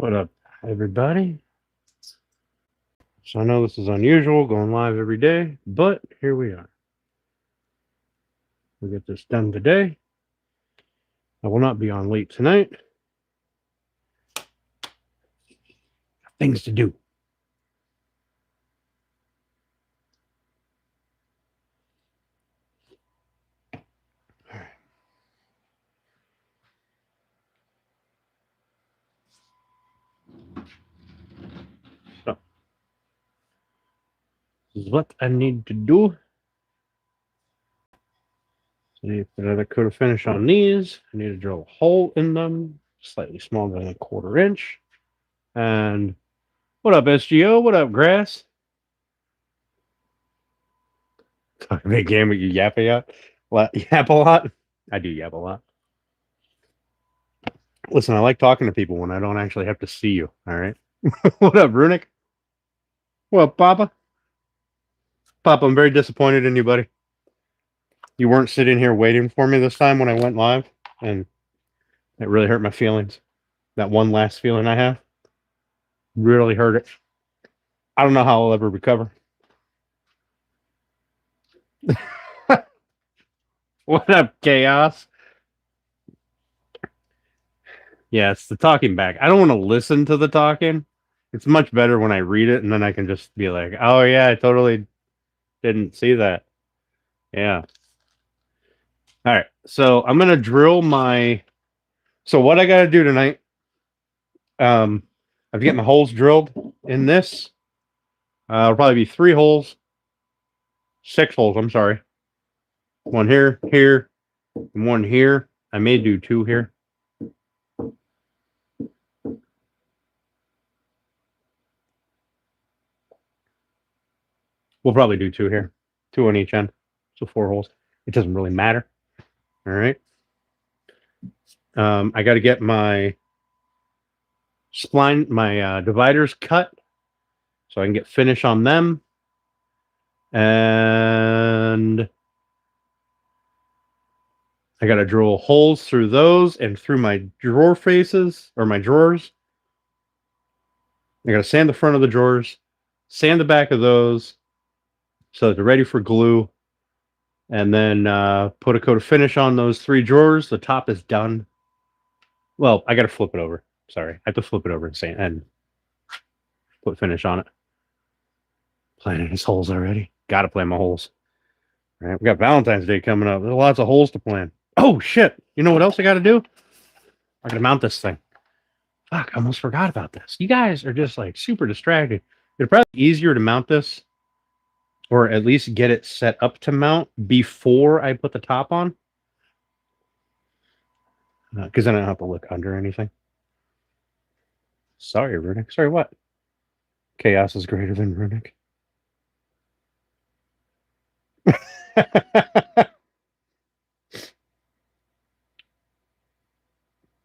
What up, everybody? So I know this is unusual, going live every day, but here we are. We'll get this done today. I will not be on late tonight. Things to do. All right. So, this is what I need to do. So I need to put another coat of finish on these. I need to drill a hole in them, slightly smaller than a 1/4 inch. And what up, SGO? What up, Grass? Big game, you yap a lot? Yap a lot? I do yap a lot. Listen, I like talking to people when I don't actually have to see you. All right. What up, Runic? What up, Papa? Papa, I'm very disappointed in you, buddy. You weren't sitting here waiting for me this time when I went live, and it really hurt my feelings. That one last feeling I have really hurt it. I don't know how I'll ever recover. What up, Chaos? Yeah, it's the talking back. I don't want to listen to the talking. It's much better when I read it, and then I can just be like, oh, yeah, I totally didn't see that. Yeah. All right. So I'm going to drill my... So what I got to do tonight, I've got my holes drilled in this. It'll probably be 3 holes. 6 holes, I'm sorry. One here, here, and one here. I may do 2 here. We'll probably do 2 here. 2 on each end. So 4 holes. It doesn't really matter. All right. I got to get my spline, my dividers cut so I can get finish on them. And I got to drill holes through those and through my drawer faces or my drawers. I got to sand the front of the drawers, sand the back of those so that they're ready for glue. And then put a coat of finish on those 3 drawers. The top is done. Well, I got to flip it over. Sorry. I have to flip it over and sand and put finish on it. Planning his holes already. Got to plan my holes. All right, we got Valentine's Day coming up. There's lots of holes to plan. Oh, shit. You know what else I got to do? I got to mount this thing. Fuck, I almost forgot about this. You guys are just like super distracted. It'd probably be easier to mount this, or at least get it set up to mount before I put the top on. Because then I don't have to look under anything. Sorry, Runic. Sorry, what? Chaos is greater than Runic.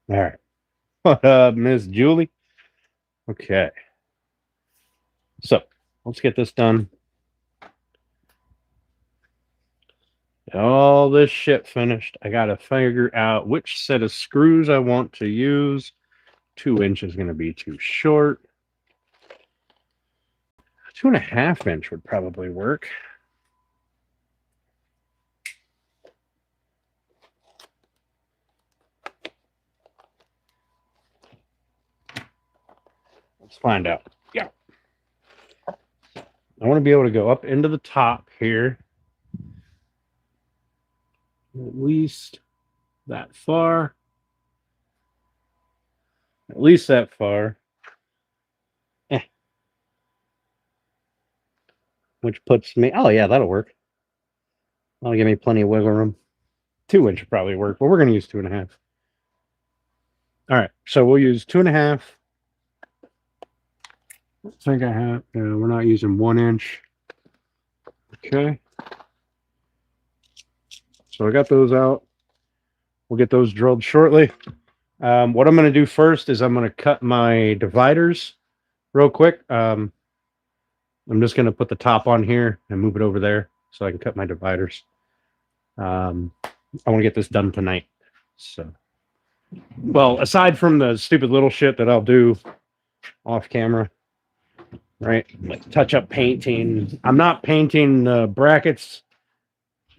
All right. What up, Miss Julie? Okay. So, let's get this done. All this shit finished. I got to figure out which set of screws I want to use. 2 inches is going to be too short. 2.5 inch would probably work. Let's find out. Yeah. I want to be able to go up into the top here. At least that far. At least that far. Which puts me... Oh, yeah, that'll work. That'll give me plenty of wiggle room. 2 inch would probably work, but we're going to use 2.5. All right, so we'll use 2.5. I think I have... we're not using 1 inch. Okay. So I got those out. We'll get those drilled shortly. What I'm going to do first is I'm going to cut my dividers real quick. I'm just going to put the top on here and move it over there so I can cut my dividers. I want to get this done tonight. So, well, aside from the stupid little shit that I'll do off camera, right? Like touch up painting. I'm not painting brackets,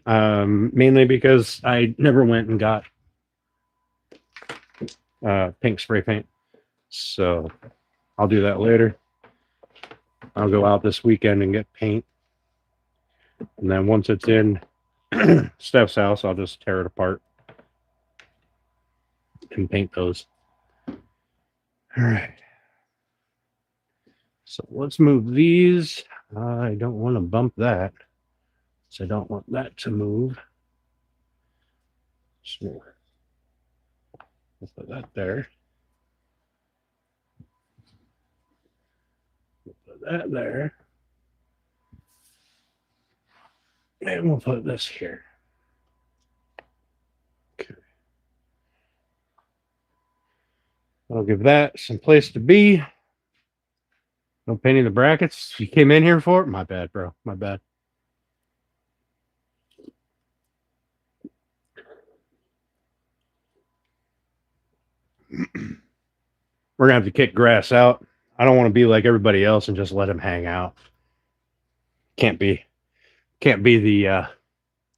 mainly because I never went and got pink spray paint. So I'll do that later. I'll go out this weekend and get paint. And then once it's in Steph's house, I'll just tear it apart and paint those. All right. So let's move these. I don't want to bump that. So I don't want that to move. So we'll put that there. We'll put that there. And we'll put this here. Okay. I'll give that some place to be. No painting the brackets. You came in here for it? My bad, bro. My bad. We're gonna have to kick grass out. I don't want to be like everybody else and just let him hang out. Can't be the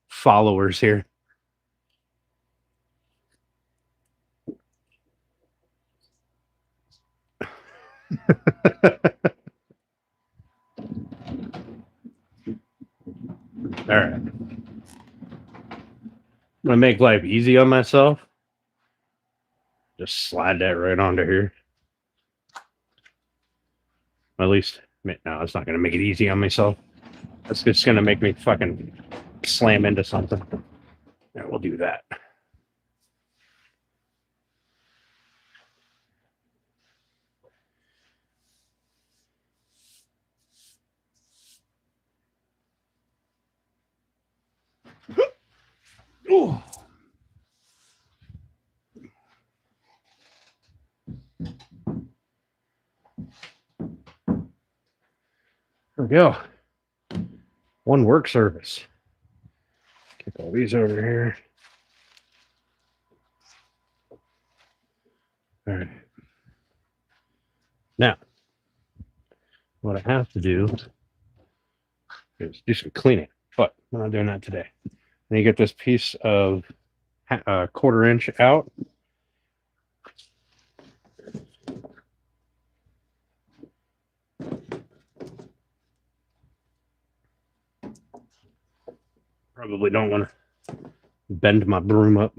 followers here. All right. I'm gonna make life easy on myself. Just slide that right onto here. At least, no, it's not gonna make it easy on myself. That's just gonna make me fucking slam into something. Yeah, we'll do that. Ooh. There we go. One work service. Kick all these over here. All right. Now, what I have to do is do some cleaning, but I'm not doing that today. And you get this piece of 1/4 inch out. Probably don't want to bend my broom up.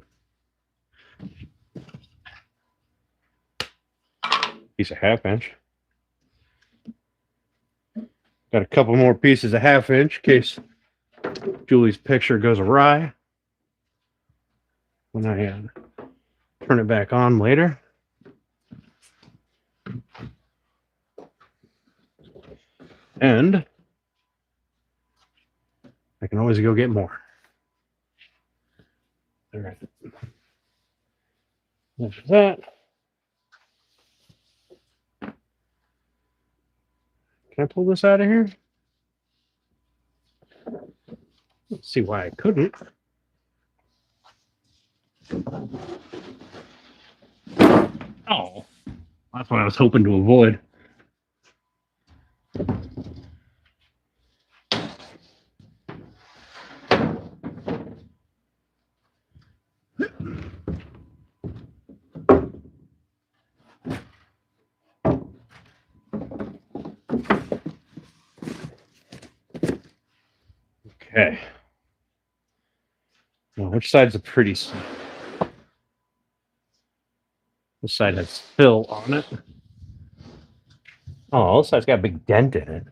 Piece of 1/2 inch. Got a couple more pieces of 1/2 inch in case Julie's picture goes awry when I turn it back on later. And I can always go get more. All right. After that, can I pull this out of here? Let's see why I couldn't. Oh, that's what I was hoping to avoid. Okay. Well, which side's a pretty side? This side has fill on it. Oh, this side's got a big dent in it.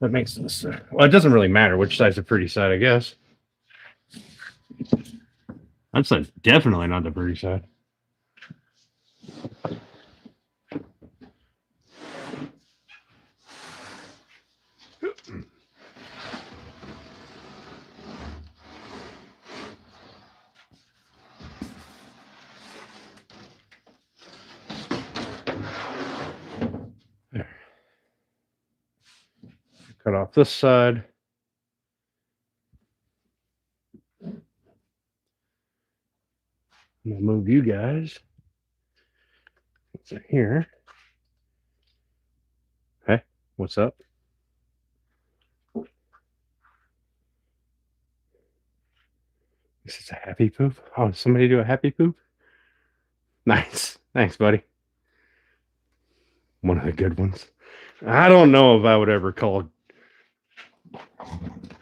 That makes this. Well, it doesn't really matter which side's a pretty side, I guess. That side's definitely not the pretty side. There. Cut off this side. I'm gonna move you guys here. What's up? This is a happy poop. Oh, did somebody do a happy poop? Nice. Thanks, buddy. One of the good ones. I don't know if I would ever call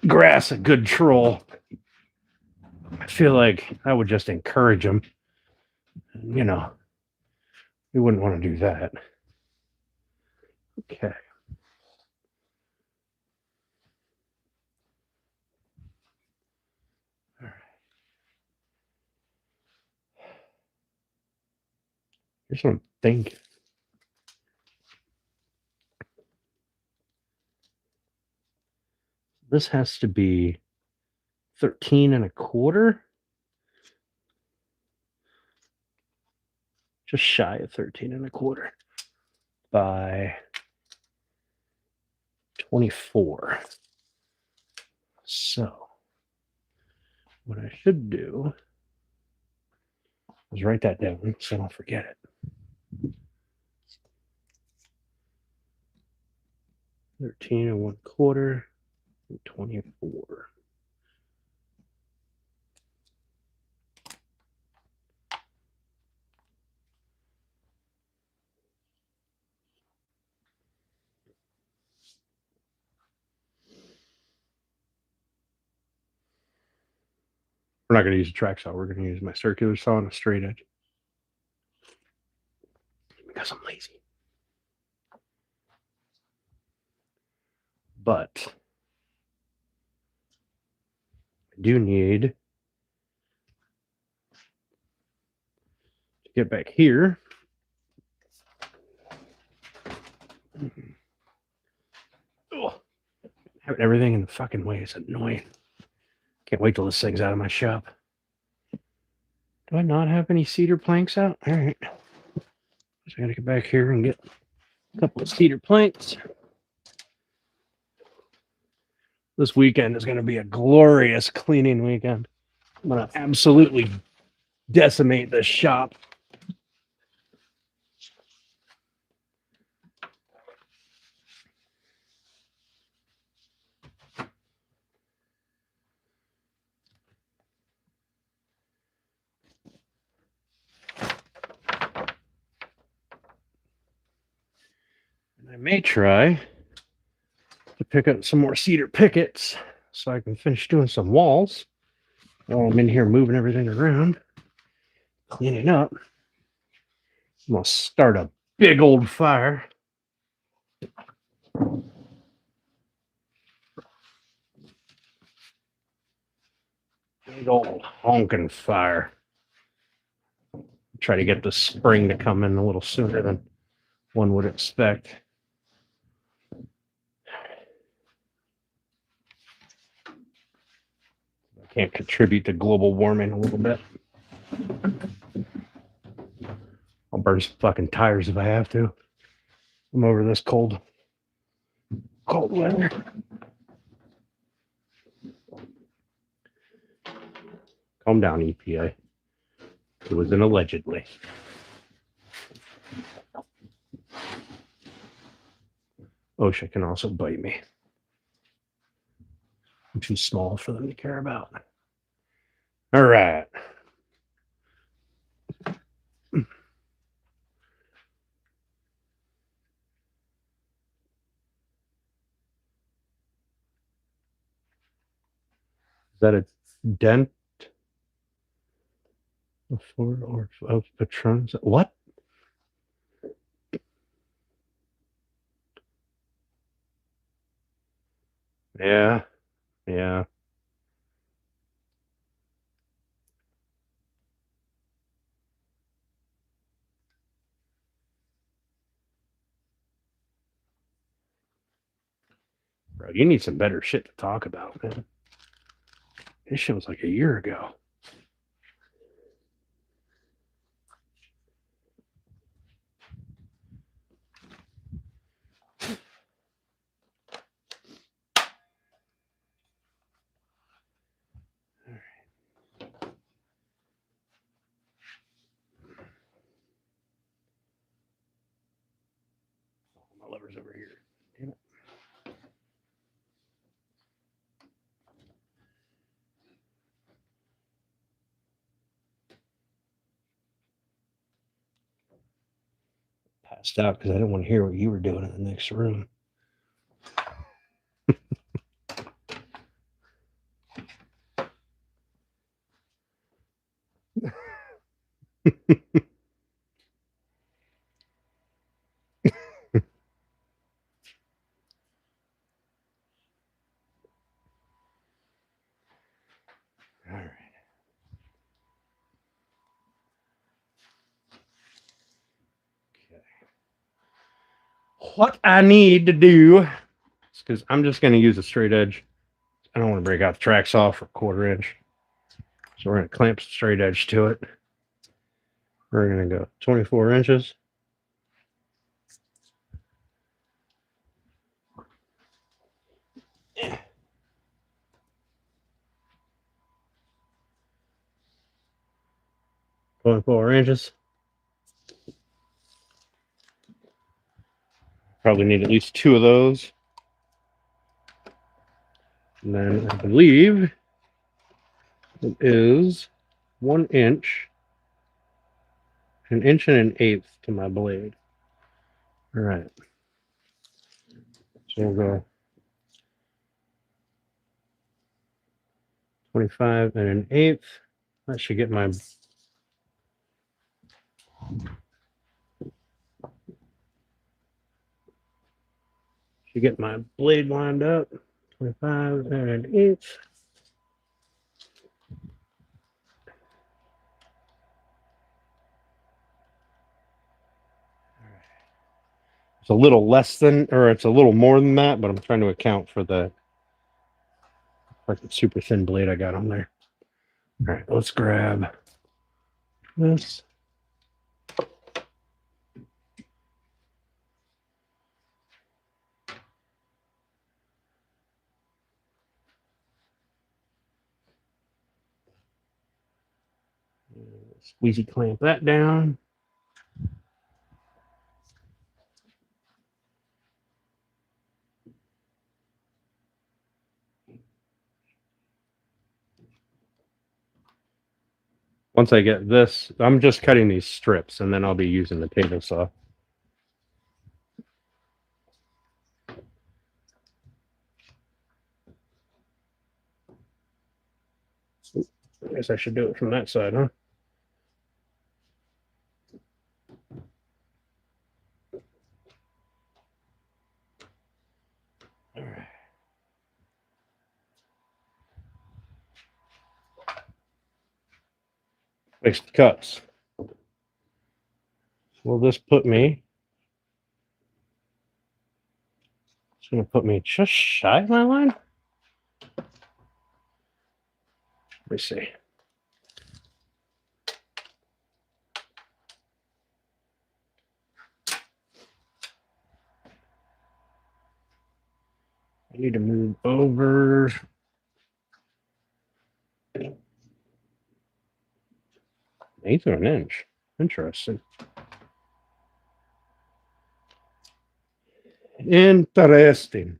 grass a good troll. I feel like I would just encourage him. You know, we wouldn't want to do that. Okay. All right. Here's what I'm thinking. This has to be 13 and a quarter. Just shy of 13 and a quarter by 24. So what I should do is write that down so I don't forget it. 13 and 1/4 and 24. We're not going to use a track saw. We're going to use my circular saw on a straight edge. Because I'm lazy. But I do need to get back here. Oh, having everything in the fucking way is annoying. Can't wait till this thing's out of my shop. Do I not have any cedar planks out? All right. So I gotta get back here and get a couple of cedar planks. This weekend is going to be a glorious cleaning weekend. I'm going to absolutely decimate this shop. And I may try to pick up some more cedar pickets so I can finish doing some walls while I'm in here moving everything around, cleaning up. I'm going to start a big old fire. Big old honking fire. Try to get the spring to come in a little sooner than one would expect. I can't contribute to global warming a little bit. I'll burn some fucking tires if I have to. I'm over this cold weather. Calm down, EPA. It was an allegedly. OSHA can also bite me. I'm too small for them to care about. All right. Is that a dent? Or of Patronus? What? Yeah. Yeah. Bro, you need some better shit to talk about, man. This shit was like a year ago. My lever's over here. Damn it. passed out because I didn't want to hear what you were doing in the next room. All right. Okay. What I need to do is because I'm just going to use a straight edge. I don't want to break out the track saw for 1/4 inch. So we're going to clamp some straight edge to it. We're going to go 24 inches. Yeah. 24 inches. Probably need at least 2 of those. And then I believe it is 1 inch, 1 inch and 1/8 to my blade. All right. So we'll go 25 and 1/8. That should get my blade lined up. 25 and 1/8. It's a little less than, or it's a little more than that, but I'm trying to account for the fucking super thin blade I got on there. All right, let's grab this. Squeezy clamp that down. Once I get this, I'm just cutting these strips and then I'll be using the table saw. I guess I should do it from that side, huh? All right. Makes the cuts. Will this put me? It's going to put me just shy of my line. Let me see. I need to move over. Eighth of an inch. Interesting. Interesting.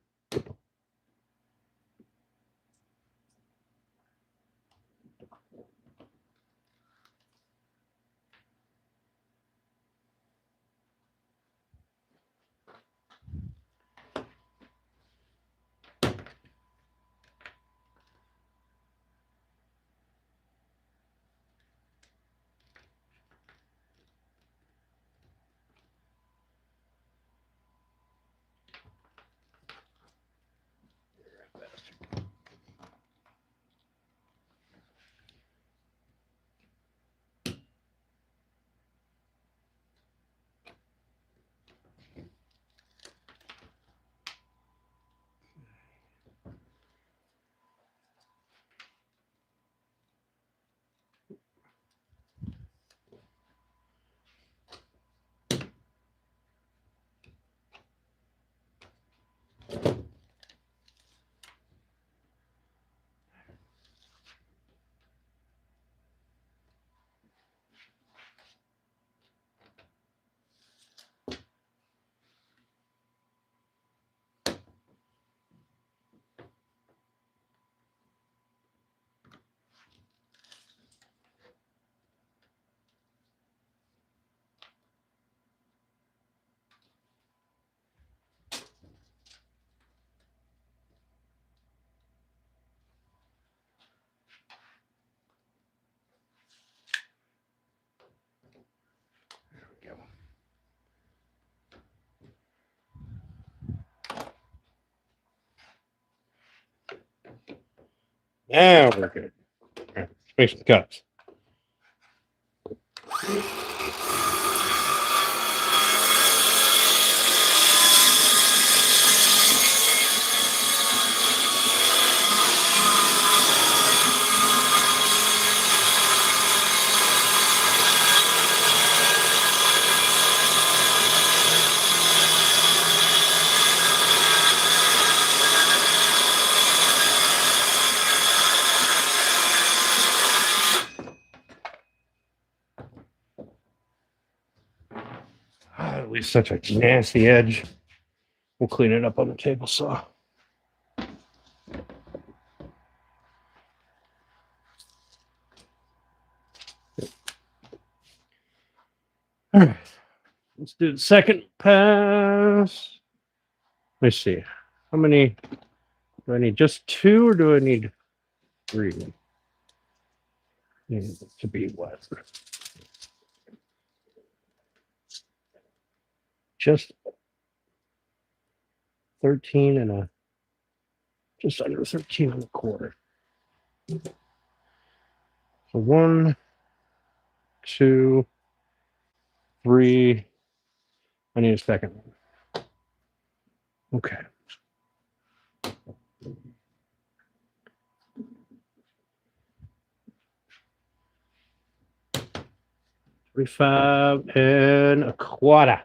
Now we're good. All right, let's make some cuts. At least such a nasty edge. We'll clean it up on the table saw. All right, let's do the second pass. Let me see. How many do I need? Just 2 or do I need 3? Need it to be what? Just 13 and a just under 13 and a quarter. So 1, 2, 3. I need a second one. Okay. $35 and a quarter.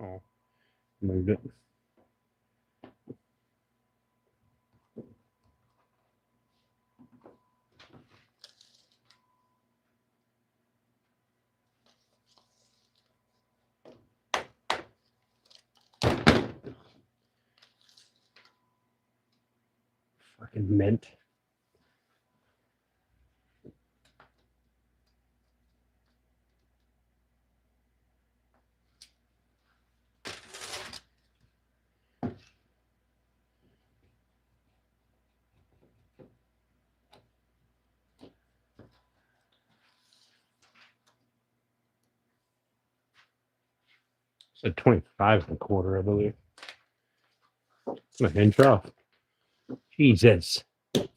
Oh, moved it. Fucking mint. Said 25 and a quarter, I believe. An inch off. Jesus. It's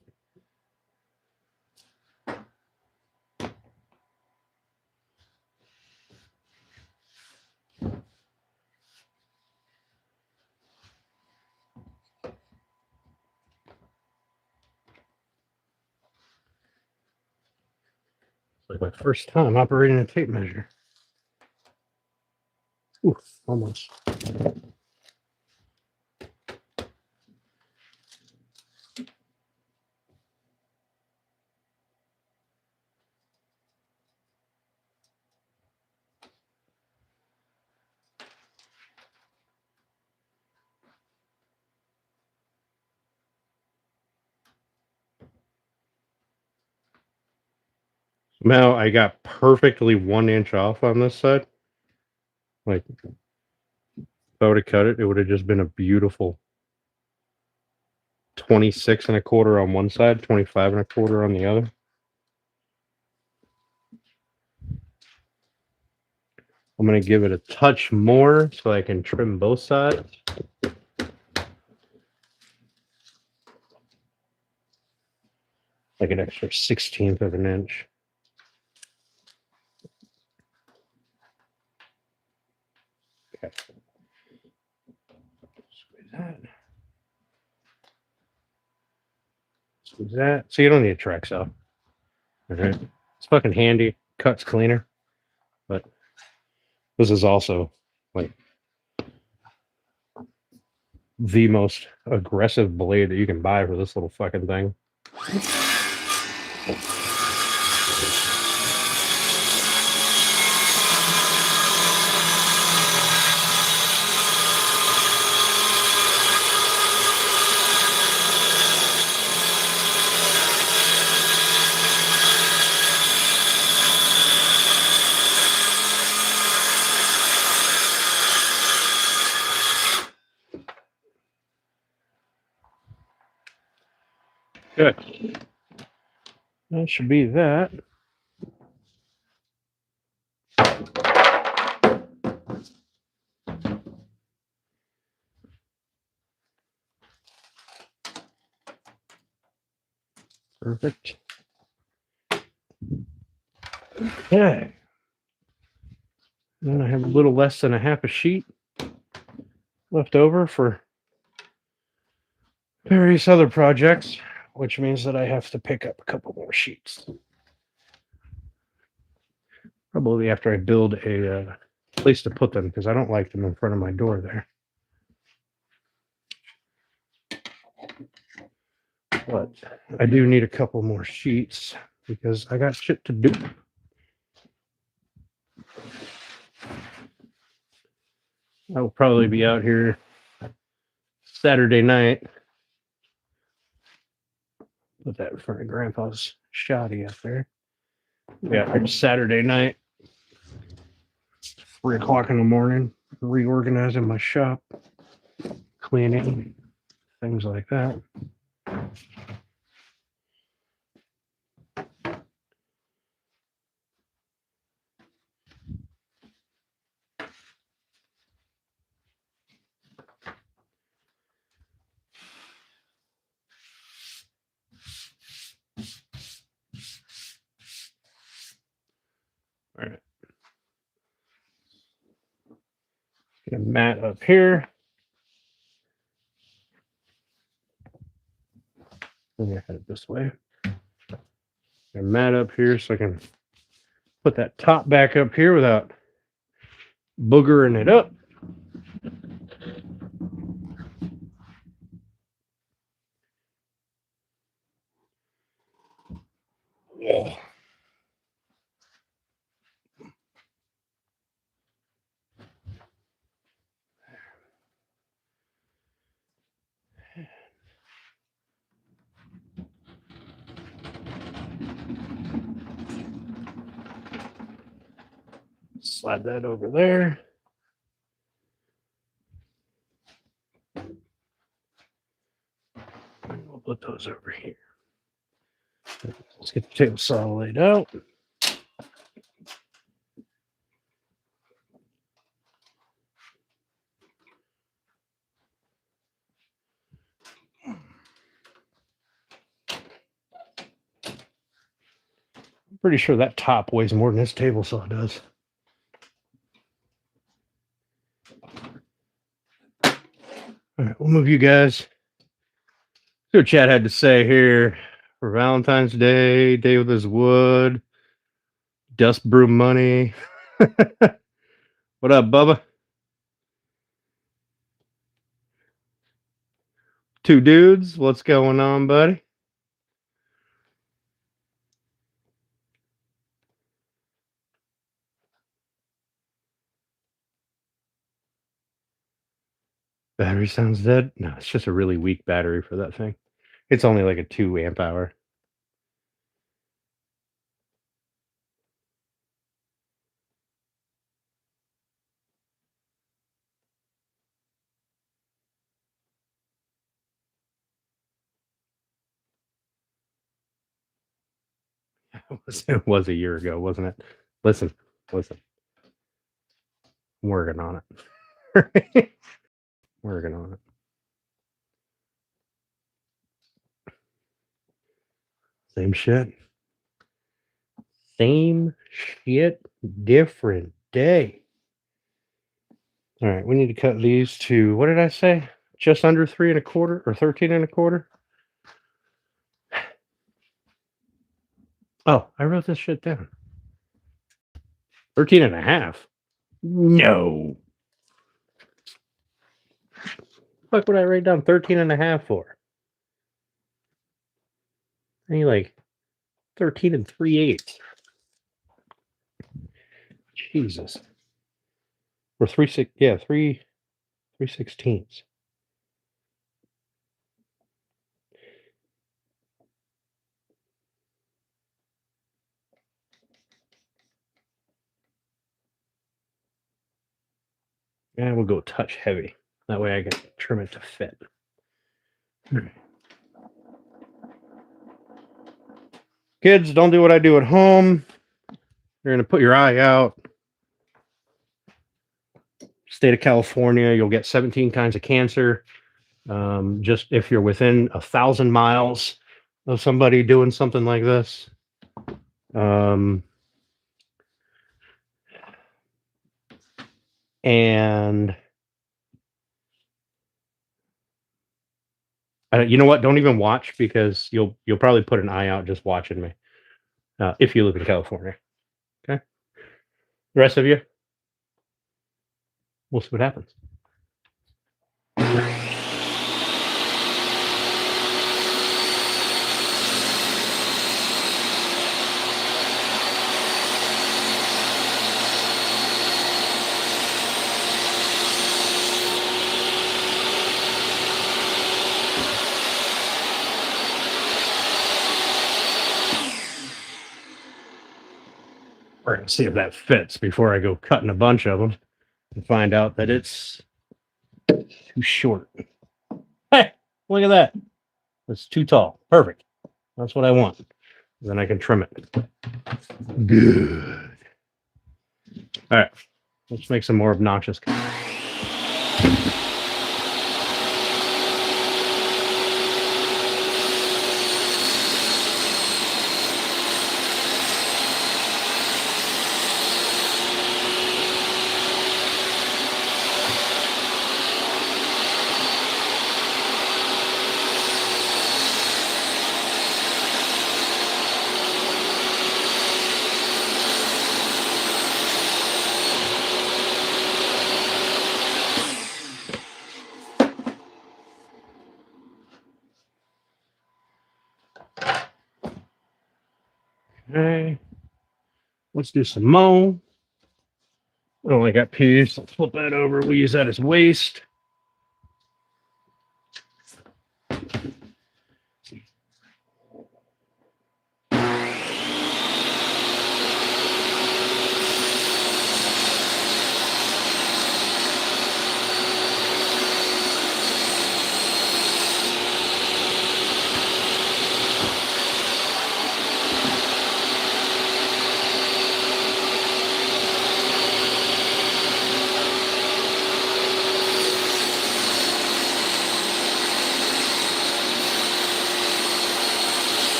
like my first time operating a tape measure. Oof, almost. Now I got perfectly 1 inch off on this side. Like, if I would have cut it, it would have just been a beautiful 26 and a quarter on one side, 25 and a quarter on the other. I'm going to give it a touch more so I can trim both sides. Like an extra 1/16 of an inch. Okay. Squeeze that. Squeeze that. So you don't need a track saw. Okay. It's fucking handy. Cuts cleaner. But this is also like the most aggressive blade that you can buy for this little fucking thing. Good. That should be that. Perfect. Okay. And I have a little less than a half a sheet left over for various other projects, which means that I have to pick up a couple more sheets. Probably after I build a place to put them, because I don't like them in front of my door there. But I do need a couple more sheets because I got shit to do. I will probably be out here Saturday night. Put that in front of Grandpa's shoddy up there. Yeah, Saturday night, 3 o'clock in the morning, reorganizing my shop, cleaning, things like that. All right. Get a mat up here. Let me head it this way. Get a mat up here so I can put that top back up here without boogering it up. Yeah. Slide that over there. And we'll put those over here. Let's get the table saw laid out. I'm pretty sure that top weighs more than this table saw does. All right, we'll move you guys. See what Chad had to say here for Valentine's Day, day with his wood, dust broom money. What up, Bubba? 2 dudes, what's going on, buddy? Battery sounds dead. No, it's just a really weak battery for that thing. It's only like a 2 amp hour. It was a year ago, wasn't it? Listen. I'm working on it. Working on it. Same shit. Same shit, different day. All right, we need to cut these to, what did I say? Just under 3 1/4 or 13 1/4. Oh, I wrote this shit down. 13 1/2. No. Fuck would I write down 13 1/2 for? I need like 13 3/8. Jesus. Or 3/6, yeah, 3/16. And we'll go touch heavy. That way I can trim it to fit. Kids, don't do what I do at home. You're going to put your eye out. State of California, you'll get 17 kinds of cancer. Just if you're within 1,000 miles of somebody doing something like this. And you know what? Don't even watch, because you'll probably put an eye out just watching me. If you live in California, okay. The rest of you, we'll see what happens. We're gonna see if that fits before I go cutting a bunch of them and find out that it's too short. Hey, look at that. It's too tall. Perfect. That's what I want. Then I can trim it. Good. All right. Let's make some more obnoxious. Okay. Let's do some more. I only got peas. Let's flip that over. We use that as waste.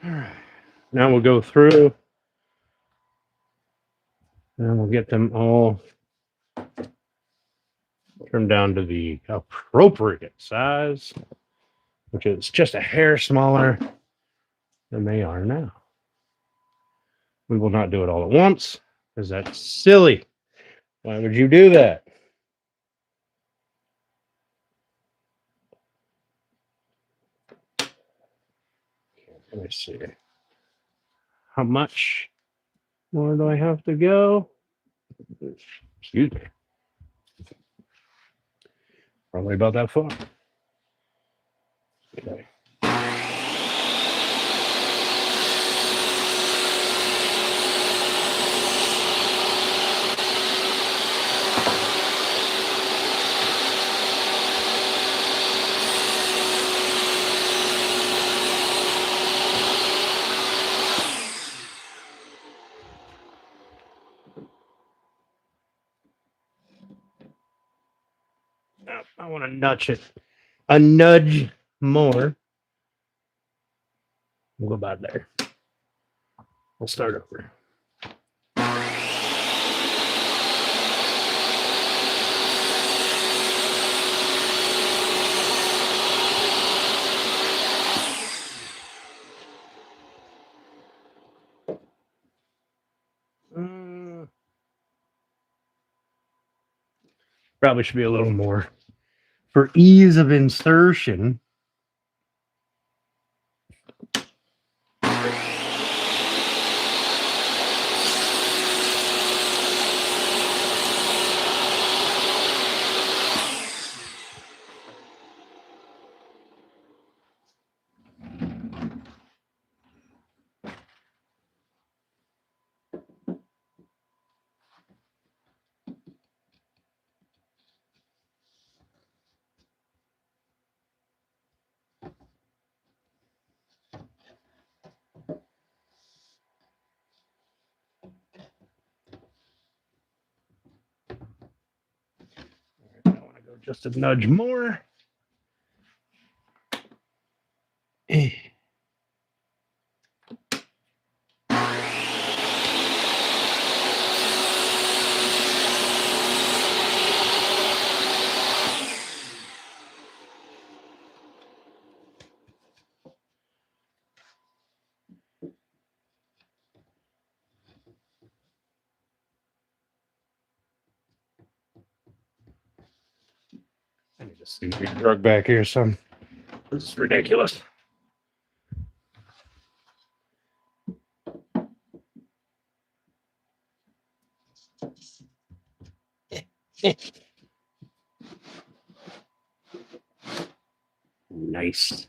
All right. Now we'll go through and we'll get them all trimmed down to the appropriate size, which is just a hair smaller than they are now. We will not do it all at once, because that's silly. Why would you do that? Let me see. How much more do I have to go? Excuse me. Probably about that far. Okay. I want to nudge it a nudge more. We'll go about there. We'll start over. Probably should be a little more for ease of insertion. just a nudge more. I need to see if we can drug back here some. This is ridiculous. Nice.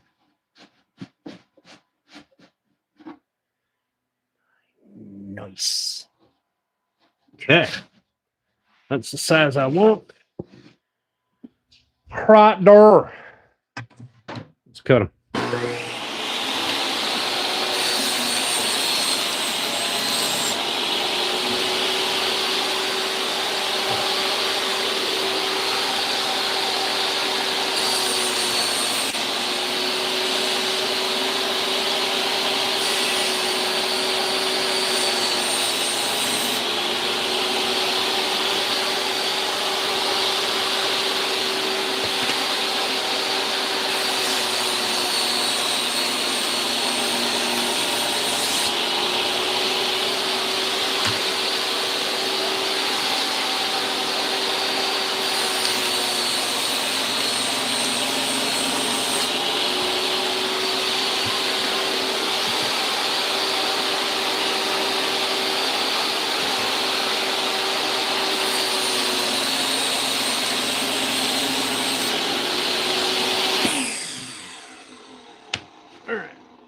Nice. Okay. That's the size I want. Right there. Let's cut them.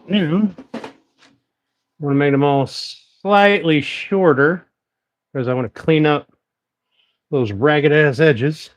Now, I want to make them all slightly shorter because I want to clean up those ragged ass edges.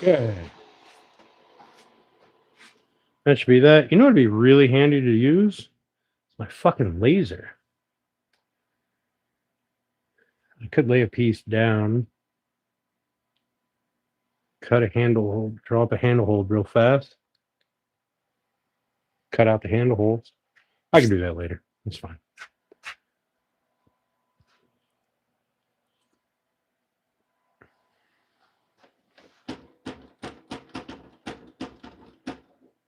Okay. That should be that. You know what'd be really handy to use? My fucking laser. I could lay a piece down, cut a handle hole, draw up a handle hole real fast, cut out the handle holes. I can do that later. That's fine.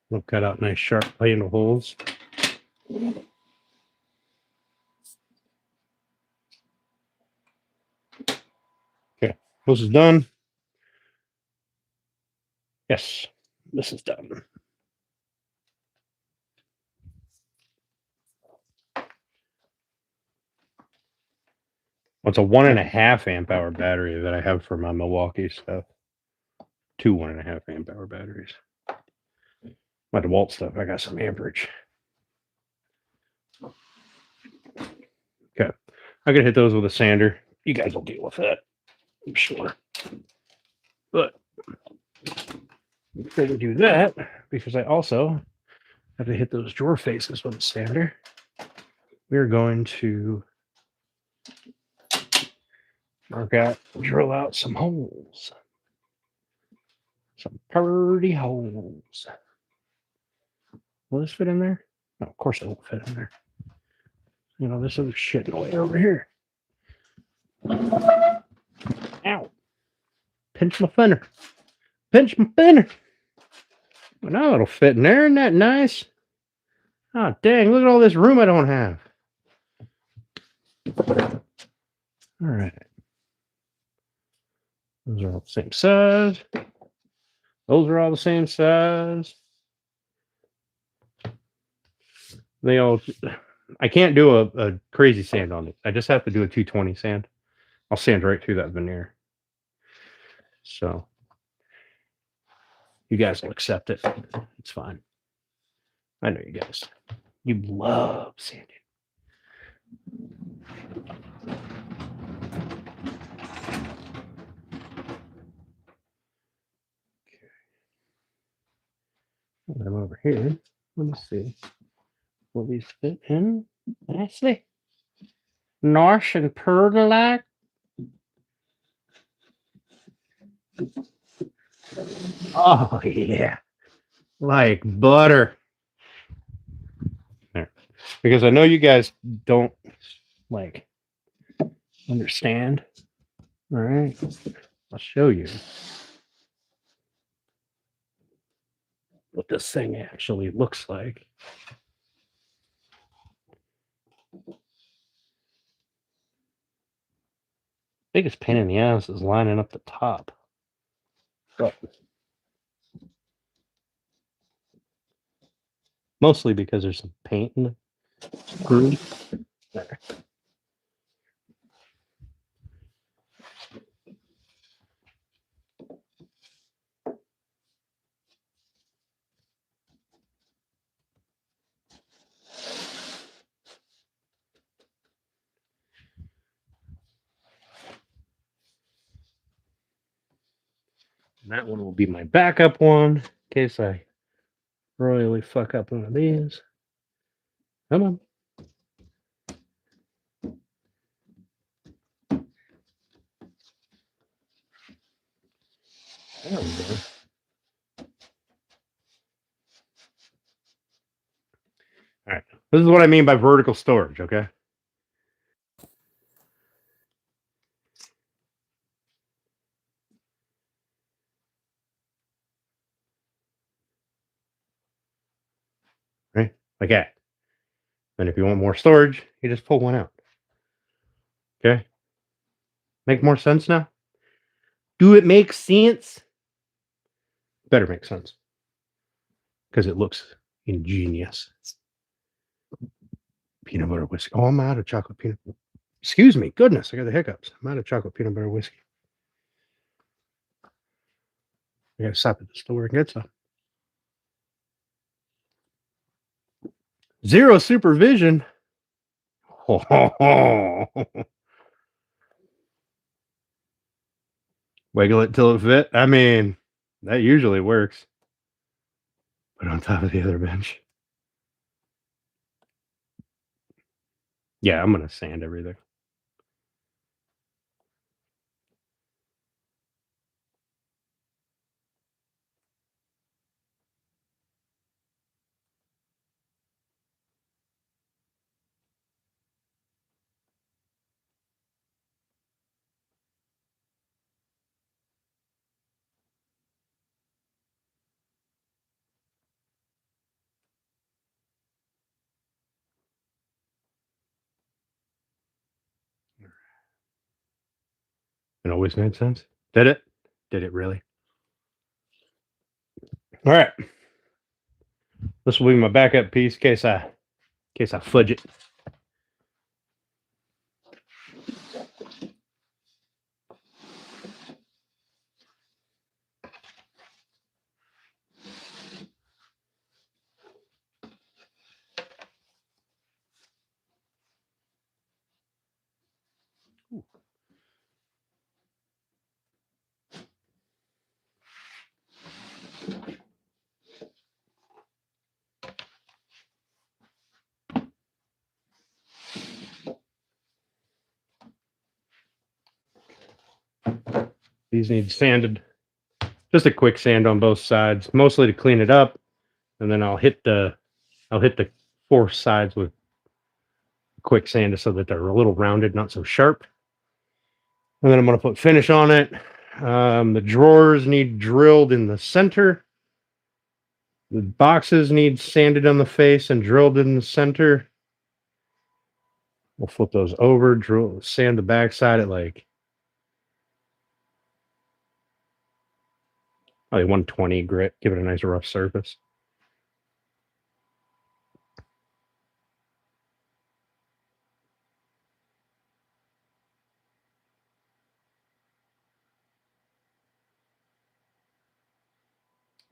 We'll cut out nice sharp handle holes. Okay, this is done. Yes, this is done. Well, it's a 1.5 amp hour battery that I have for my Milwaukee stuff. 2 1.5 amp hour batteries. My DeWalt stuff, I got some amperage. Okay, I'm gonna hit those with a sander. You guys will deal with that, I'm sure. But before we do that, because I also have to hit those drawer faces with a sander, we're going to drill out some holes. Some pretty holes. Will this fit in there? No, of course it won't fit in there. You know, this other shit in the way over here. Ow. Pinch my finger. Pinch my finger. Well, now it'll fit in there. Isn't that nice? Oh, dang. Look at all this room I don't have. All right. Those are all the same size. Those are all the same size. They all... I can't do a crazy sand on it. I just have to do a 220 sand. I'll sand right through that veneer. So you guys will accept it. It's fine. I know you guys. You love sanding. Okay. I'm over here. Let me see. Will these fit in nicely? Nice and purdy like. Oh yeah. Like butter. There. Because I know you guys don't like understand. All right. I'll show you what this thing actually looks like. Biggest pain in the ass is lining up the top. But mostly because there's some paint in the screw. There. And that one will be my backup one in case I royally fuck up one of these. Come on. There we go. All right. This is what I mean by vertical storage, okay? Right? Like that. And if you want more storage, you just pull one out. Okay? Make more sense now? Do it make sense? Better make sense. Because it looks ingenious. Peanut butter whiskey. Oh, I'm out of chocolate peanut butter. Excuse me. Goodness, I got the hiccups. I'm out of chocolate peanut butter whiskey. I gotta stop at the store and get some. Zero supervision. Wiggle it till it fit. I mean, That usually works. Put it on top of the other bench. Yeah, I'm gonna sand everything. It always made sense. Did it? Did it really? All right. This will be my backup piece in case I fudge it. These need sanded. Just a quick sand on both sides, mostly to clean it up, and then I'll hit the four sides with quick sand so that they're a little rounded, not so sharp. And then I'm going to put finish on it. The drawers need drilled in the center. The boxes need sanded on the face and drilled in the center. We'll flip those over, drill, sand the backside at like probably 120 grit, give it a nice rough surface.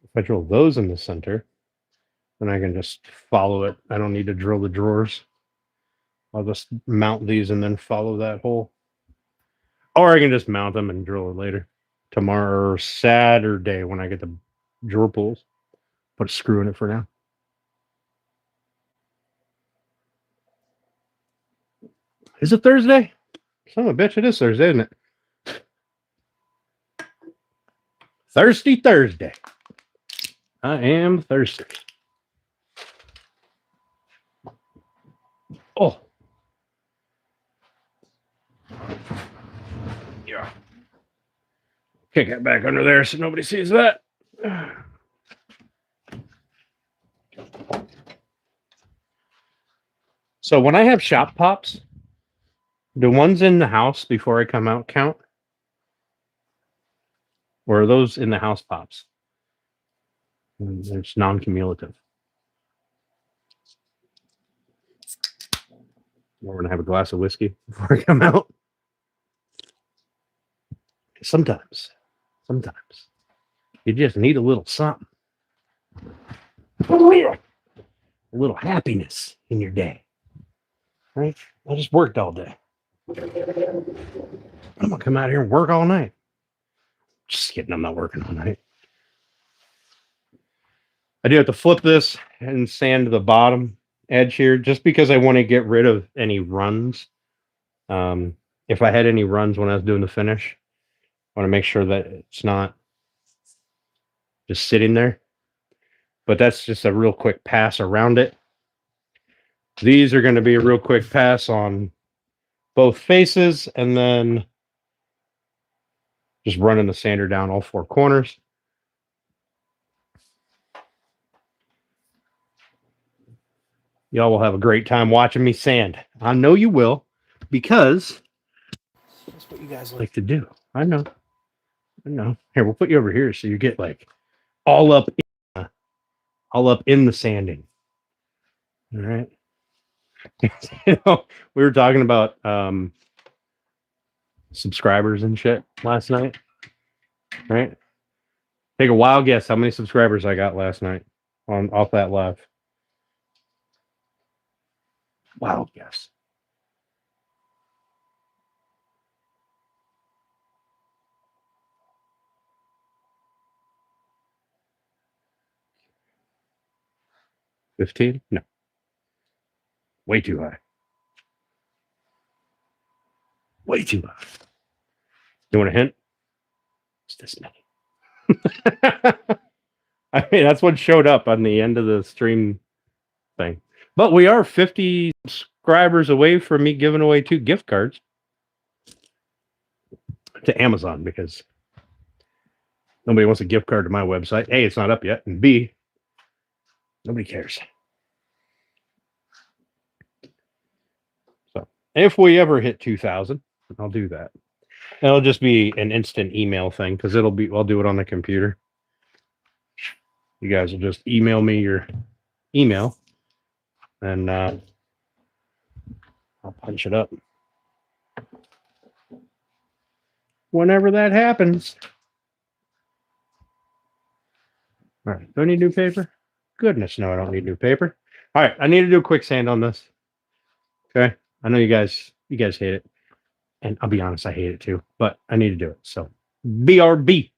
If I drill those in the center, then I can just follow it. I don't need to drill the drawers. I'll just mount these and then follow that hole. Or I can just mount them and drill it later. Tomorrow or Saturday when I get the drawer pulls. Put a screw in it for now. Is it Thursday? Son of a bitch, it is Thursday, isn't it? Thirsty Thursday. I am thirsty. Oh. Yeah. Kick it back under there so nobody sees that. So when I have shop pops, the ones in the house before I come out count? Or are those in the house pops? It's non-cumulative. We're going to have a glass of whiskey before I come out. Sometimes you just need a little something. A little happiness in your day. Right? I just worked all day. I'm going to come out here and work all night. Just kidding, I'm not working all night. I do have to flip this and sand the bottom edge here just because I want to get rid of any runs. If I had any runs when I was doing the finish, I want to make sure that it's not just sitting there. But that's just a real quick pass around it. These are going to be a real quick pass on both faces and then just running the sander down all four corners. Y'all will have a great time watching me sand. I know you will, because that's what you guys like to do. I know. Here, we'll put you over here so you get like all up in the sanding. All right. We were talking about subscribers and shit last night. Right? Take a wild guess how many subscribers I got last night off that live. Wild guess. 15? No. Way too high. Way too high. You want a hint? It's this many. I mean, that's what showed up on the end of the stream thing. But we are 50 subscribers away from me giving away 2 gift cards to Amazon because nobody wants a gift card to my website. A, it's not up yet. And B, nobody cares. So if we ever hit 2,000, I'll do that. And it'll just be an instant email thing because I'll do it on the computer. You guys will just email me your email and I'll punch it up. Whenever that happens. All right. Do I need new paper? Goodness, no, I don't need new paper. All right. I need to do a quick sand on this. Okay. I know you guys hate it. And I'll be honest, I hate it too, but I need to do it. So BRB.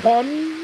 One.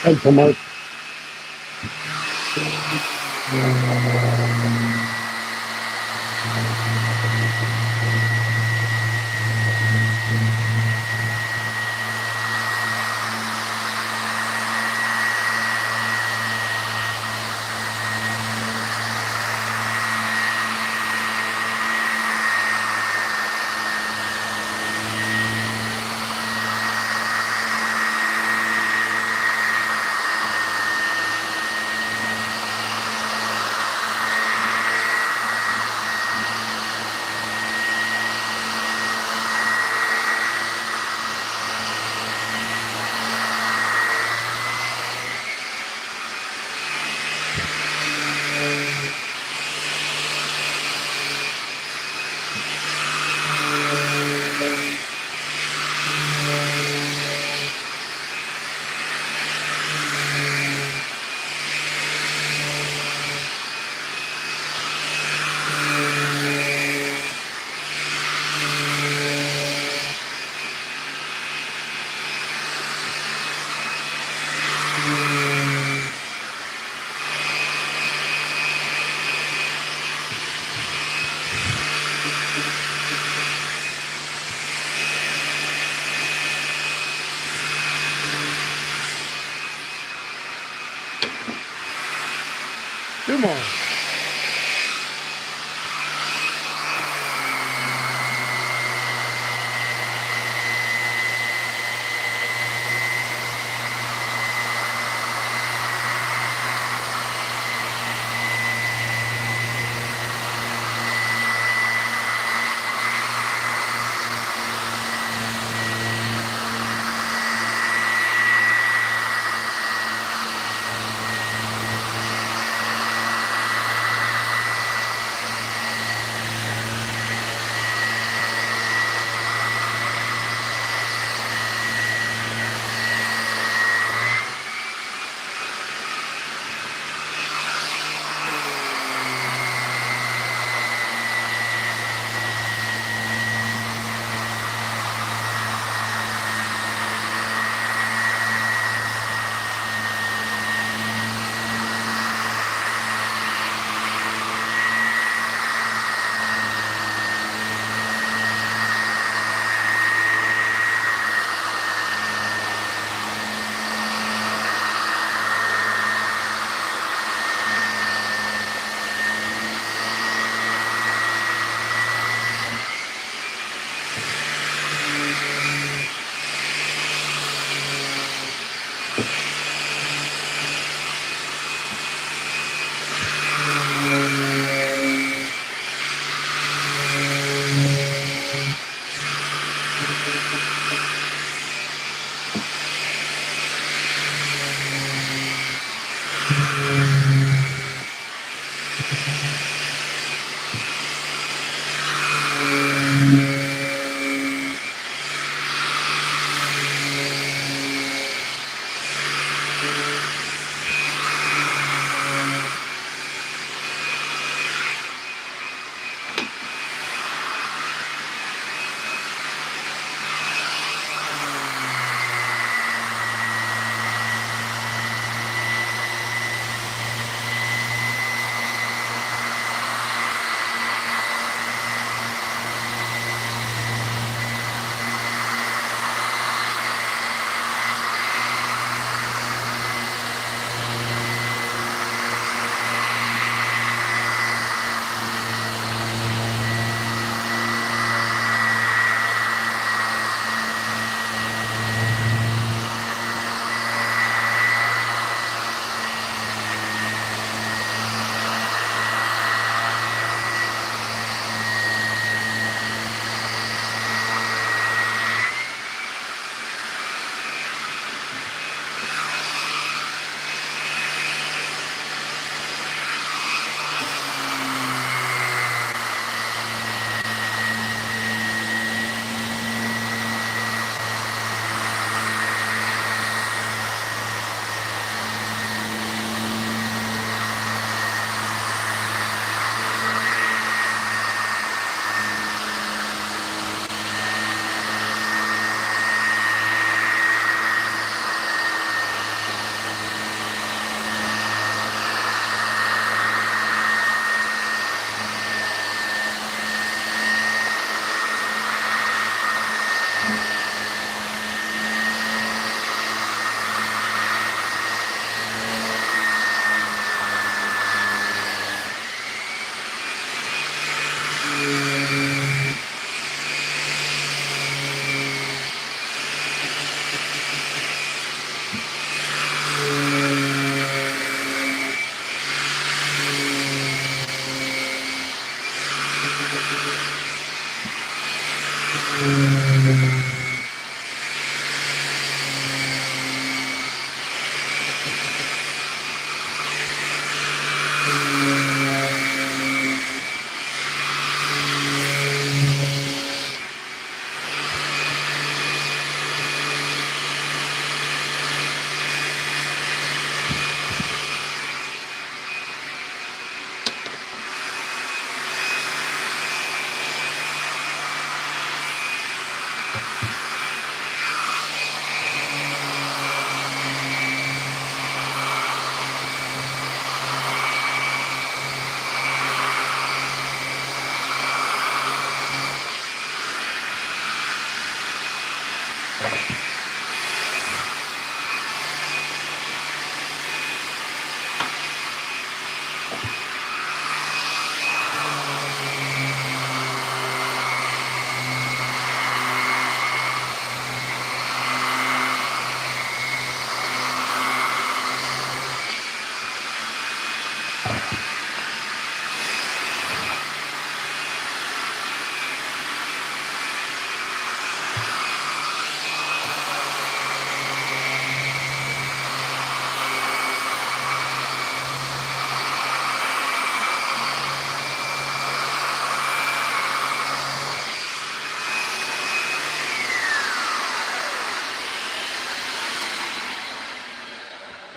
Pencil mark. Two more.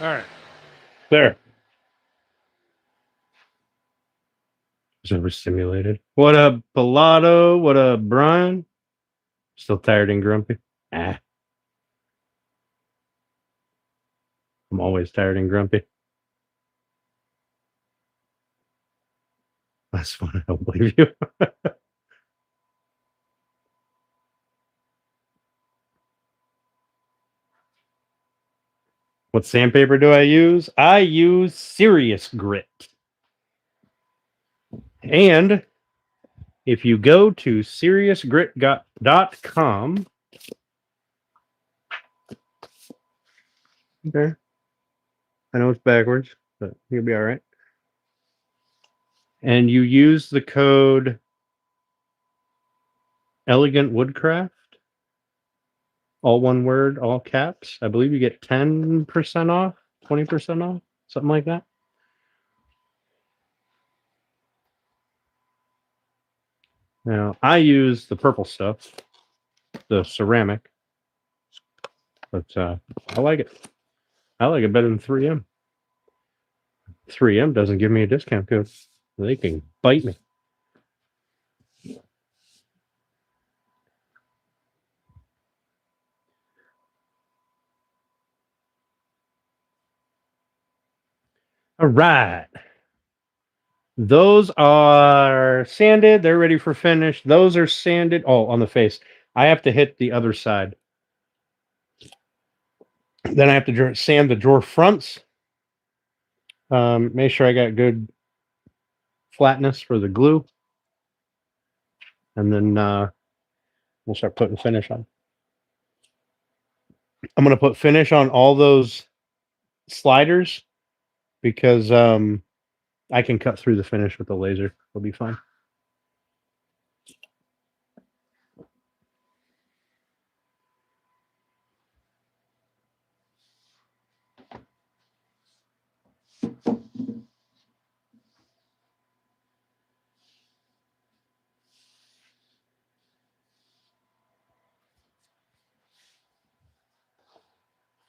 All right. There. Was overstimulated. What up, Pilato? What up, Brian? Still tired and grumpy? Ah. I'm always tired and grumpy. That's fine. I don't believe you. What sandpaper do I use? I use Serious Grit. And if you go to seriousgrit.com, okay, I know it's backwards, but you'll be all right. And you use the code Elegant Woodcraft, all one word, all caps. I believe you get 10% off, 20% off, something like that. Now, I use the purple stuff, the ceramic, but I like it. I like it better than 3M. 3M doesn't give me a discount code. They can bite me. All right. Those are sanded. They're ready for finish. Those are sanded. Oh, on the face. I have to hit the other side. Then I have to sand the drawer fronts. Make sure I got good flatness for the glue. And then we'll start putting finish on. I'm going to put finish on all those sliders because I can cut through the finish with the laser. It'll be fine.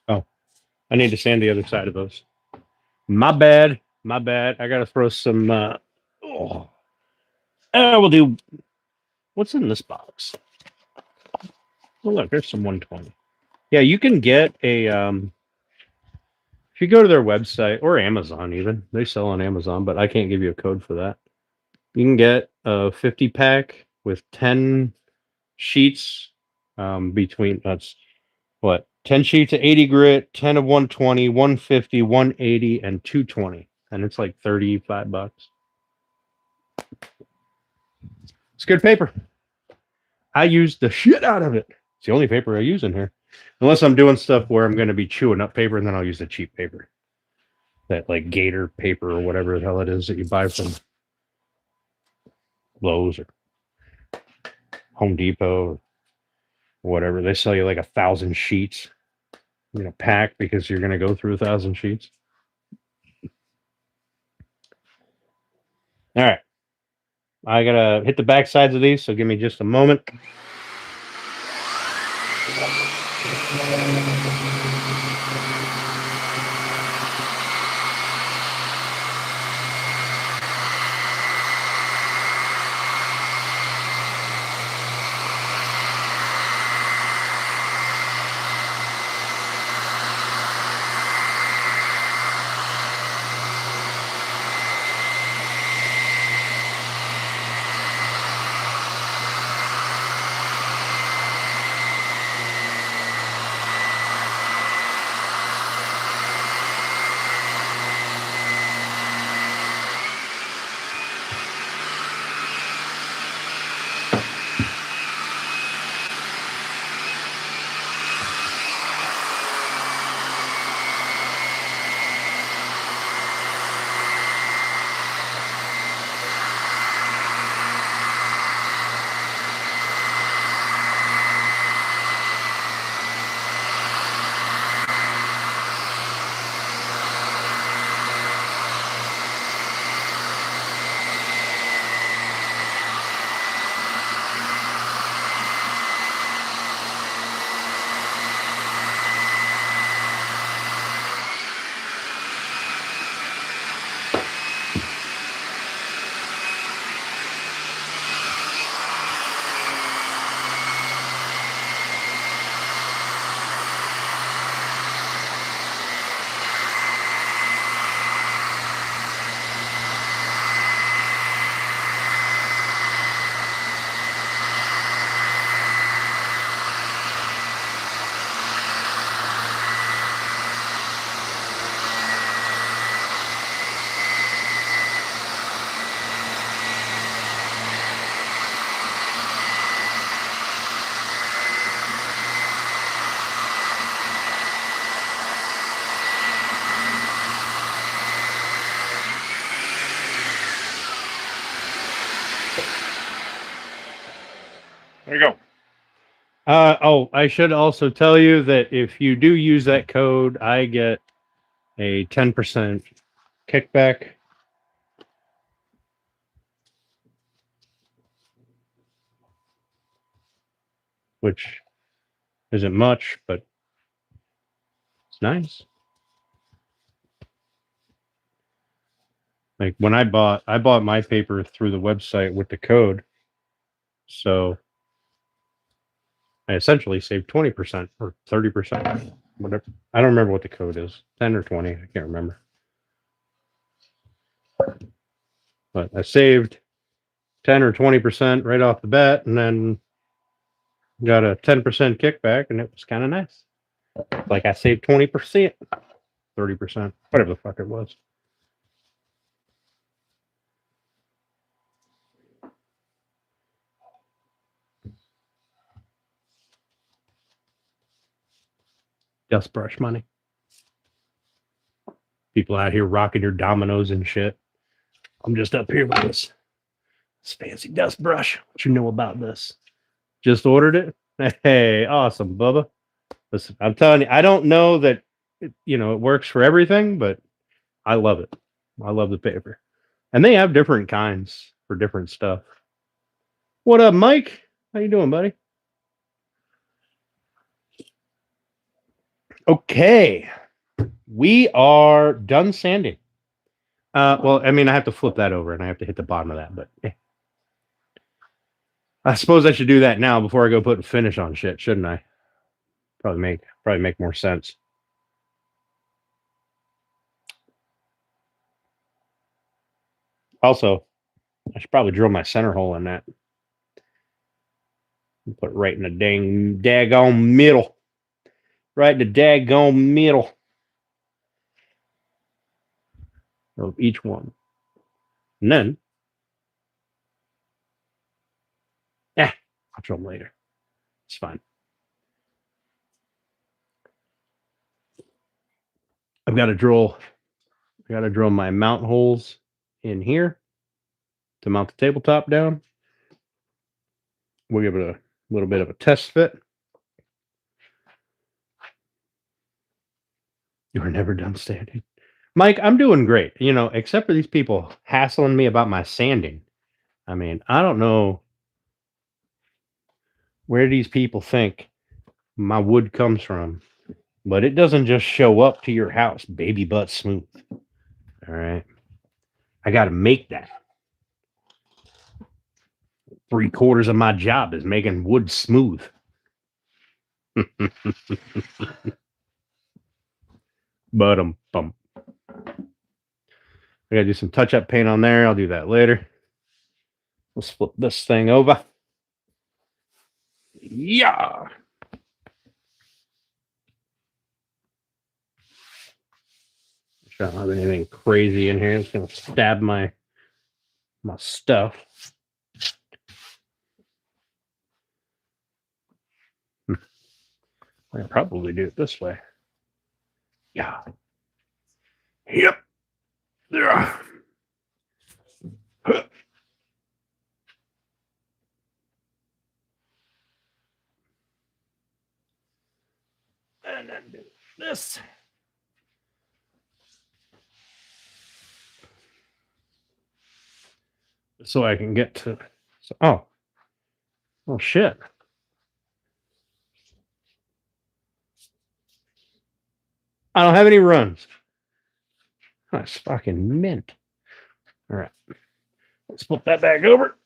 Oh, I need to sand the other side of those. My bad. My bad. I got to throw some. We'll do. What's in this box? Oh, look, there's some 120. Yeah, you can get a. If you go to their website or Amazon, even they sell on Amazon, but I can't give you a code for that. You can get a 50 pack with 10 sheets between that's what 10 sheets of 80 grit, 10 of 120, 150, 180, and 220, and it's like $35. It's good paper. I use the shit out of it. It's the only paper I use in here, unless I'm doing stuff where I'm going to be chewing up paper, and then I'll use the cheap paper, that like Gator paper or whatever the hell it is that you buy from Lowe's or Home Depot, or whatever. They sell you like 1,000 sheets in a pack because you're going to go through 1,000 sheets. All right. I got to hit the back sides of these, so give me just a moment. There you go. Oh, I should also tell you that if you do use that code, I get a 10% kickback. Which isn't much, but it's nice. Like when I bought my paper through the website with the code. So I essentially saved 20% or 30%, whatever. I don't remember what the code is, 10 or 20. I can't remember. But I saved 10 or 20% right off the bat, and then got a 10% kickback, and it was kind of nice. Like I saved 20%, 30%, whatever the fuck it was. Dust brush money. People out here rocking your dominoes and shit. I'm just up here with this fancy dust brush. What you know about this? Just ordered it. Hey, awesome, Bubba. Listen, I'm telling you, I don't know that it works for everything, but I love it. I love the paper, and they have different kinds for different stuff. What up, Mike? How you doing, buddy? Okay, we are done sanding. Well, I mean, I have to flip that over, and I have to hit the bottom of that, but I suppose I should do that now before I go put a finish on shit, shouldn't I? Probably make more sense. Also, I should probably drill my center hole in that. Put it right in the daggone middle. Right in the daggone middle of each one. And then, I'll drill them later. It's fine. I've got to drill my mount holes in here to mount the tabletop down. We'll give it a little bit of a test fit. You were never done standing. Mike, I'm doing great, except for these people hassling me about my sanding. I mean, I don't know where these people think my wood comes from, but it doesn't just show up to your house baby butt smooth. All right. I got to make that. 3/4 of my job is making wood smooth. But bump. I got to do some touch up paint on there. I'll do that later. Let's flip this thing over. Yeah. I don't have anything crazy in here. It's gonna stab my stuff. I can probably do it this way. Yeah. Yep. Yeah. And then do this. So I can get to. Oh shit. I don't have any runs. That's fucking mint. All right. Let's flip that back over.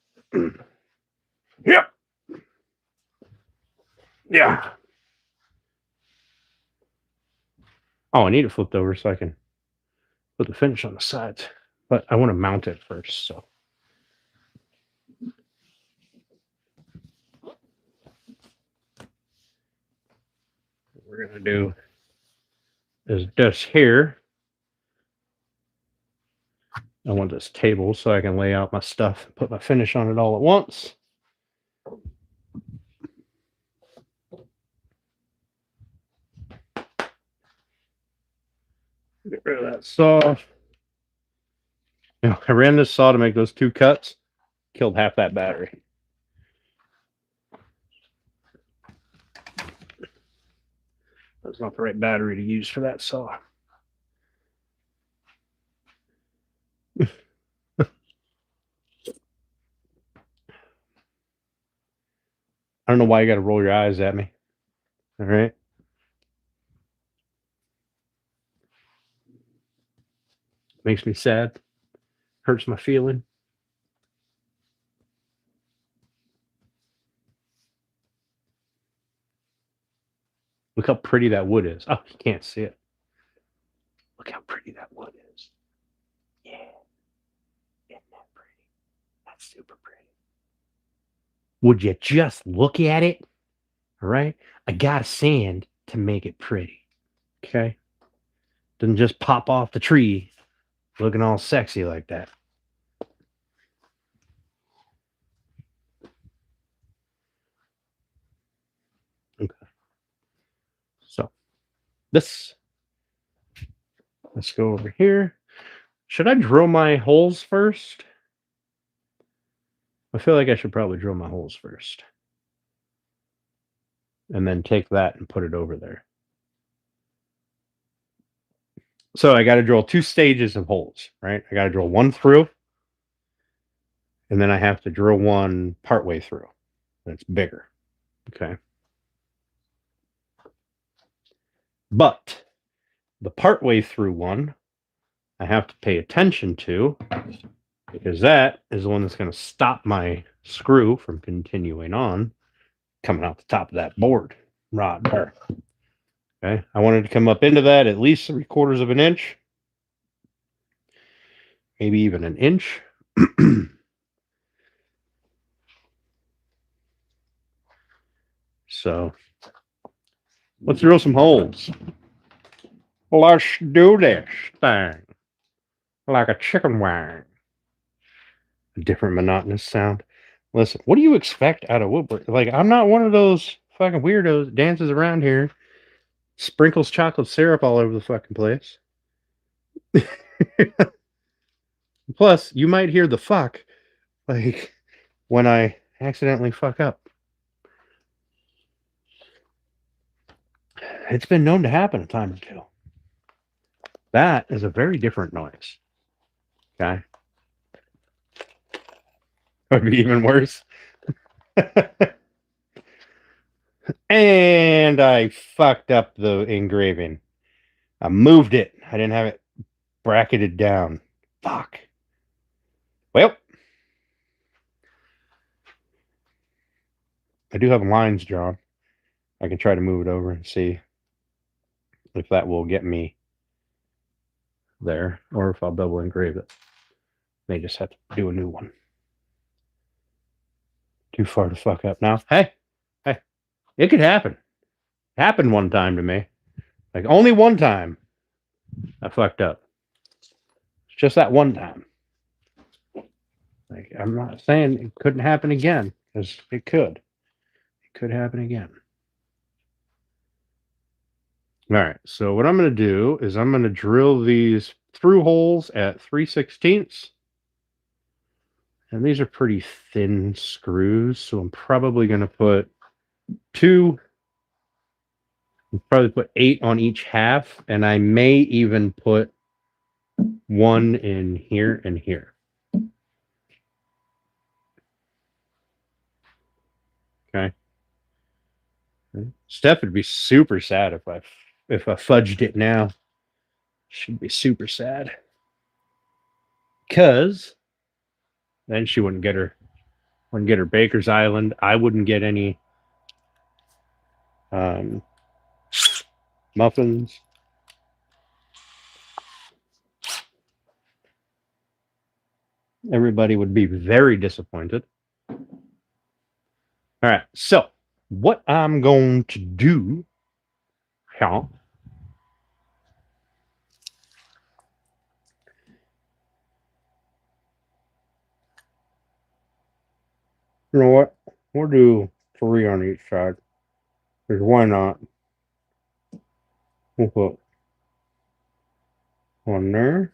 Yep. Yeah. Oh, I need it flipped over so I can put the finish on the sides. But I want to mount it first, so. What we're going to do is this here. I want this table so I can lay out my stuff and put my finish on it all at once. Get rid of that saw. I ran this saw to make those 2 cuts. Killed half that battery. That's not the right battery to use for that saw. I don't know why you got to roll your eyes at me. All right. Makes me sad. Hurts my feeling. Look how pretty that wood is. Oh, you can't see it. Look how pretty that wood is. Yeah. Isn't that pretty? That's super pretty. Would you just look at it? All right. I got sand to make it pretty. Okay. Doesn't just pop off the tree looking all sexy like that. Okay. So let's go over here. Should I drill my holes first? I feel like I should probably drill my holes first. And then take that and put it over there. So I got to drill 2 stages of holes, right? I got to drill 1 through. And then I have to drill 1 partway through. That's bigger. Okay. But the partway through one, I have to pay attention to, because that is the one that's going to stop my screw from continuing on coming out the top of that board rod there. Okay. I wanted to come up into that at least 3/4 of an inch, maybe even an inch. So let's drill some holes. Let's do this thing like a chicken wing. A different monotonous sound. Listen, what do you expect out of woodwork? Like, I'm not one of those fucking weirdos that dances around here, sprinkles chocolate syrup all over the fucking place. Plus, you might hear the fuck, like, when I accidentally fuck up. It's been known to happen a time or two. That is a very different noise. Okay. Would be even worse. And I fucked up the engraving. I moved it. I didn't have it bracketed down. Fuck. Well, I do have lines drawn. I can try to move it over and see if that will get me there, or if I'll double engrave it. May just have to do a new one. Too far to fuck up now. Hey, it could happen. Happened one time to me. Like only one time I fucked up. It's just that one time. Like I'm not saying it couldn't happen again, because it could. It could happen again. All right, so what I'm going to do is I'm going to drill these through holes at 3/16. And these are pretty thin screws, so I'm probably going to put probably put 8 on each half, and I may even put one in here and here. Okay. Steph would be super sad if I fudged it now. She'd be super sad. Because then she wouldn't get her Baker's Island. I wouldn't get any muffins. Everybody would be very disappointed. All right, so what I'm going to do here you know what? We'll do 3 on each side. Because why not? We'll put one there.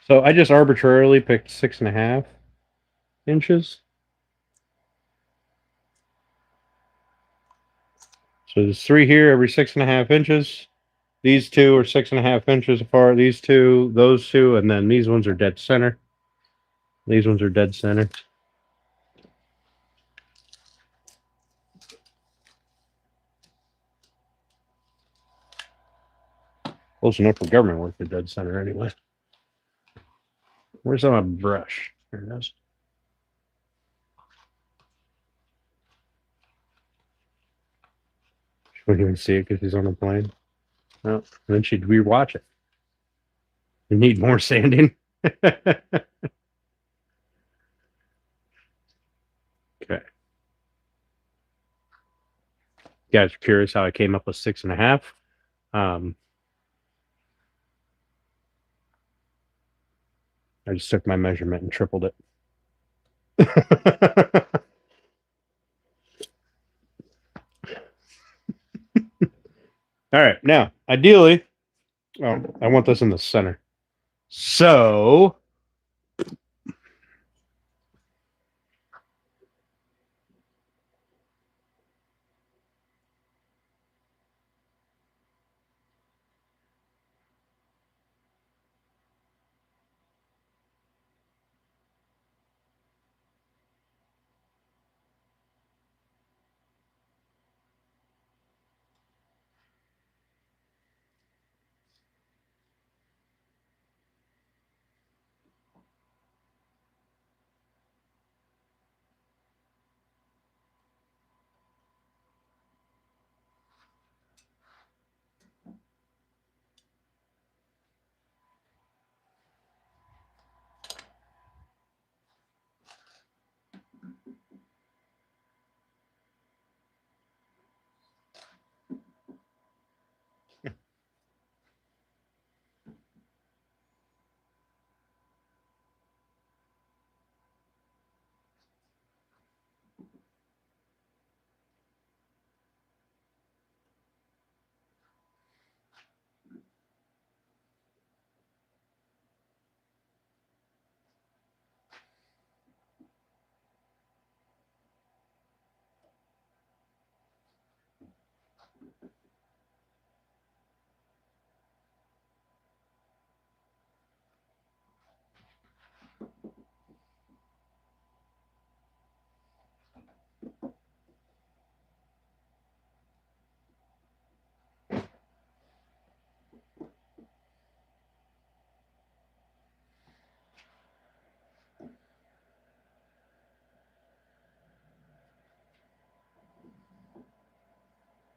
So I just arbitrarily picked 6.5 inches. So there's 3 here every 6.5 inches. These 2 are 6.5 inches apart. These 2, those 2, and then these ones are dead center. These ones are dead center. Close enough for government work for dead center anyway. Where's my brush? There it is. She wouldn't even see it because he's on a plane. Well, then she'd rewatch it. You need more sanding. Okay. You guys are curious how I came up with 6.5. I just took my measurement and tripled it. All right, now, ideally, I want this in the center. So,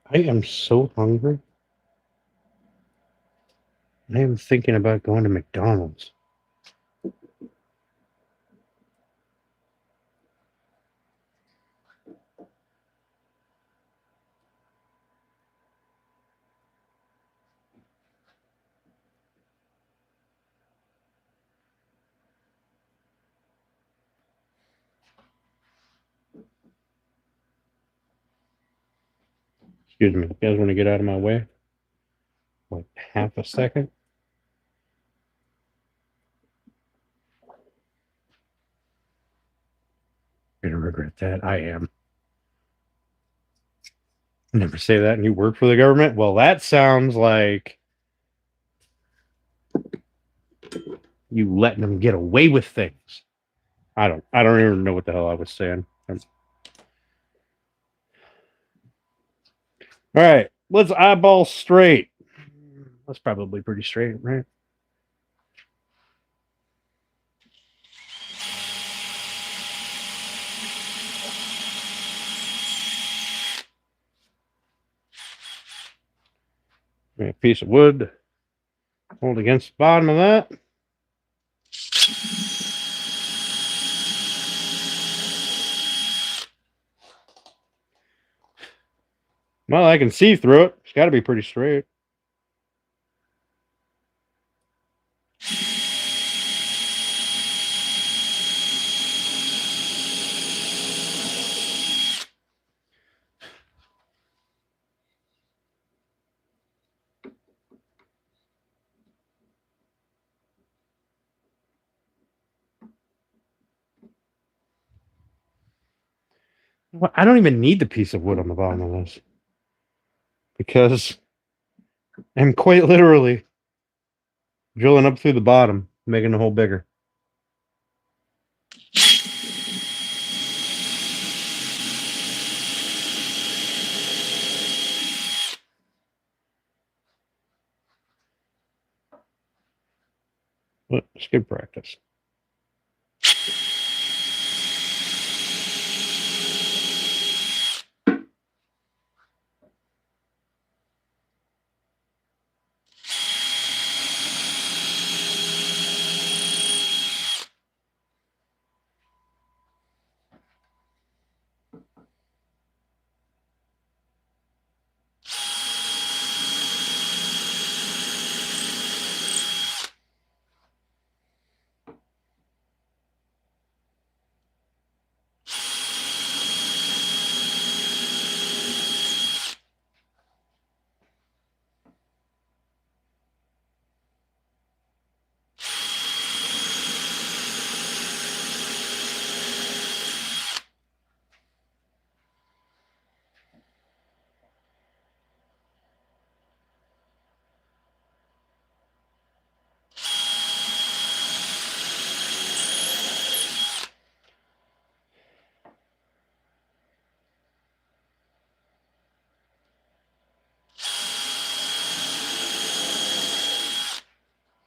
I am so hungry. I am thinking about going to McDonald's. Excuse me. You guys want to get out of my way? Like half a second? You're going to regret that. I am. Never say that and you work for the government? Well, that sounds like you letting them get away with things. I don't even know what the hell I was saying. All right, let's eyeball straight. That's probably pretty straight, right? A piece of wood. Hold against the bottom of that. Well, I can see through it. It's got to be pretty straight. Well, I don't even need the piece of wood on the bottom of this because I'm quite literally drilling up through the bottom, making the hole bigger. But it's good practice.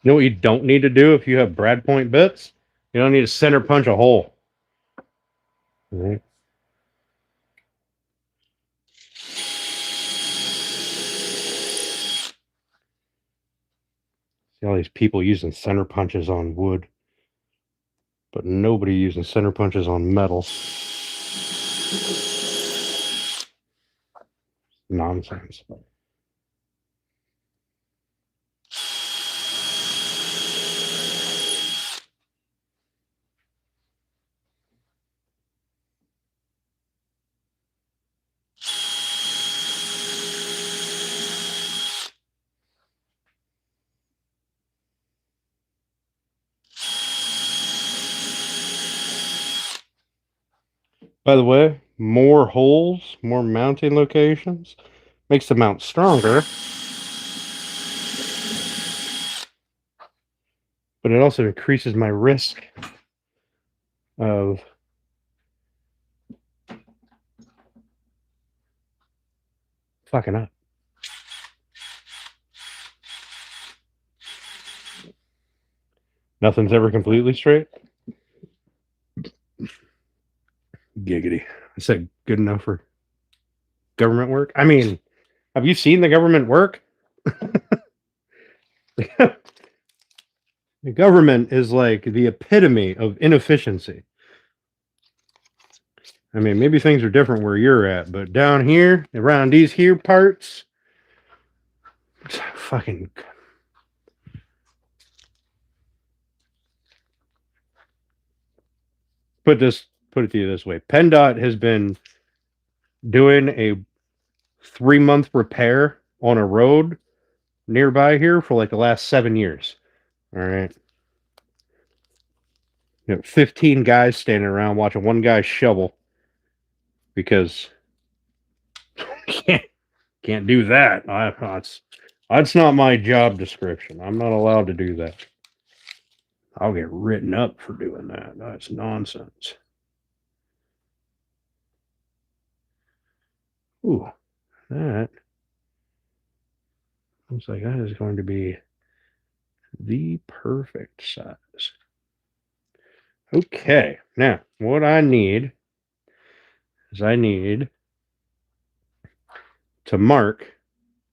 You know what you don't need to do if you have brad point bits? You don't need to center punch a hole. All right. See all these people using center punches on wood, but nobody using center punches on metal. Nonsense. By the way, more holes, more mounting locations makes the mount stronger, but it also increases my risk of fucking up. Nothing's ever completely straight. Giggity. I said good enough for government work. I mean, have you seen the government work? The government is like the epitome of inefficiency. I mean, maybe things are different where you're at, but down here, around these here parts, fucking. Put it to you this way: PennDOT has been doing a 3-month repair on a road nearby here for like the last 7 years. All right. 15 guys standing around watching one guy shovel because can't do that. That's not my job description. I'm not allowed to do that. I'll get written up for doing that. That's nonsense. Ooh, that looks like that is going to be the perfect size. Okay, now what I need is I need to mark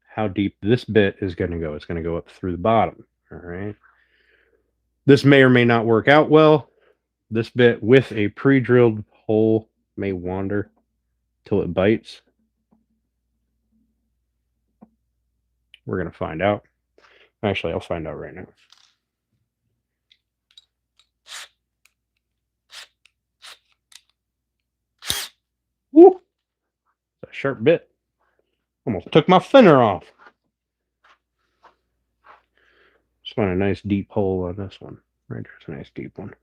how deep this bit is going to go. It's going to go up through the bottom. All right. This may or may not work out well. This bit with a pre-drilled hole may wander till it bites. We're going to find out. Actually, I'll find out right now. Woo! It's a sharp bit. Almost took my finner off. Just find a nice deep hole on this one. Right there's a nice deep one.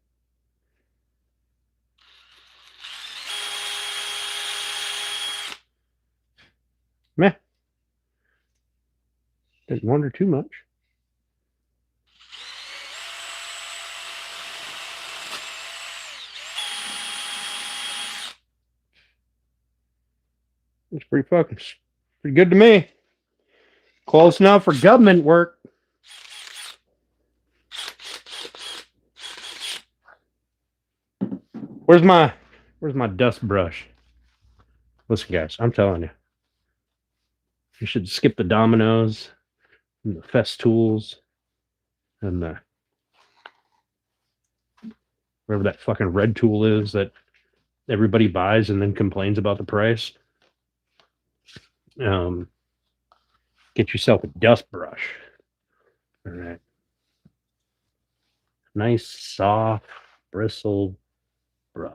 Meh. Didn't wander too much. It's pretty good to me. Close enough for government work. Where's my dust brush? Listen, guys, I'm telling you. You should skip the dominoes and the Festools and the whatever that fucking red tool is that everybody buys and then complains about the price. Get yourself a dust brush. All right. Nice, soft, bristled brush.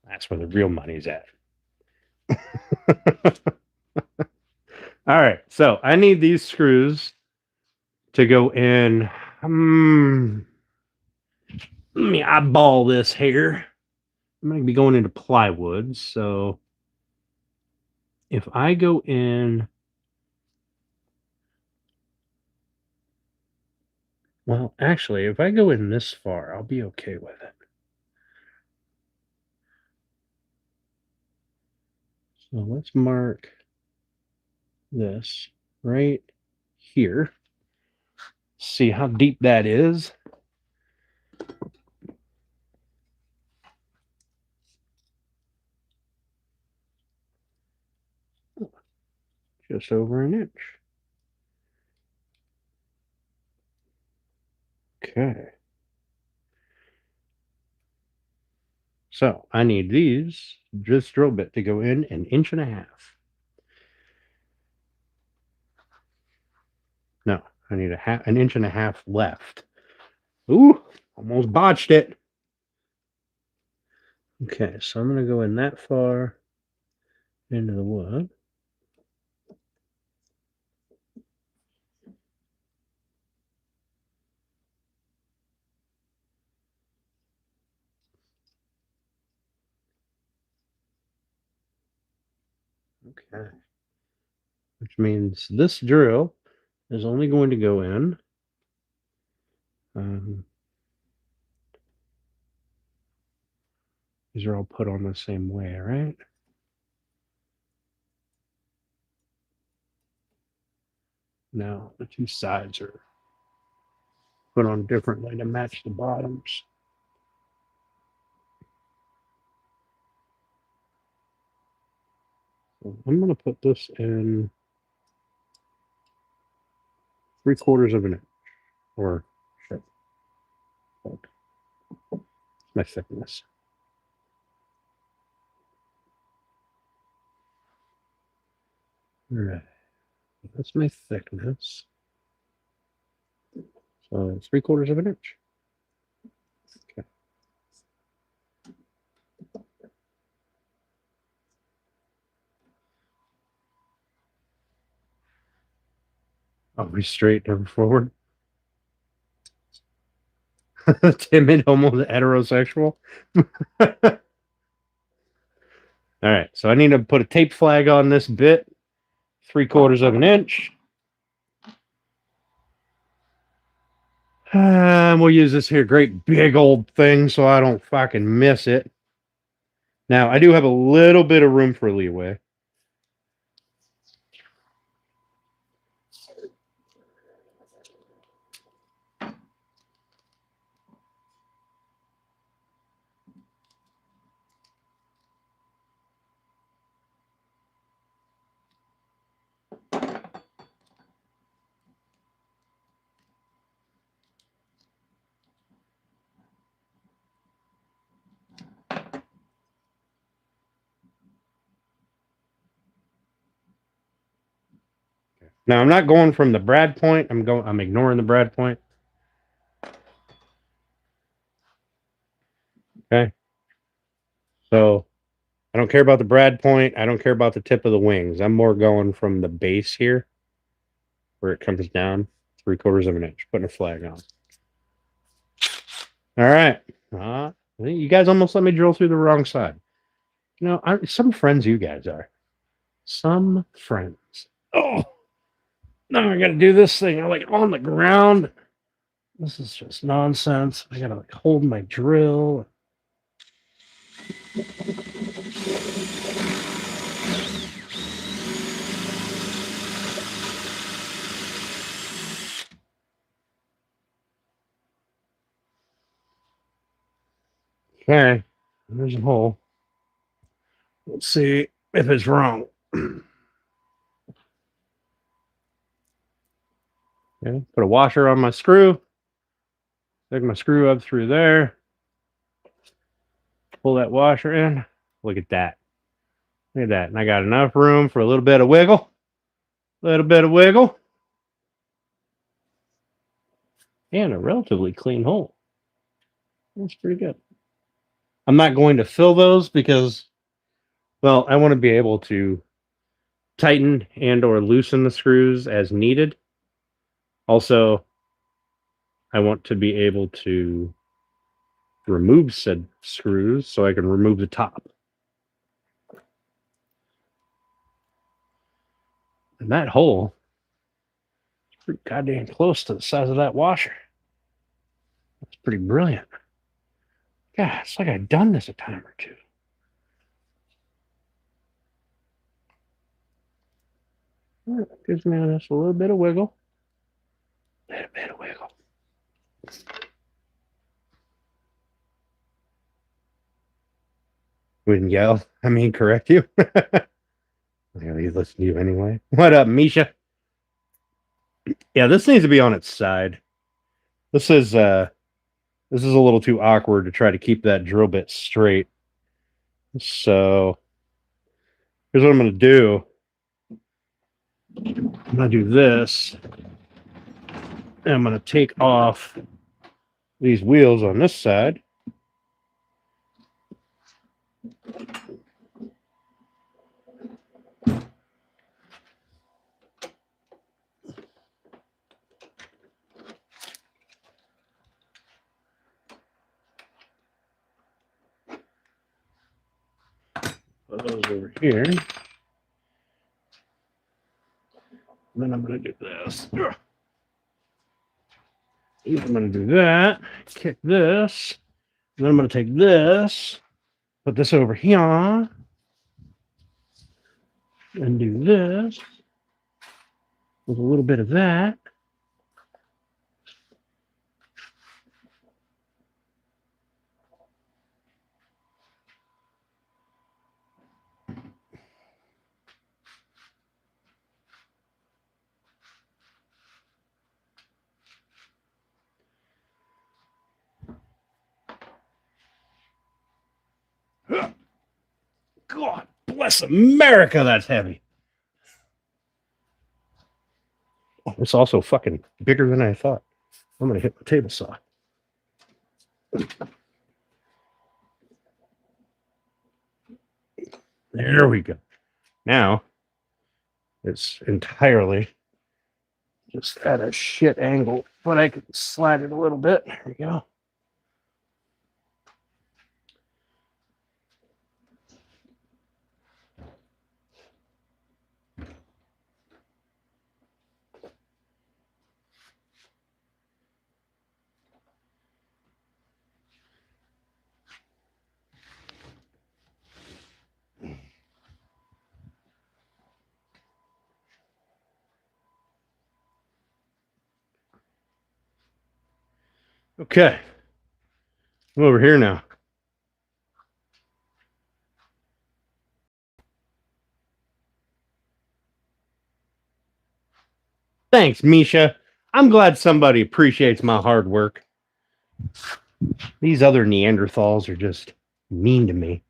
That's where the real money's at. All right, so I need these screws to go in. Let me eyeball this here. I'm going to be going into plywood, so if I go in Well, actually, if I go in this far, I'll be okay with it. So let's mark this right here. See how deep that is. Just over an inch. Okay. So I need this drill bit to go in an inch and a half. No, I need an inch and a half left. Ooh, almost botched it. Okay, so I'm going to go in that far into the wood. Okay. Which means this drill is only going to go in. These are all put on the same way, right? No, the two sides are put on differently to match the bottoms. So I'm going to put this in 3/4 of an inch, or shit, my thickness. All right, that's my thickness. So 3/4 of an inch. Okay. Always straight, never forward. Timid, almost heterosexual. All right, so I need to put a tape flag on this bit, 3/4 of an inch. We'll use this here great big old thing so I don't fucking miss it. Now, I do have a little bit of room for leeway. Now, I'm not going from the brad point. I'm ignoring the brad point. Okay. So I don't care about the brad point. I don't care about the tip of the wings. I'm more going from the base here where it comes down 3/4 of an inch, putting a flag on. All right. You guys almost let me drill through the wrong side. You know, some friends you guys are. Some friends. Oh, now I got to do this thing. I'm like on the ground. This is just nonsense. I got to like hold my drill. Okay, there's a hole. Let's see if it's wrong. Okay, put a washer on my screw. Stick my screw up through there. Pull that washer in. Look at that. Look at that. And I got enough room for a little bit of wiggle. Little bit of wiggle. And a relatively clean hole. That's pretty good. I'm not going to fill those because, well, I want to be able to tighten and or loosen the screws as needed. Also, I want to be able to remove said screws so I can remove the top. And that hole is pretty goddamn close to the size of that washer. pretty brilliant. God, it's like I've done this a time or two. Gives me just a little bit of wiggle. A little bit of wiggle. Wouldn't yell. I mean, correct you. He listen to you anyway. What up, Misha? Yeah, this needs to be on its side. This is a little too awkward to try to keep that drill bit straight. So here's what I'm going to do. I'm going to do this. And I'm going to take off these wheels on this side. Put those over here. And then I'm going to do this. I'm going to do that. Kick this. And then I'm going to take this. Put this over here. And do this. With a little bit of that. God bless America, that's heavy. Oh, it's also fucking bigger than I thought. I'm going to hit my table saw. There we go. Now, it's entirely just at a shit angle, but I can slide it a little bit. There we go. Okay. I'm over here now. Thanks, Misha. I'm glad somebody appreciates my hard work. These other Neanderthals are just mean to me.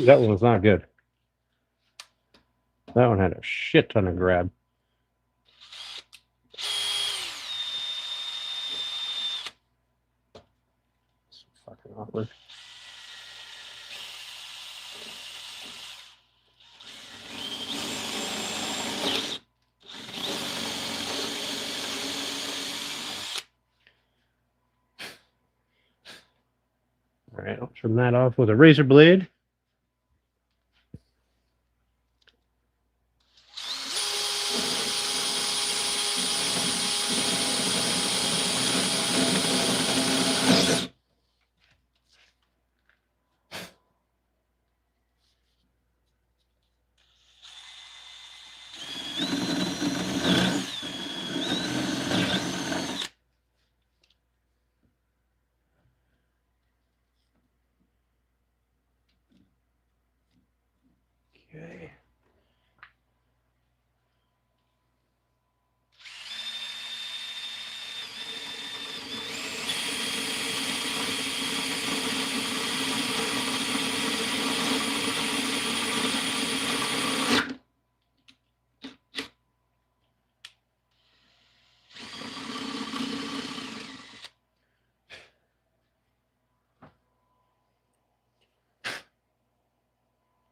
That one was not good. That one had a shit ton of grab. It's fucking awkward. All right, I'll trim that off with a razor blade.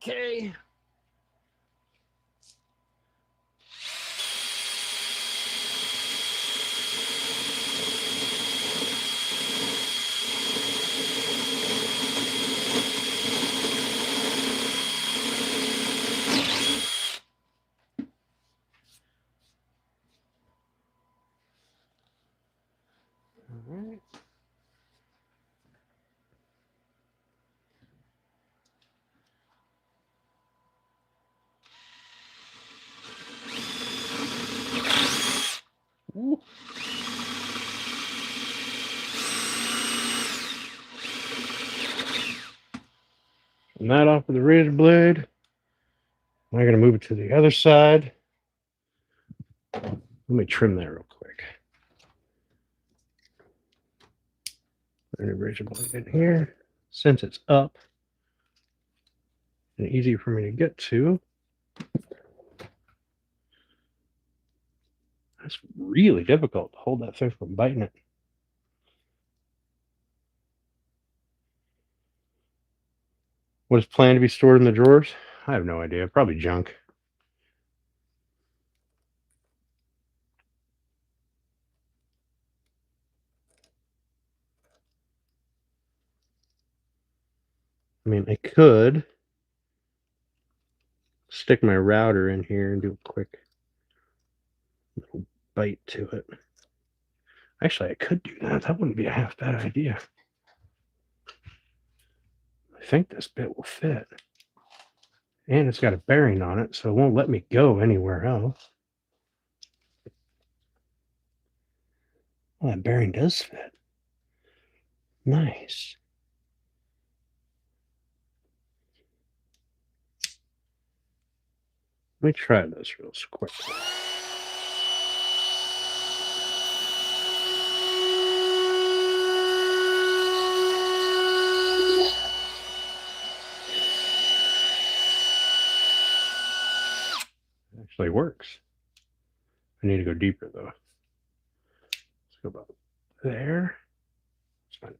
Okay. All right. Ooh. And that off of the razor blade. I'm going to move it to the other side. Let me trim that real quick. Put an razor blade in here. Since it's up and easy for me to get to, that's really difficult to hold that thing from biting it. What is planned to be stored in the drawers? I have no idea. Probably junk. I mean, I could stick my router in here and do a quick little bite to it. Actually, I could do that. That wouldn't be a half bad idea. I think this bit will fit. And it's got a bearing on it, so it won't let me go anywhere else. Well, that bearing does fit. Nice. Let me try this real quick. It actually works. I need to go deeper though. Let's go about there. It's fine.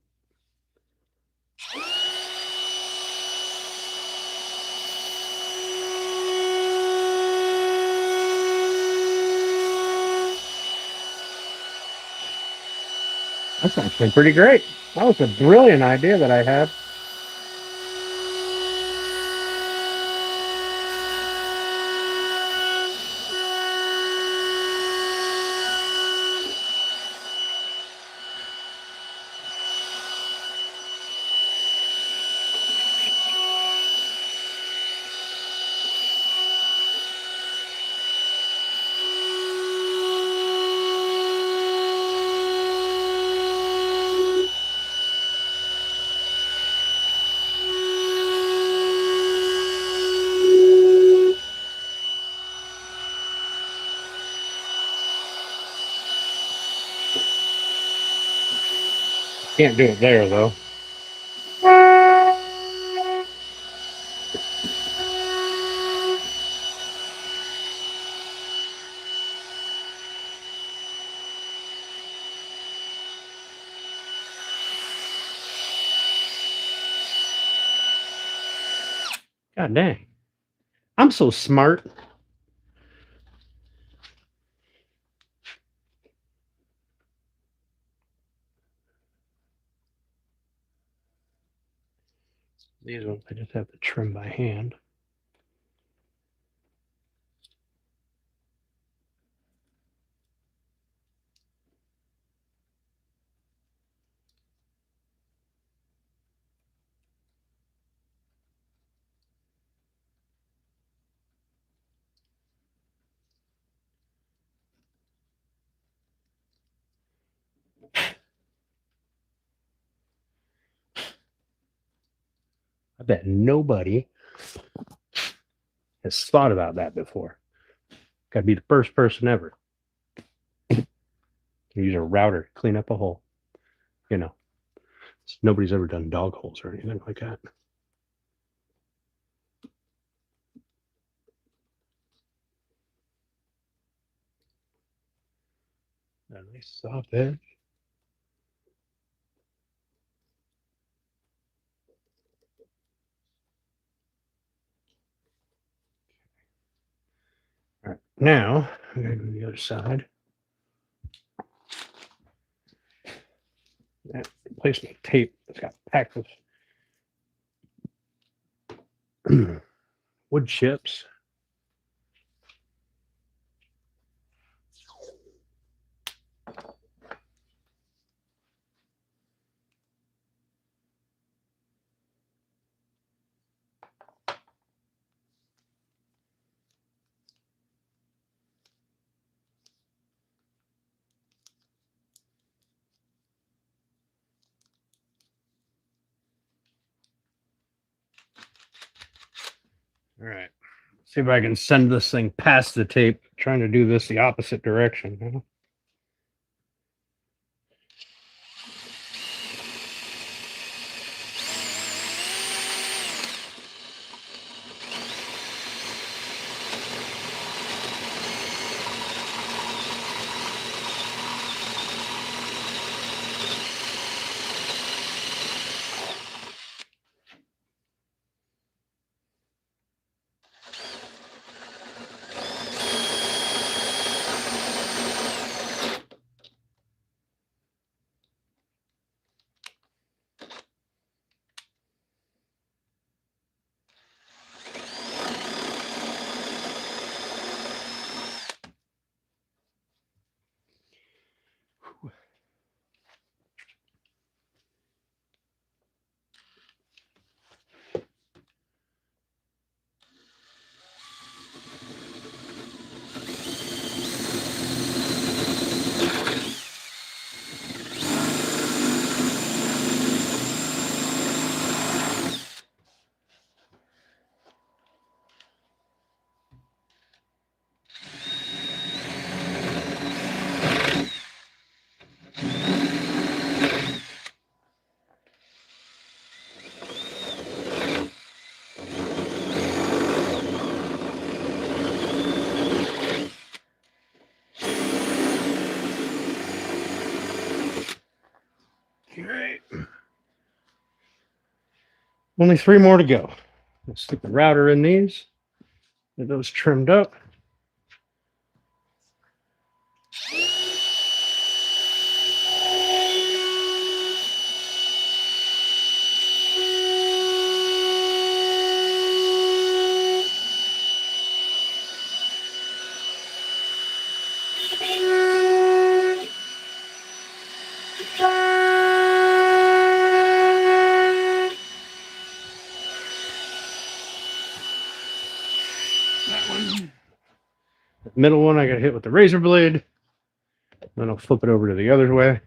That's actually pretty great. That was a brilliant idea that I had. Can't do it there though. God dang. I'm so smart. These ones I just have to trim by hand. I bet nobody has thought about that before. Gotta be the first person ever. Use a router to clean up a hole. You know, nobody's ever done dog holes or anything like that. A nice soft edge. Now, I'm going to go to the other side. That replacement tape that's got packed with wood chips. All right. See if I can send this thing past the tape. Trying to do this the opposite direction. Great. Only 3 more to go. Let's stick the router in these. Get those trimmed up. The middle one I got hit with the razor blade. Then I'll flip it over to the other way.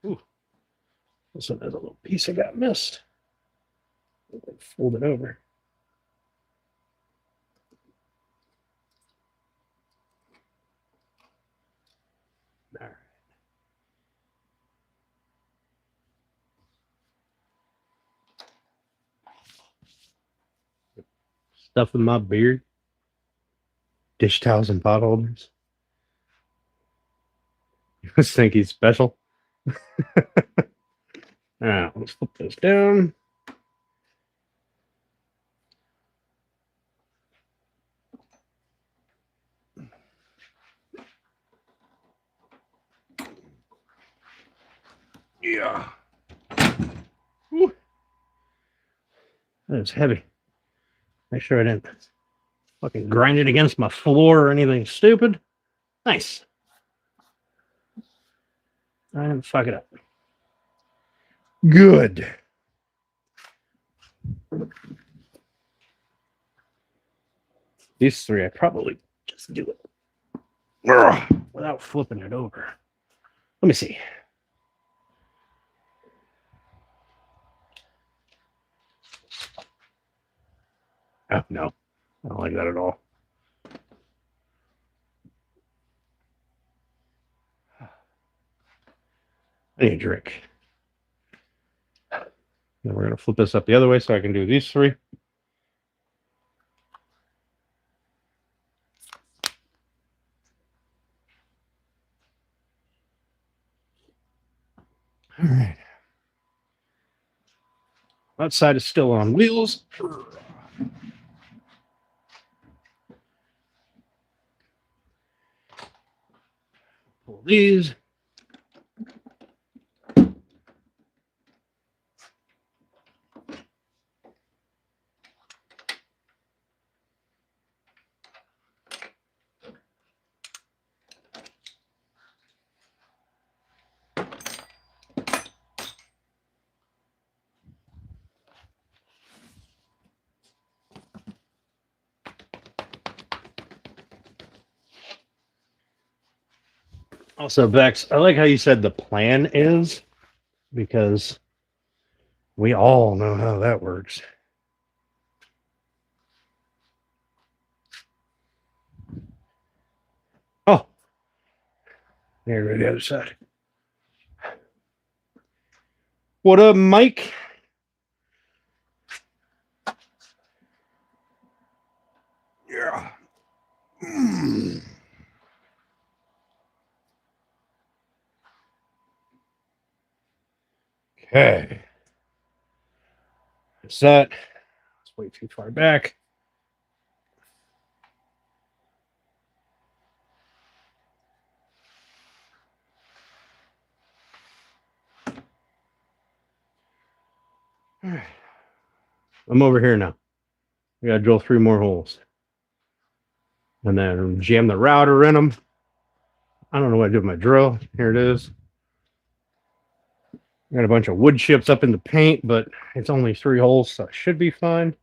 Ooh, this one has a little piece I got missed. Fold it over. All right. Stuff in my beard. Dish towels and pot holders. You must think he's special. All right, let's flip this down. Yeah. Woo. That is heavy. Make sure I didn't fucking grind it against my floor or anything stupid. Nice. I didn't fuck it up. Good. These three, I probably just do it without flipping it over. Let me see. Oh, no. I don't like that at all. I need a drink. Then we're going to flip this up the other way so I can do these three. All right. Outside is still on wheels. Pull these. Also, Vex, I like how you said the plan is, because we all know how that works. Oh, there we go, the other side. What up, Mike? Yeah. Okay. Set. It's way too far back. All right. I'm over here now. We gotta drill 3 more holes. And then jam the router in them. I don't know what I do with my drill. Here it is. Got a bunch of wood chips up in the paint, but it's only 3 holes, so it should be fine.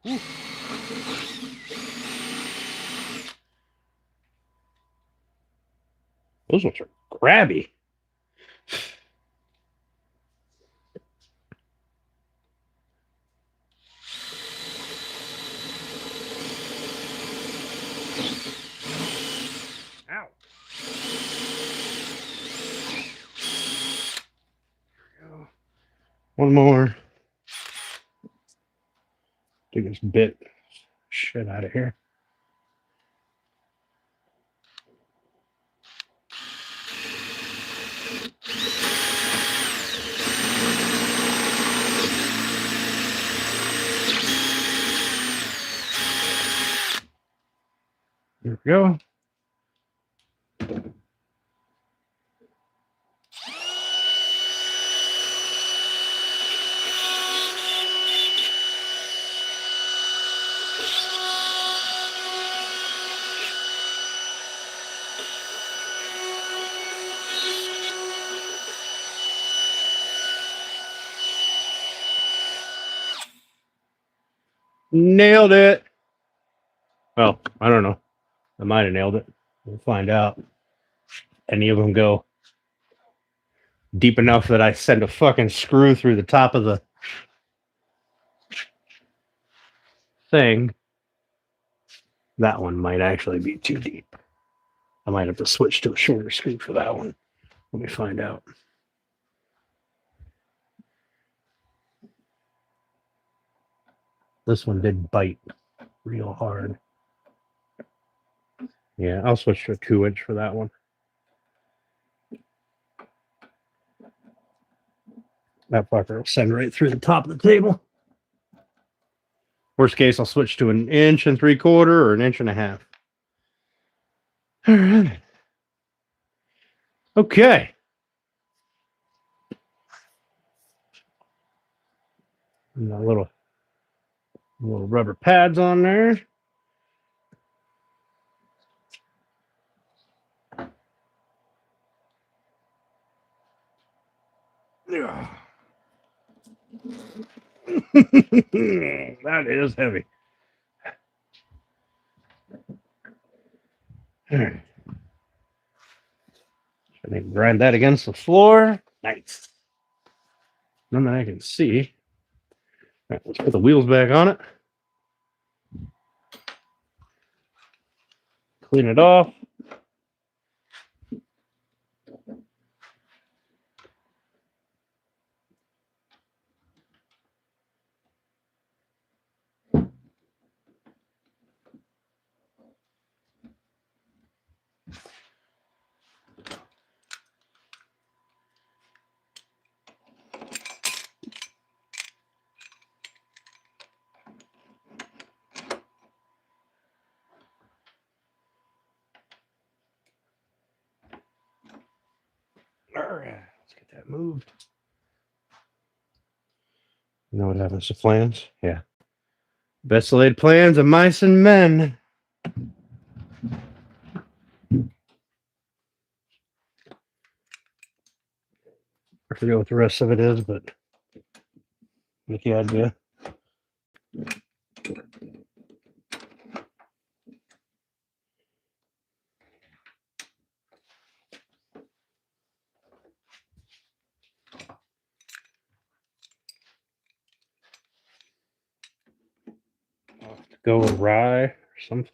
Ooh. Those ones are grabby. Ow. There we go. One more. Take this bit shit out of here. There we go. Nailed it. Well, I don't know. I might have nailed it. We'll find out. Any of them go deep enough that I send a fucking screw through the top of the thing. That one might actually be too deep. I might have to switch to a shorter screw for that one. Let me find out. This one did bite real hard. Yeah, I'll switch to a 2-inch for that one. That fucker will send right through the top of the table. Worst case, I'll switch to 1 3/4 or 1 1/2 inches. All right. Okay. And the little rubber pads on there. Yeah. That is heavy. All right. I need to grind that against the floor. Nice. None that I can see. All right, let's put the wheels back on it. Clean it off. All right, let's get that moved. You know what happens to plans? Yeah. Best laid plans of mice and men. I forget what the rest of it is, but get the idea. I'll have to go awry or something.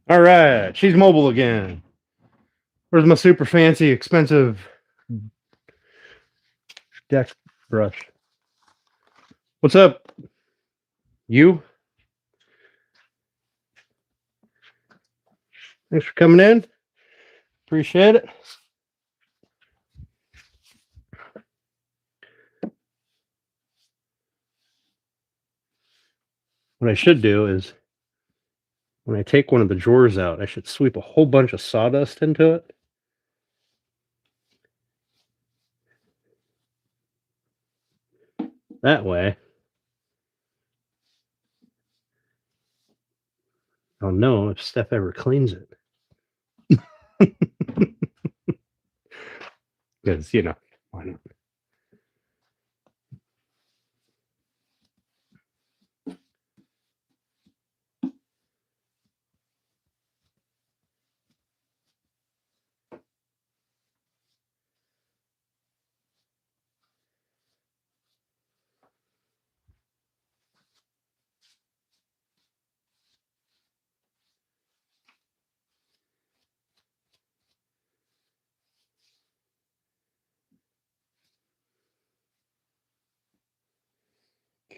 All right, she's mobile again. Where's my super fancy, expensive deck brush? What's up? You? Thanks for coming in. Appreciate it. What I should do is, when I take one of the drawers out, I should sweep a whole bunch of sawdust into it. That way, I'll know if Steph ever cleans it. Because, you know, why not?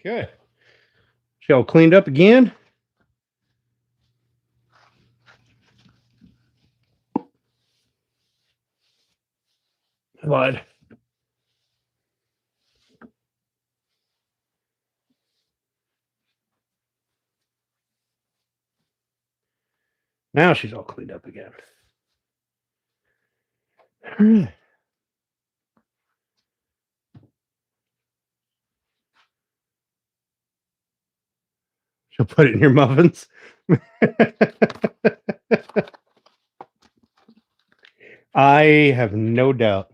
Okay. She all cleaned up again. But now she's all cleaned up again. She'll put it in your muffins. I have no doubt.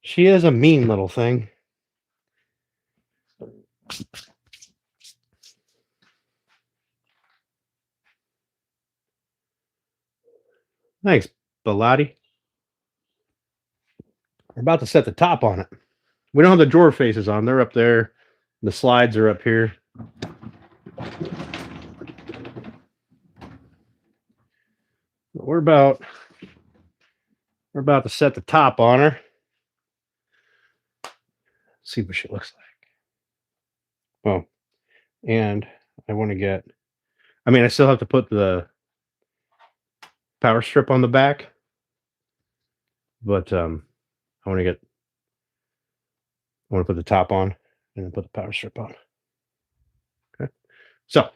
She is a mean little thing. Thanks, Bilotti. We're about to set the top on it. We don't have the drawer faces on. They're up there. The slides are up here. We're about to set the top on her. See what she looks like. Oh, and I want to get. I mean, I still have to put the power strip on the back, but I want to put the top on and then put the power strip on. Okay. So,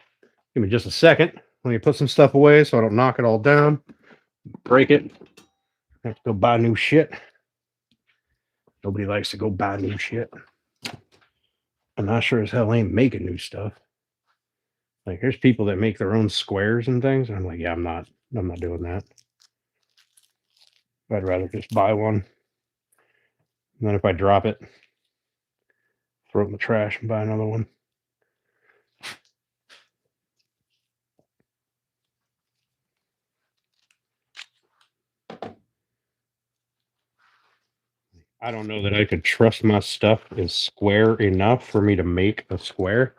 give me just a second. Let me put some stuff away so I don't knock it all down, break it, have to go buy new shit. Nobody likes to go buy new shit. And I sure as hell ain't making new stuff. Like there's people that make their own squares and things. And I'm like, yeah, I'm not doing that. I'd rather just buy one. And then if I drop it, throw it in the trash and buy another one. I don't know that I could trust my stuff is square enough for me to make a square,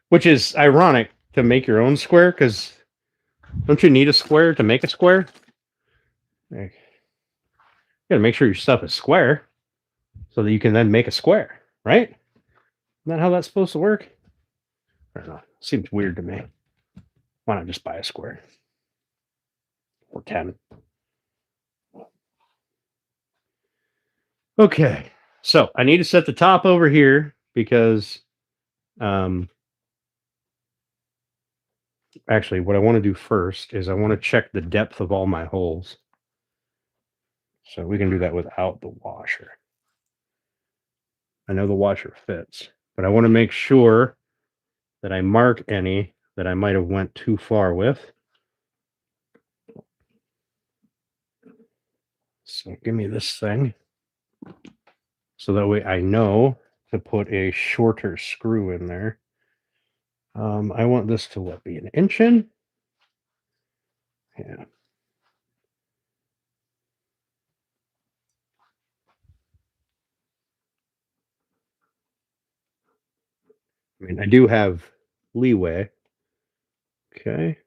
which is ironic to make your own square because don't you need a square to make a square? Like, you gotta make sure your stuff is square so that you can then make a square, right? Isn't that how that's supposed to work? I don't know. Seems weird to me. Why not just buy a square? Or 10. Okay. So I need to set the top over here because actually what I want to do first is I want to check the depth of all my holes. So we can do that without the washer. I know the washer fits, but I want to make sure that I mark any that I might have went too far with. So give me this thing. So that way I know to put a shorter screw in there. I want this to what, be an inch in? Yeah. I mean, I do have leeway. Okay.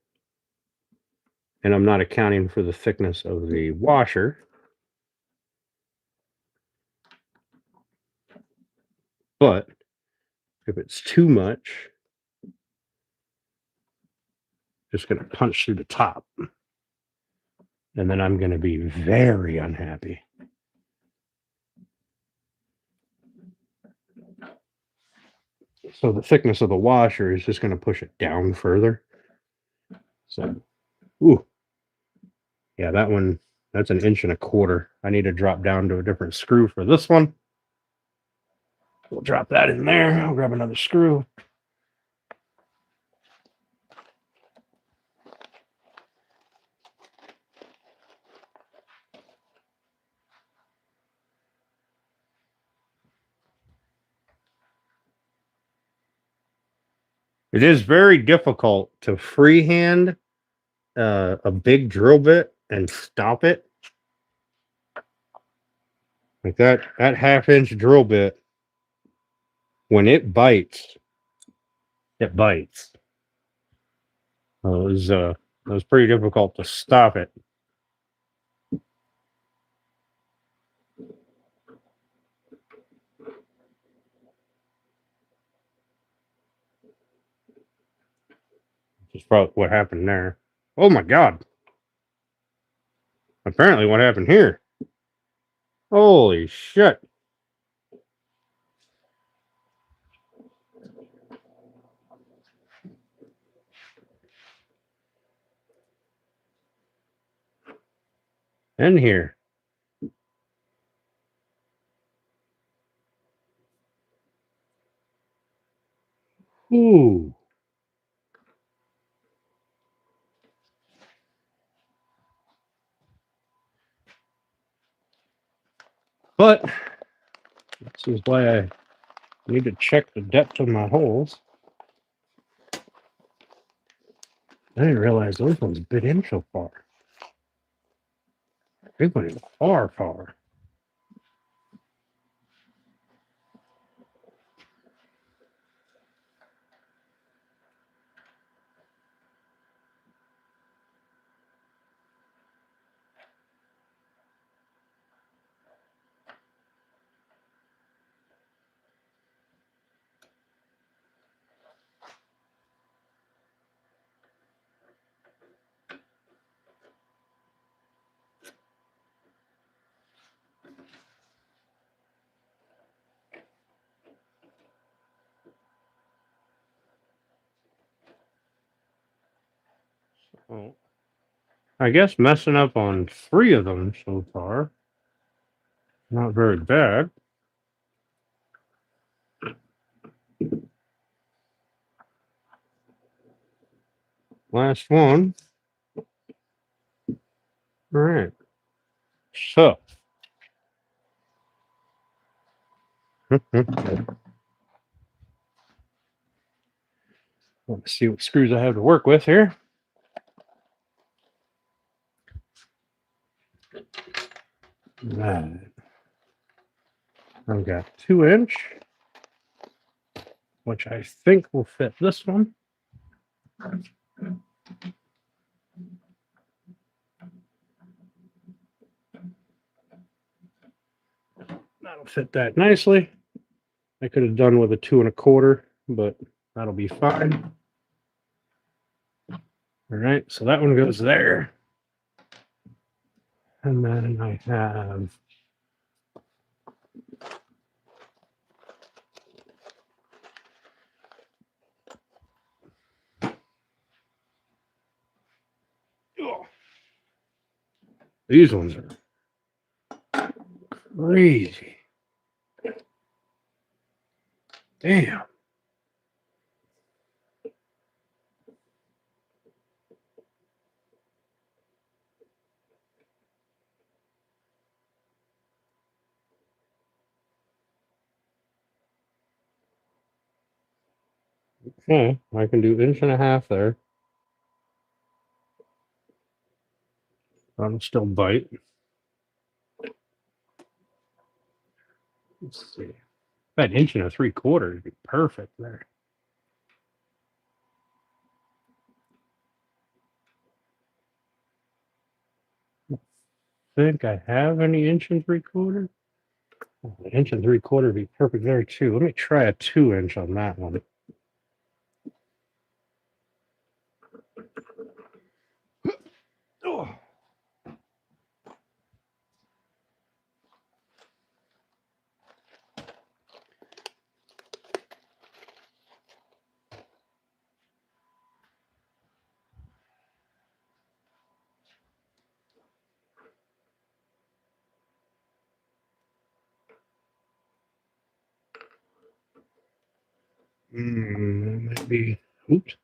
And I'm not accounting for the thickness of the washer. But if it's too much, just going to punch through the top. And then I'm going to be very unhappy. So the thickness of the washer is just going to push it down further. So, ooh. Yeah, that one, that's 1.25 inches. I need to drop down to a different screw for this one. We'll drop that in there. I'll grab another screw. It is very difficult to freehand a big drill bit and stop it. Like that 1/2 inch drill bit, when it bites, it bites. It was pretty difficult to stop it. Which is probably what happened there. Oh my god. Apparently what happened here. Holy shit. In here. Ooh. But this is why I need to check the depth of my holes. I didn't realize those ones bit in so far. They went in far, far. Oh. I guess messing up on 3 of them so far. Not very bad. Last one. All right. So. Let's see what screws I have to work with here. Right. I've got 2-inch, which I think will fit this one. That'll fit that nicely. I could have done with a 2 1/4, but that'll be fine. All right, so that one goes there. And then I have these ones are crazy. Damn. Okay, I can do 1.5 there. That'll still bite. Let's see. That 1.75 would be perfect there. Think I have any 1 3/4? 1 3/4 would be perfect there too. Let me try a 2-inch on that one. Oh. That might be. Oops.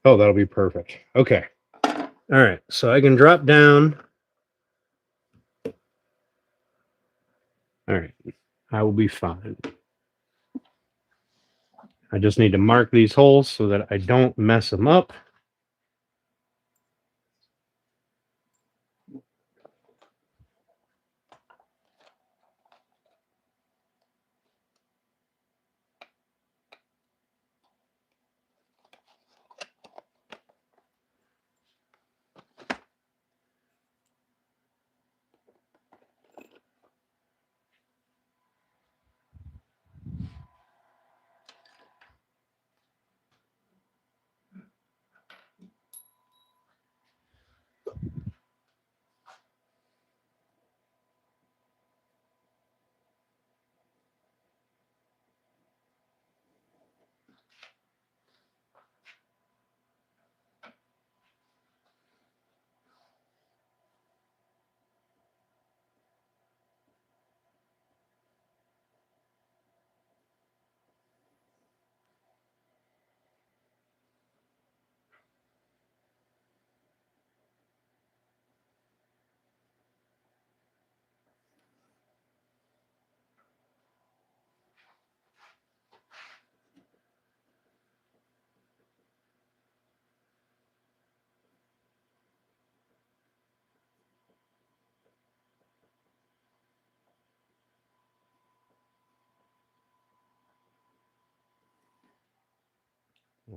Oh, that'll be perfect. Okay. All right. So I can drop down. All right. I will be fine. I just need to mark these holes so that I don't mess them up.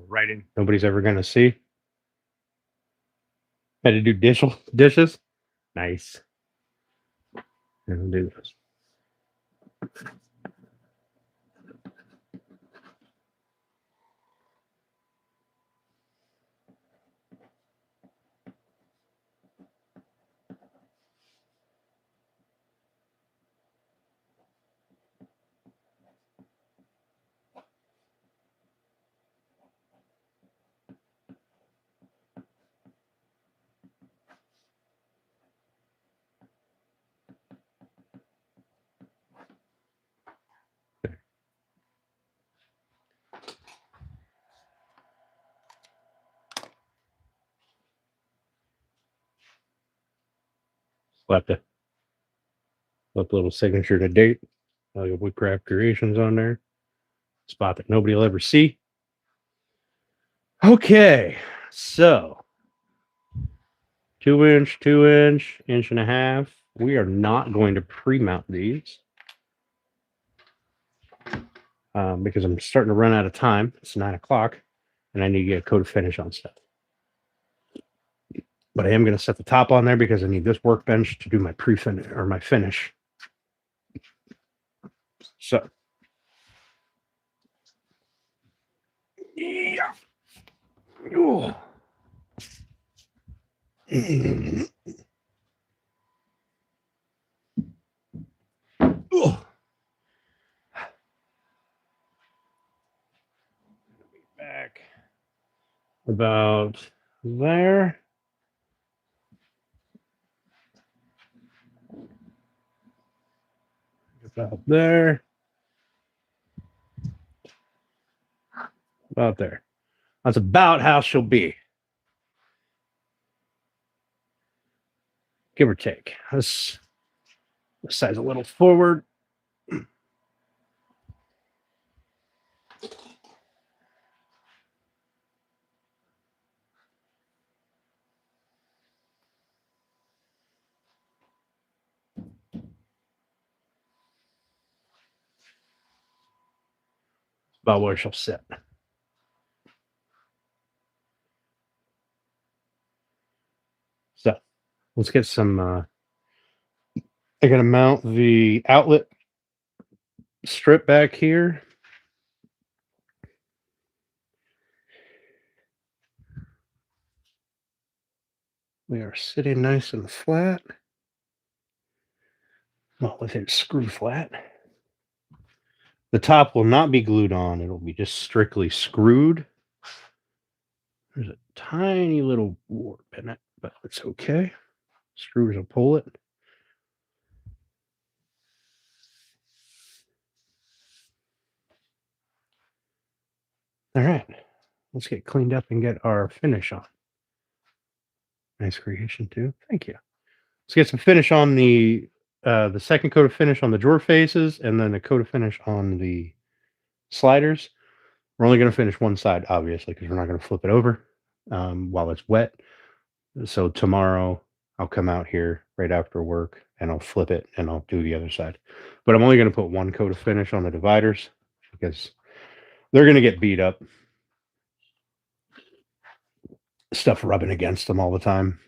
Right in. Nobody's ever going to see. Had to do dishes. Nice. And I'll do this. Slap the little signature to date. Woodcraft Creations on there. Spot that nobody will ever see. Okay, so 2 inch, 2 inch, inch and a half. We are not going to pre-mount these because I'm starting to run out of time. It's 9 o'clock, and I need to get a coat of finish on stuff. But I am going to set the top on there because I need this workbench to do my pre-finish or my finish. So, yeah. Ooh. Ooh. Back about there. About there. About there. That's about how she'll be. Give or take. This side's a little forward. About where she'll sit. So let's get some. I gotta mount the outlet strip back here. We are sitting nice and flat. Well, within screw flat. The top will not be glued on. It'll be just strictly screwed. There's a tiny little warp in it, but it's okay. Screws will pull it. All right, let's get cleaned up and get our finish on. Nice creation too. Thank you. Let's get some finish on the second coat of finish on the drawer faces, and then a coat of finish on the sliders. We're only going to finish one side, obviously, because we're not going to flip it over while it's wet. So tomorrow I'll come out here right after work and I'll flip it and I'll do the other side. But I'm only going to put one coat of finish on the dividers because they're going to get beat up. Stuff rubbing against them all the time.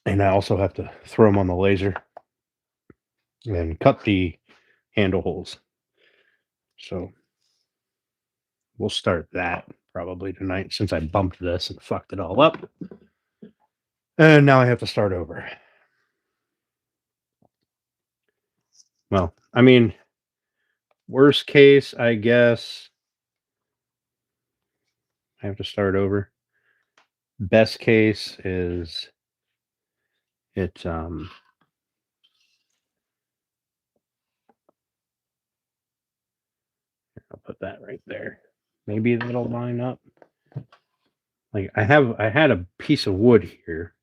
And I also have to throw them on the laser and cut the handle holes. So we'll start that probably tonight since I bumped this and fucked it all up. And now I have to start over. Well, I mean, worst case, I guess I have to start over. Best case is I'll put that right there. Maybe that'll line up. Like I had a piece of wood here.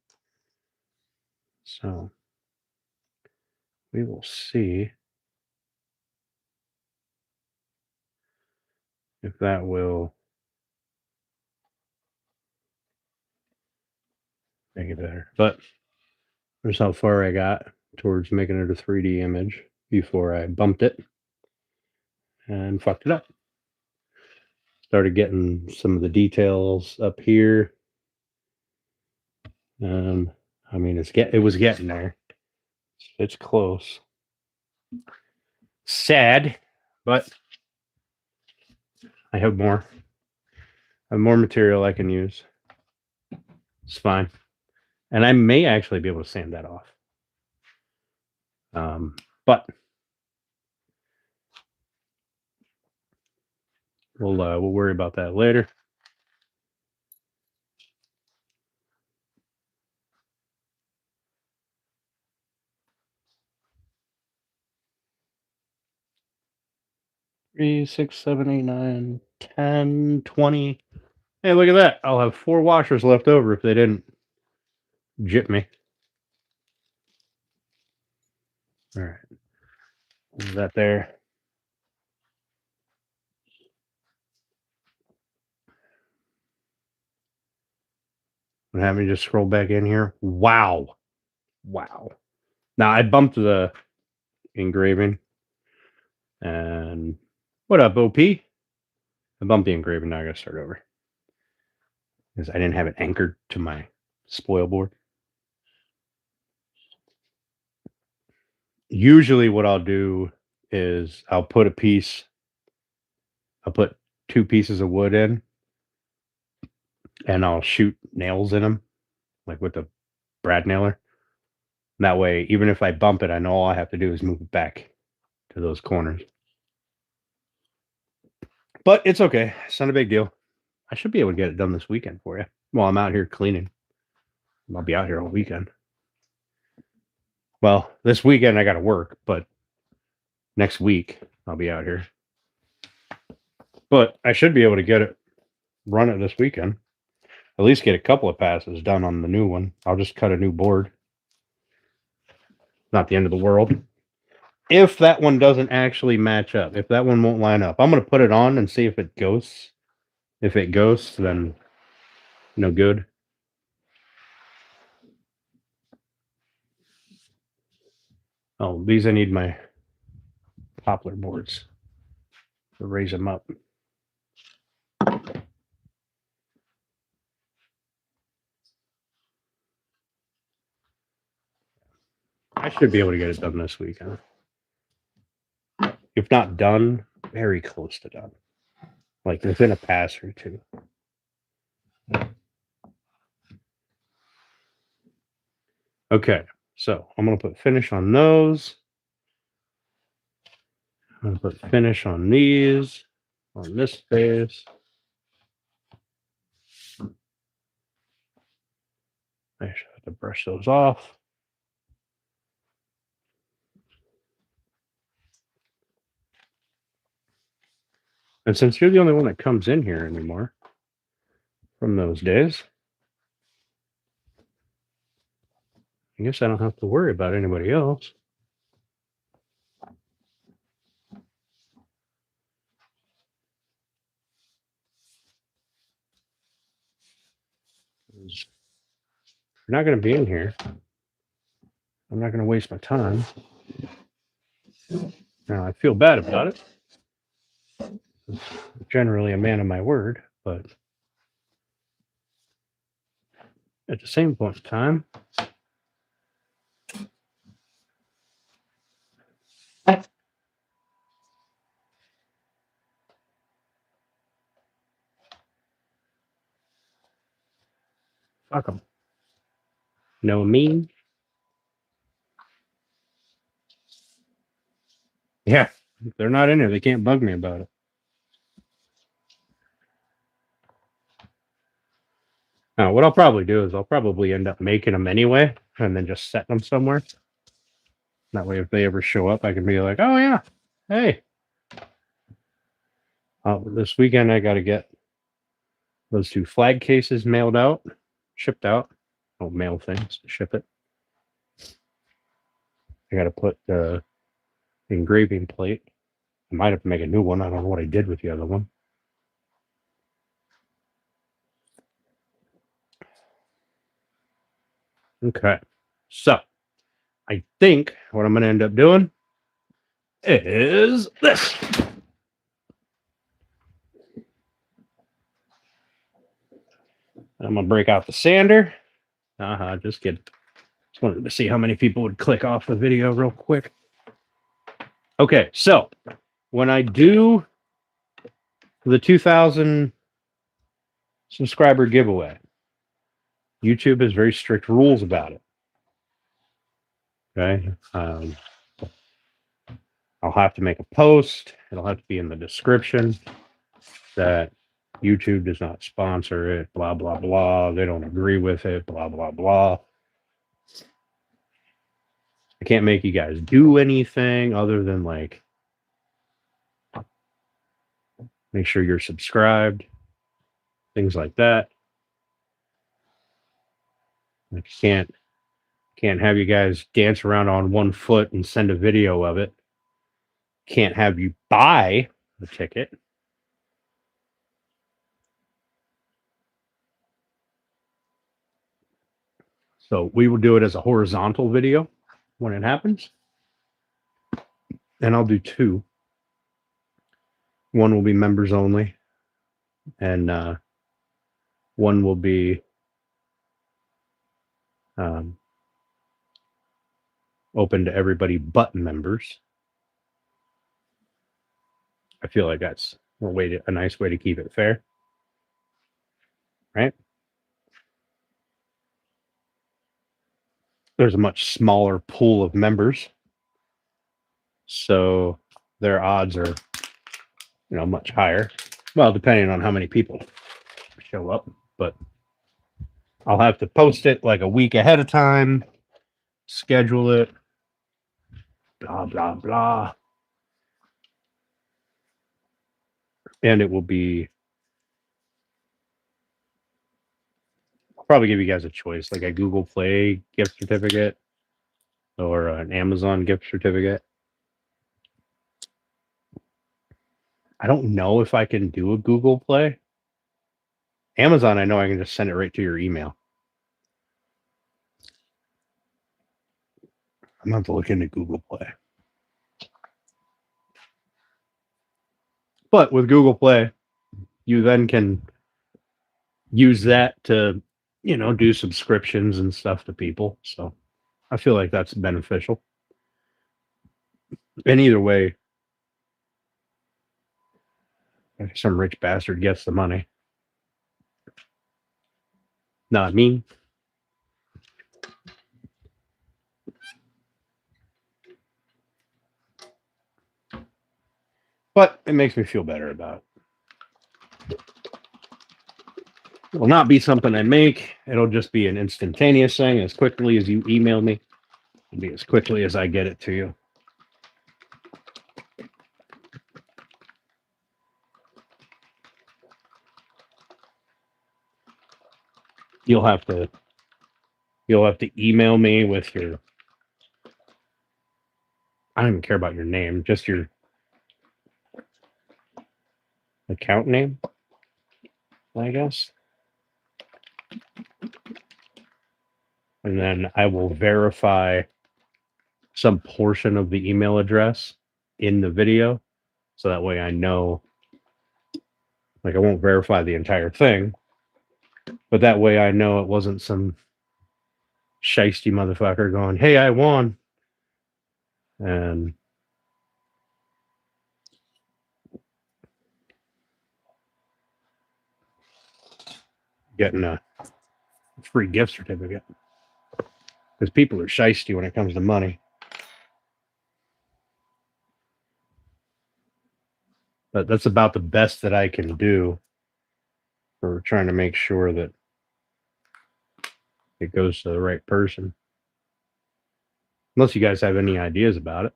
So we will see if that will make it better. But there's how far I got towards making it a 3D image before I bumped it and fucked it up. Started getting some of the details up here. I mean, it was getting there. It's close. Sad, but I have more. I have more material I can use. It's fine. And I may actually be able to sand that off. But we'll worry about that later. Three, 6, 7, 8, 9, 10, 20. Hey, look at that. I'll have 4 washers left over if they didn't Jip me. All right. Is that there? I'm having to just scroll back in here. Wow. Wow. Now I bumped the engraving. And what up, OP? I bumped the engraving. Now I got to start over because I didn't have it anchored to my spoil board. Usually, what I'll do is I'll put 2 pieces of wood in, and I'll shoot nails in them, like with a brad nailer. That way, even if I bump it, I know all I have to do is move it back to those corners. But it's okay. It's not a big deal. I should be able to get it done this weekend for you while I'm out here cleaning. I'll be out here all weekend. Well, this weekend I got to work, but next week I'll be out here. But I should be able to run it this weekend. At least get a couple of passes done on the new one. I'll just cut a new board. Not the end of the world. If that one doesn't actually match up, if that one won't line up, I'm going to put it on and see if it ghosts. If it ghosts, then no good. Oh, these I need my poplar boards to raise them up. I should be able to get it done this weekend. If not done, very close to done. Like within a pass or two. Okay, so I'm going to put finish on those. I'm going to put finish on these, on this face. I should have to brush those off. And since you're the only one that comes in here anymore from those days, I guess I don't have to worry about anybody else. If you're not going to be in here, I'm not going to waste my time. Now, I feel bad about it. I'm generally a man of my word, but at the same point in time, fuck them. Know me? Yeah, if they're not in here, they can't bug me about it. Now, what I'll probably do is I'll probably end up making them anyway and then just setting them somewhere. That way, if they ever show up, I can be like, oh, yeah, hey. This weekend, I got to get those 2 flag cases mailed out, shipped out. Oh, mail things, ship it. I got to put the engraving plate. I might have to make a new one. I don't know what I did with the other one. Okay. So I think what I'm going to end up doing is this. I'm going to break out the sander. Just kidding. Just wanted to see how many people would click off the video real quick. Okay, so when I do the 2,000 subscriber giveaway, YouTube has very strict rules about it. Okay. I'll have to make a post. It'll have to be in the description that YouTube does not sponsor it, blah, blah, blah. They don't agree with it, blah, blah, blah. I can't make you guys do anything other than like make sure you're subscribed, things like that. I can't have you guys dance around on one foot and send a video of it. Can't have you buy the ticket. So we will do it as a horizontal video when it happens. And I'll do two. One will be members only, and one will be open to everybody but members. I feel like that's a nice way to keep it fair, right? There's a much smaller pool of members, so their odds are, much higher. Well, depending on how many people show up, but I'll have to post it like a week ahead of time, schedule it, blah blah blah, and it will be. I'll probably give you guys a choice, like a Google Play gift certificate or an Amazon gift certificate. I don't know if I can do a Google Play. Amazon, I know I can just send it right to your email. I'm going to have to look into Google Play. But with Google Play, you then can use that to, do subscriptions and stuff to people. So I feel like that's beneficial. And either way, some rich bastard gets the money. Not me. But it makes me feel better about it. It will not be something I make. It'll just be an instantaneous thing. As quickly as you email me, it'll be as quickly as I get it to you. You'll have to email me with your, I don't even care about your name, just your account name, I guess. And then I will verify some portion of the email address in the video. So that way I know, like, I won't verify the entire thing, but that way I know it wasn't some shiesty motherfucker going, "Hey, I won," and getting a free gift certificate. Because people are shiesty when it comes to money. But that's about the best that I can do for trying to make sure that it goes to the right person. Unless you guys have any ideas about it.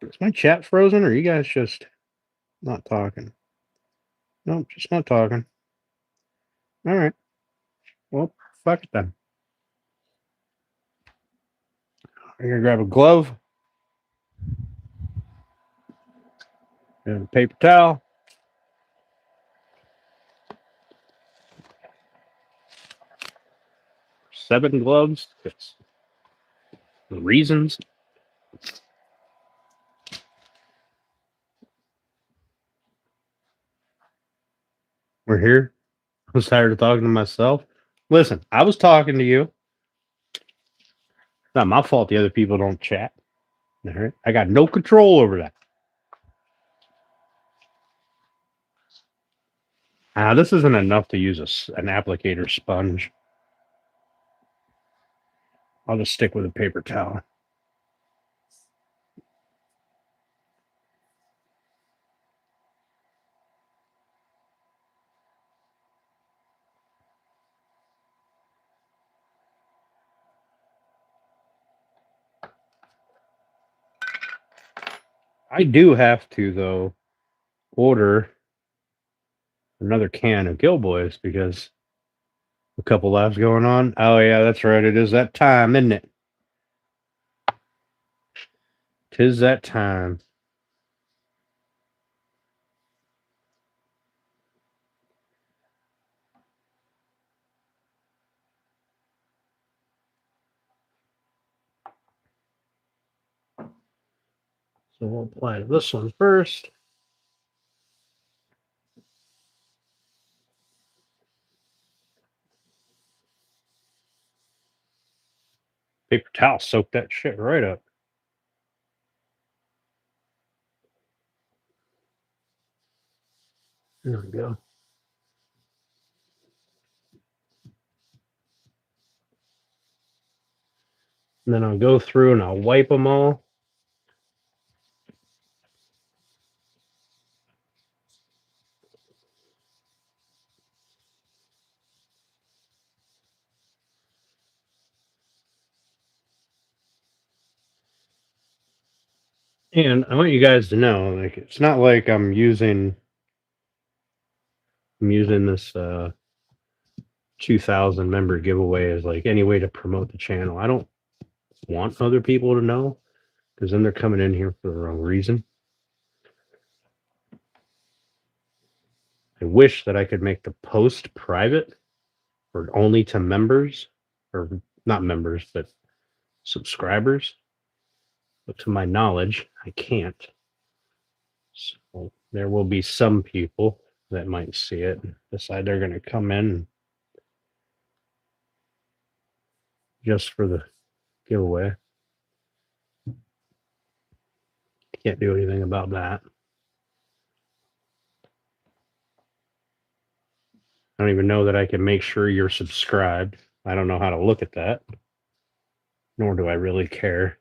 Is my chat frozen, or are you guys just not talking? No, just not talking. All right. Well, fuck it then. I'm gonna grab a glove and a paper towel. Seven gloves. It's the reasons. We're here. I was tired of talking to myself. Listen, I was talking to you. It's not my fault the other people don't chat. All right. I got no control over that. This isn't enough to use an applicator sponge. I'll just stick with a paper towel. I do have to, though, order another can of Gilboys because A couple lives going on. Oh yeah, that's right. It is that time, isn't it? 'Tis that time. So we'll apply this one first. Paper towel soak that shit right up. There we go. And then I'll go through and I'll wipe them all. And I want you guys to know, like, it's not like I'm using this 2,000 member giveaway as like any way to promote the channel. I don't want other people to know, because then they're coming in here for the wrong reason. I wish that I could make the post private or only to members, or not members, but subscribers. But to my knowledge, I can't. So there will be some people that might see it and decide they're going to come in just for the giveaway. Can't do anything about that. I don't even know that I can make sure you're subscribed. I don't know how to look at that, nor do I really care.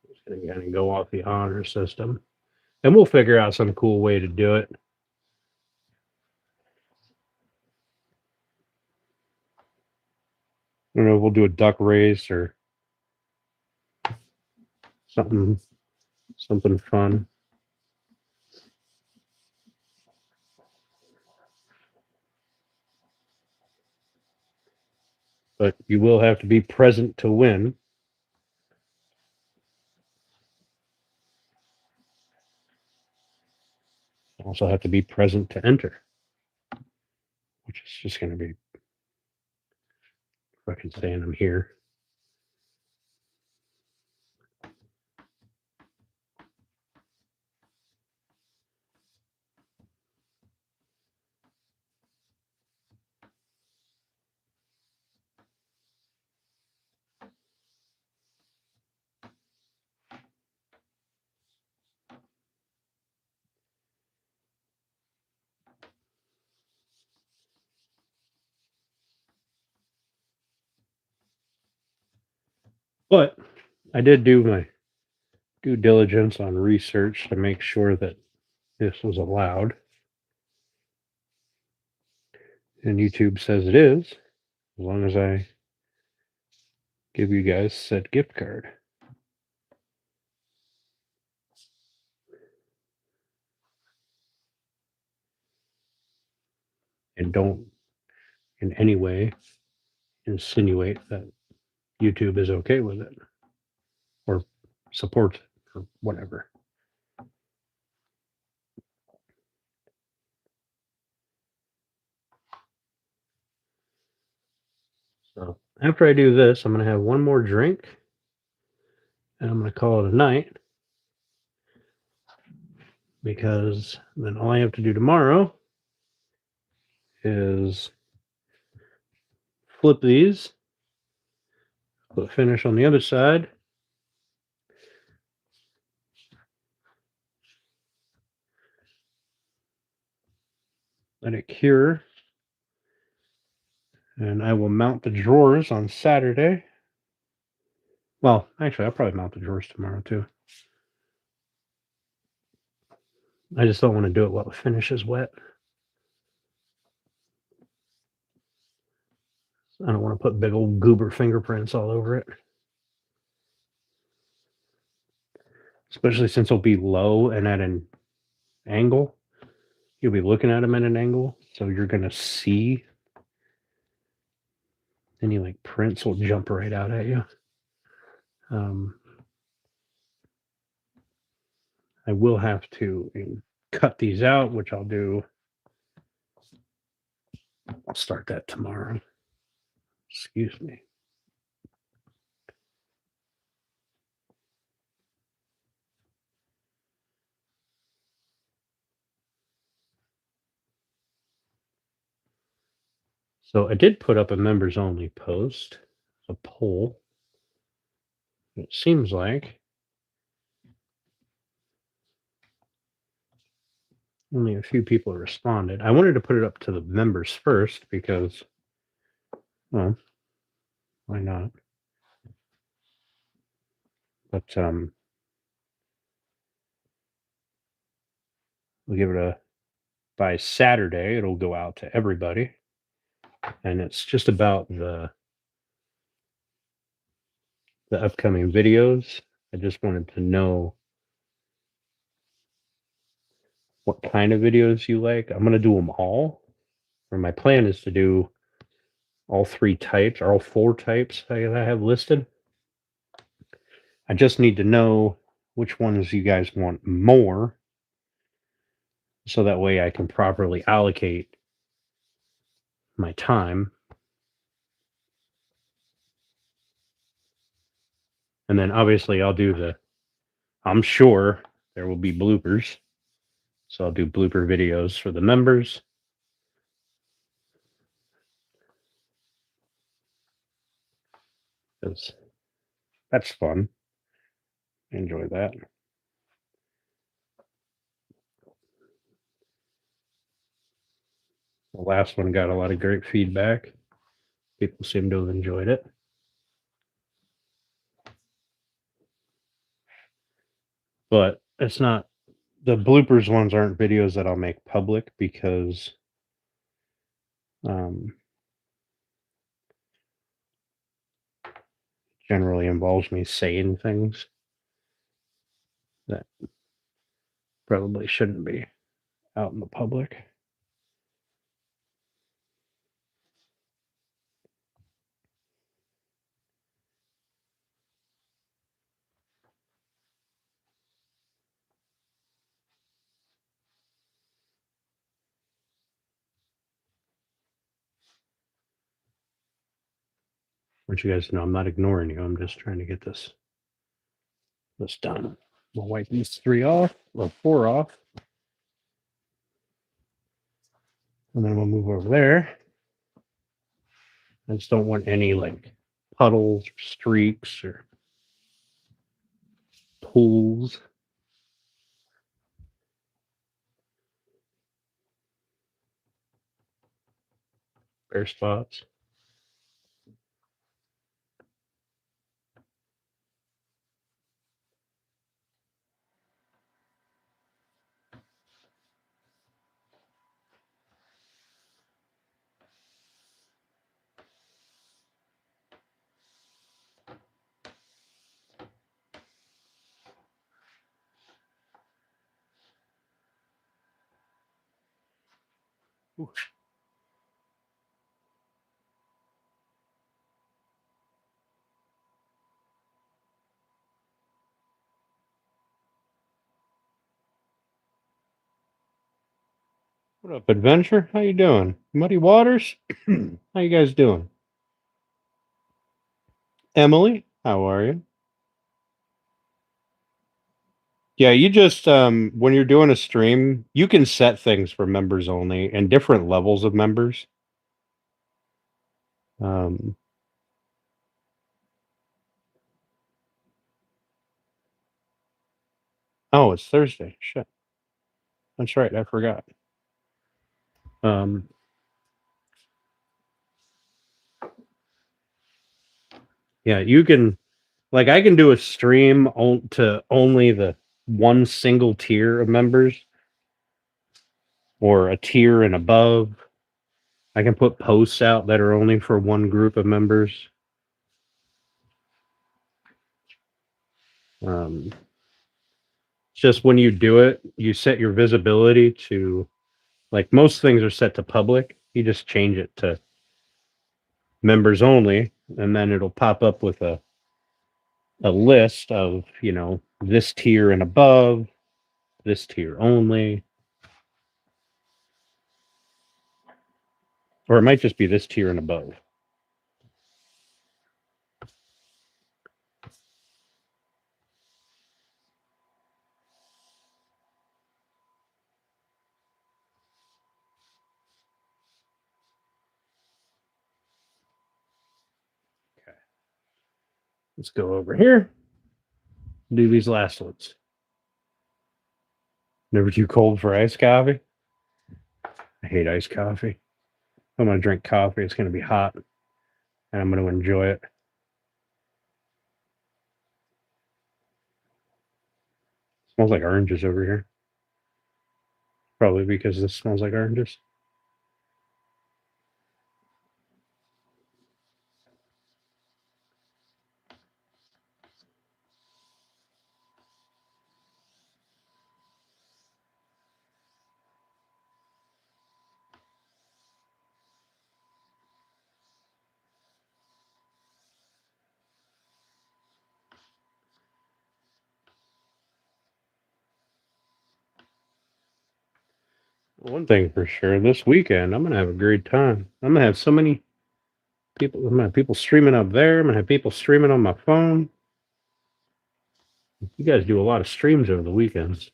Just gonna kind of go off the honor system, and we'll figure out some cool way to do it. I don't know. We'll do a duck race or something fun. But you will have to be present to win. Also have to be present to enter, which is just going to be fucking saying I'm here. But I did do my due diligence on research to make sure that this was allowed. And YouTube says it is, as long as I give you guys said gift card. And don't in any way insinuate that YouTube is okay with it or supports it or whatever. So after I do this, I'm going to have one more drink and I'm going to call it a night, because then all I have to do tomorrow is flip these, put finish on the other side, let it cure, and I will mount the drawers on Saturday. Well, actually, I'll probably mount the drawers tomorrow too. I just don't want to do it while the finish is wet. I don't want to put big old goober fingerprints all over it. especially since he'll be low and at an angle. You'll be looking at him at an angle, so you're gonna see any like prints will jump right out at you. I will have to cut these out, which I'll do. I'll start that tomorrow. Excuse me. So I did put up a members only post, a poll. It seems like only a few people responded. I wanted to put it up to the members first because, well, why not? But we'll give it a by Saturday. It'll go out to everybody, and it's just about the upcoming videos. I just wanted to know what kind of videos you like. I'm gonna do them all. Or my plan is to do all 3 types or all 4 types I have listed. I just need to know which ones you guys want more, so that way I can properly allocate my time. And then obviously I'm sure there will be bloopers. So I'll do blooper videos for the members. Because that's fun. Enjoy that. The last one got a lot of great feedback. People seem to have enjoyed it. But it's not, the bloopers ones aren't videos that I'll make public because generally involves me saying things that probably shouldn't be out in the public. Want you guys to know I'm not ignoring you. I'm just trying to get this done. We'll wipe these 3 off, or 4 off. And then we'll move over there. I just don't want any like puddles, or streaks, or pools. Bare spots. Ooh. What up, Adventure? How you doing? Muddy Waters? How you guys doing? Emily, how are you? Yeah, you just when you're doing a stream, you can set things for members only and different levels of members. Um, oh, it's Thursday. Shit. That's right, I forgot. Yeah, you can, like, I can do a stream to only the one single tier of members or a tier and above. I can put posts out that are only for one group of members. It's just when you do it, you set your visibility to, like, most things are set to public. You just change it to members only, and then it'll pop up with a list of, this tier and above, this tier only, or it might just be this tier and above. Okay. Let's go over here. Do these last ones. Never too cold for iced coffee. I hate iced coffee. If I'm going to drink coffee, it's going to be hot, and I'm going to enjoy it. Smells like oranges over here. Probably because this smells like oranges. One thing for sure, this weekend I'm gonna have a great time. I'm gonna have so many people. I'm gonna have people streaming up there. I'm gonna have people streaming on my phone. You guys do a lot of streams over the weekends.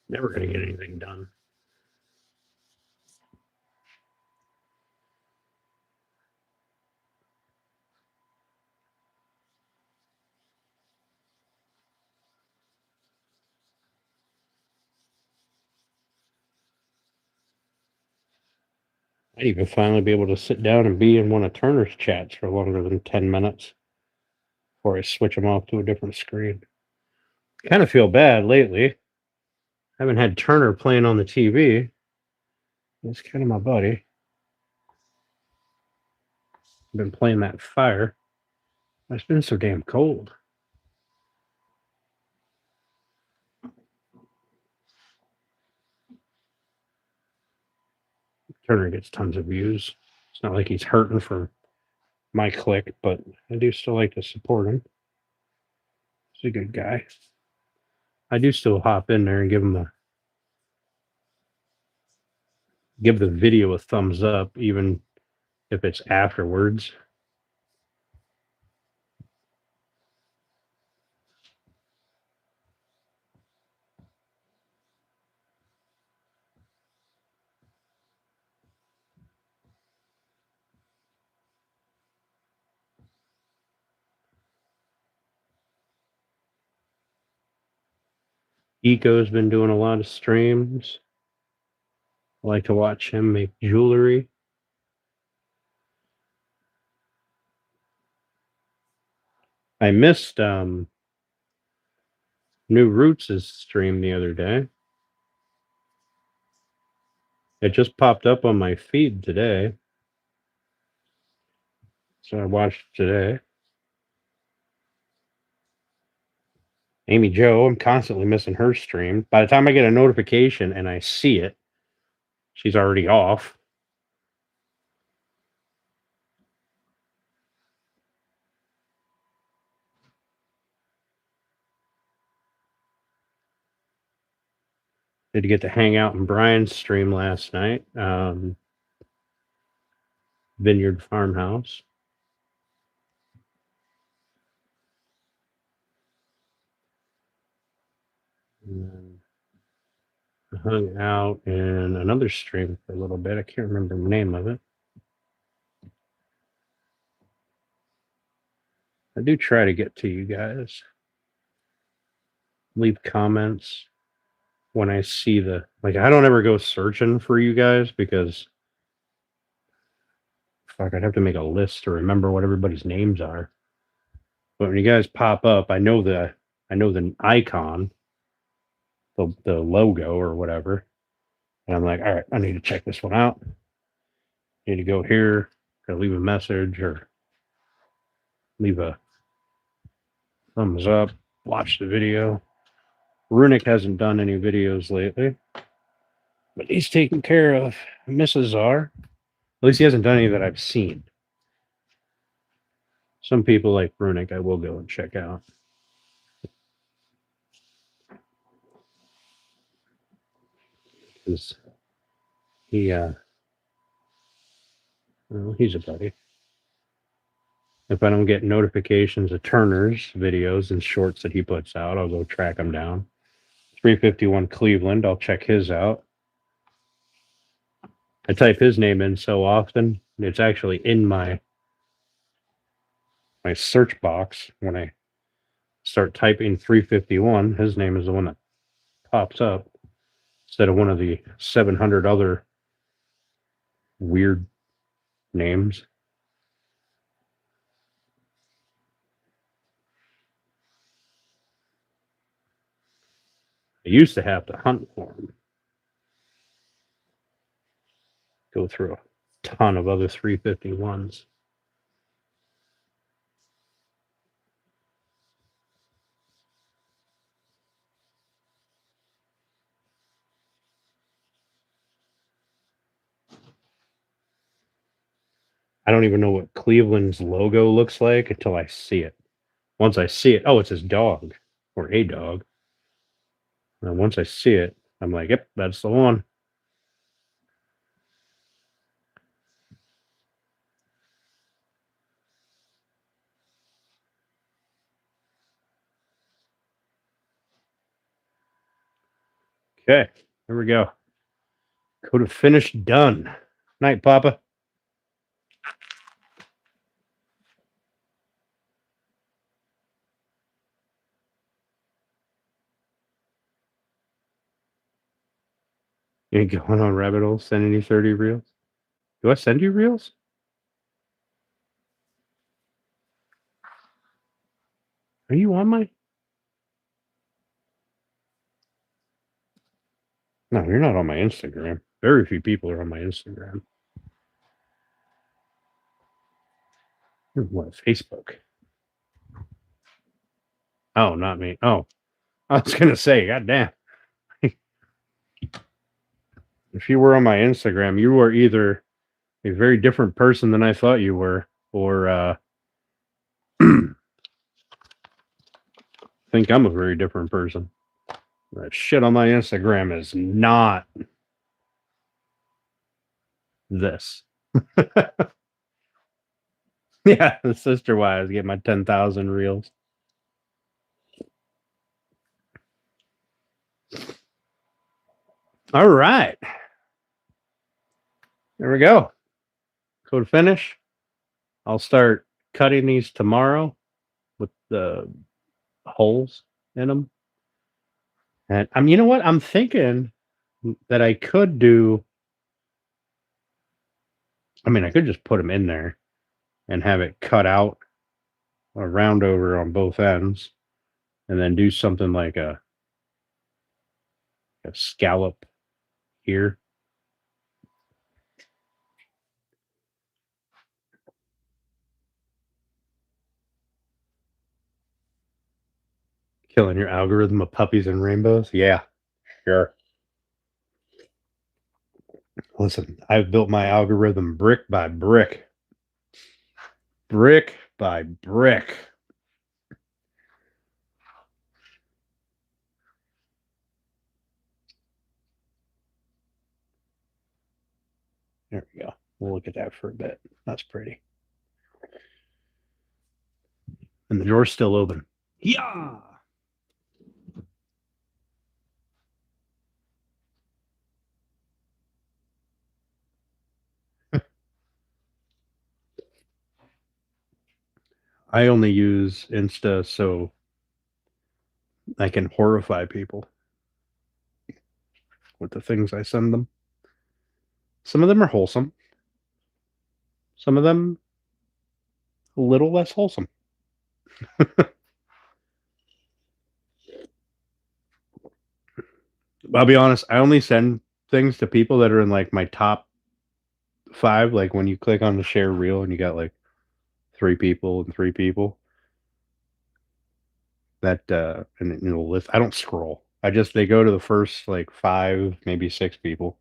Never gonna get anything done. I'd even finally be able to sit down and be in one of Turner's chats for longer than 10 minutes before I switch them off to a different screen. Kind of feel bad lately. I haven't had Turner playing on the TV. He's kind of my buddy. I've been playing that fire. It's been so damn cold. Turner gets tons of views. It's not like he's hurting for my click, but I do still like to support him. He's a good guy. I do still hop in there and give the video a thumbs up, even if it's afterwards. Eco's been doing a lot of streams. I like to watch him make jewelry. I missed New Roots' stream the other day. It just popped up on my feed today. So I watched today. Amy Jo, I'm constantly missing her stream. By the time I get a notification and I see it, she's already off. Did get to hang out in Brian's stream last night. Vineyard Farmhouse. And then I hung out in another stream for a little bit. I can't remember the name of it. I do try to get to you guys. Leave comments when I see I don't ever go searching for you guys because fuck, I'd have to make a list to remember what everybody's names are. But when you guys pop up, I know the icon, the logo or whatever. And I'm like, all right, I need to check this one out. I need to go here, gotta leave a message or leave a thumbs up, watch the video. Runic hasn't done any videos lately, but he's taking care of Mrs. R. At least he hasn't done any that I've seen. Some people like Runic I will go and check out. Because he, well, he's a buddy. If I don't get notifications of Turner's videos and shorts that he puts out, I'll go track him down. 351 Cleveland, I'll check his out. I type his name in so often, it's actually in my search box. When I start typing 351, his name is the one that pops up instead of one of the 700 other weird names. I used to have to hunt for him. Go through a ton of other 351s. I don't even know what Cleveland's logo looks like until I see it. Once I see it, oh, it's his dog or a dog. And once I see it, I'm like, yep, that's the one. Okay, here we go. Code of finish done. Night, Papa. You ain't going on rabbit holes, sending you 30 reels? Do I send you reels? Are you on my? No, you're not on my Instagram. Very few people are on my Instagram. You're what, Facebook? Oh, not me. Oh, I was gonna say, goddamn. If you were on my Instagram, you were either a very different person than I thought you were, or think I'm a very different person. That shit on my Instagram is not this. Yeah, the sister wives get my 10,000 reels. All right. There we go. Code finish. I'll start cutting these tomorrow with the holes in them. And you know what? I'm thinking that I could do. I mean, I could just put them in there and have it cut out a round over on both ends, and then do something like a scallop here. Killing your algorithm of puppies and rainbows. Yeah, sure. Listen, I've built my algorithm brick by brick. Brick by brick. There we go. We'll look at that for a bit. That's pretty. And the drawer's still open. Yeah. I only use Insta so I can horrify people with the things I send them. Some of them are wholesome. Some of them a little less wholesome. I'll be honest, I only send things to people that are in like my top 5. Like when you click on the share reel and you got like 3 people and 3 people. That and it'll list. I don't scroll. They go to the first like 5, maybe 6 people.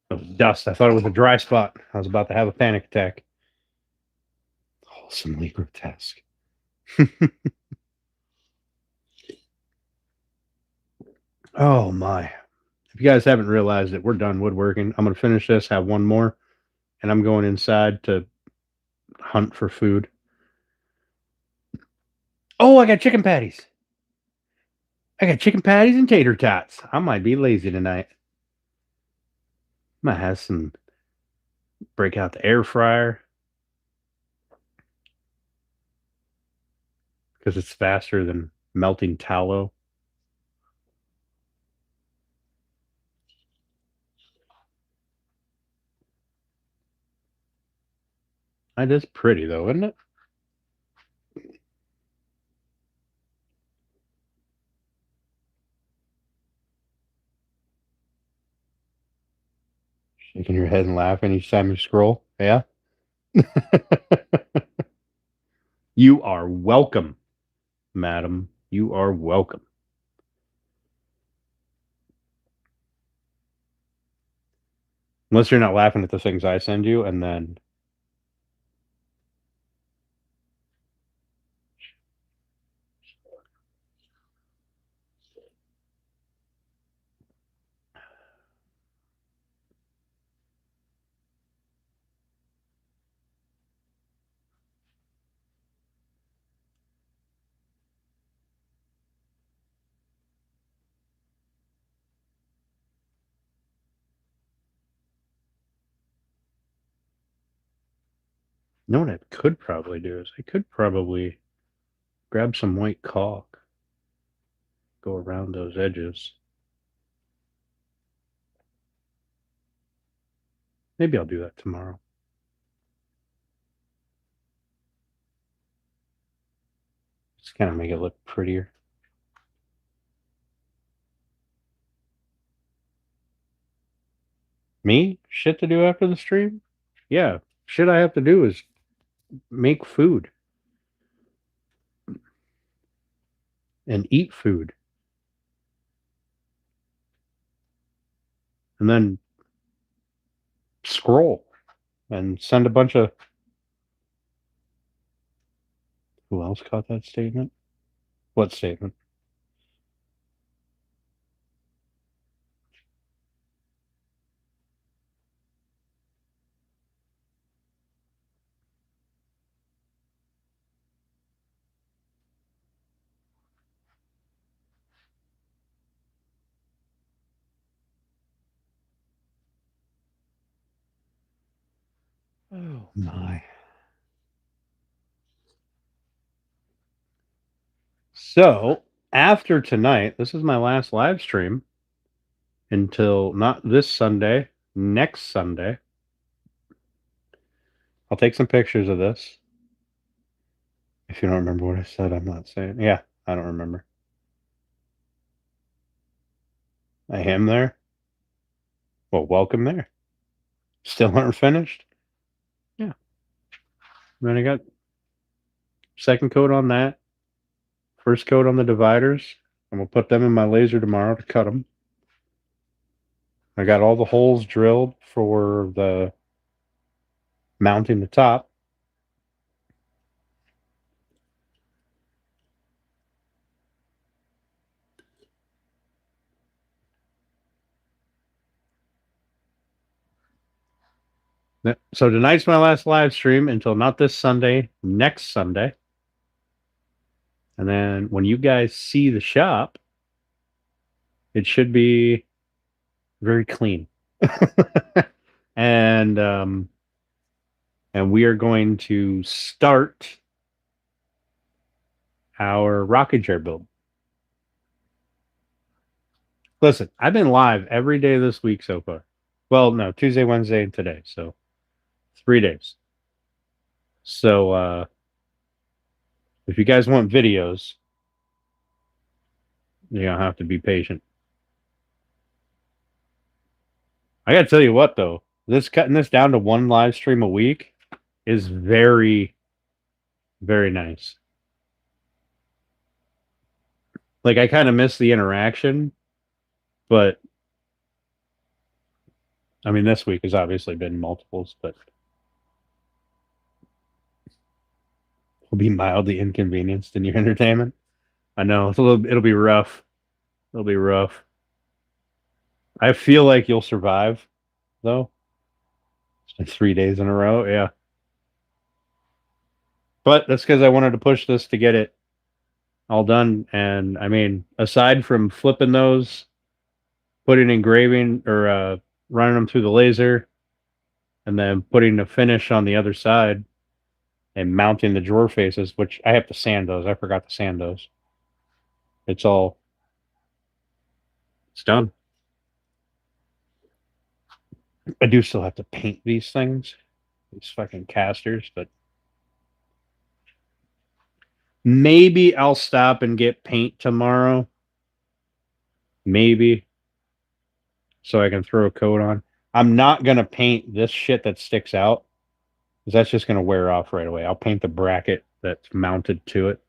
It was dust. I thought it was a dry spot. I was about to have a panic attack. Wholesomely grotesque. Oh my. If you guys haven't realized it, we're done woodworking. I'm going to finish this, have one more, and I'm going inside to hunt for food. Oh, I got chicken patties. I got chicken patties and tater tots. I might be lazy tonight. Might have some, break out the air fryer because it's faster than melting tallow. It is pretty though, isn't it? Shaking your head and laughing each time you scroll. Yeah. You are welcome, madam. You are welcome. Unless you're not laughing at the things I send you, and then you know what I could probably do is I could probably grab some white caulk, go around those edges. Maybe I'll do that tomorrow. Just kind of make it look prettier. Me? Shit to do after the stream? Yeah. Shit I have to do is make food and eat food. And then scroll and send a bunch of. Who else caught that statement? What statement? Oh my. So after tonight, this is my last live stream until not this Sunday, next Sunday. I'll take some pictures of this. If you don't remember what I said, I'm not saying. Yeah, I don't remember. I am there. Well, welcome there. Still aren't finished? Yeah. Then I got second coat on that, first coat on the dividers. I'm going to put them in my laser tomorrow to cut them. I got all the holes drilled for the mounting the top. So tonight's my last live stream until not this Sunday, next Sunday. And then when you guys see the shop, it should be very clean. and we are going to start our rocking chair build. Listen, I've been live every day this week so far. Well, no, Tuesday, Wednesday, and today. So 3 days. So if you guys want videos, you're gonna have to be patient. I gotta tell you what though, this cutting this down to one live stream a week is very, very nice. Like I kind of miss the interaction, but I mean this week has obviously been multiples, but will be mildly inconvenienced in your entertainment. I know it'll be rough. It'll be rough. I feel like you'll survive though. It's been 3 days in a row, yeah. But that's because I wanted to push this to get it all done. And I mean, aside from flipping those, putting engraving or running them through the laser, and then putting the finish on the other side and mounting the drawer faces, which I have to sand those. I forgot to sand those. It's done. I do still have to paint these things, these fucking casters, but maybe I'll stop and get paint tomorrow. Maybe. So I can throw a coat on. I'm not going to paint this shit that sticks out because that's just going to wear off right away. I'll paint the bracket that's mounted to it.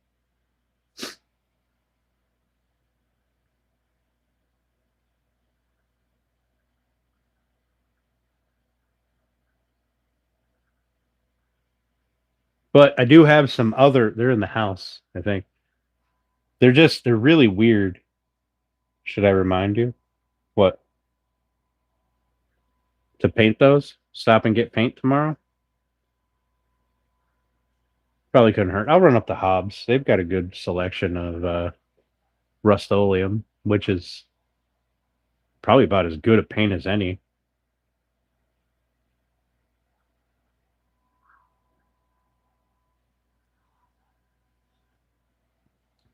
But I do have some they're in the house, I think. They're really weird. Should I remind you? What? To paint those? Stop and get paint tomorrow? Probably couldn't hurt. I'll run up to Hobbs. They've got a good selection of Rust-Oleum, which is probably about as good a paint as any.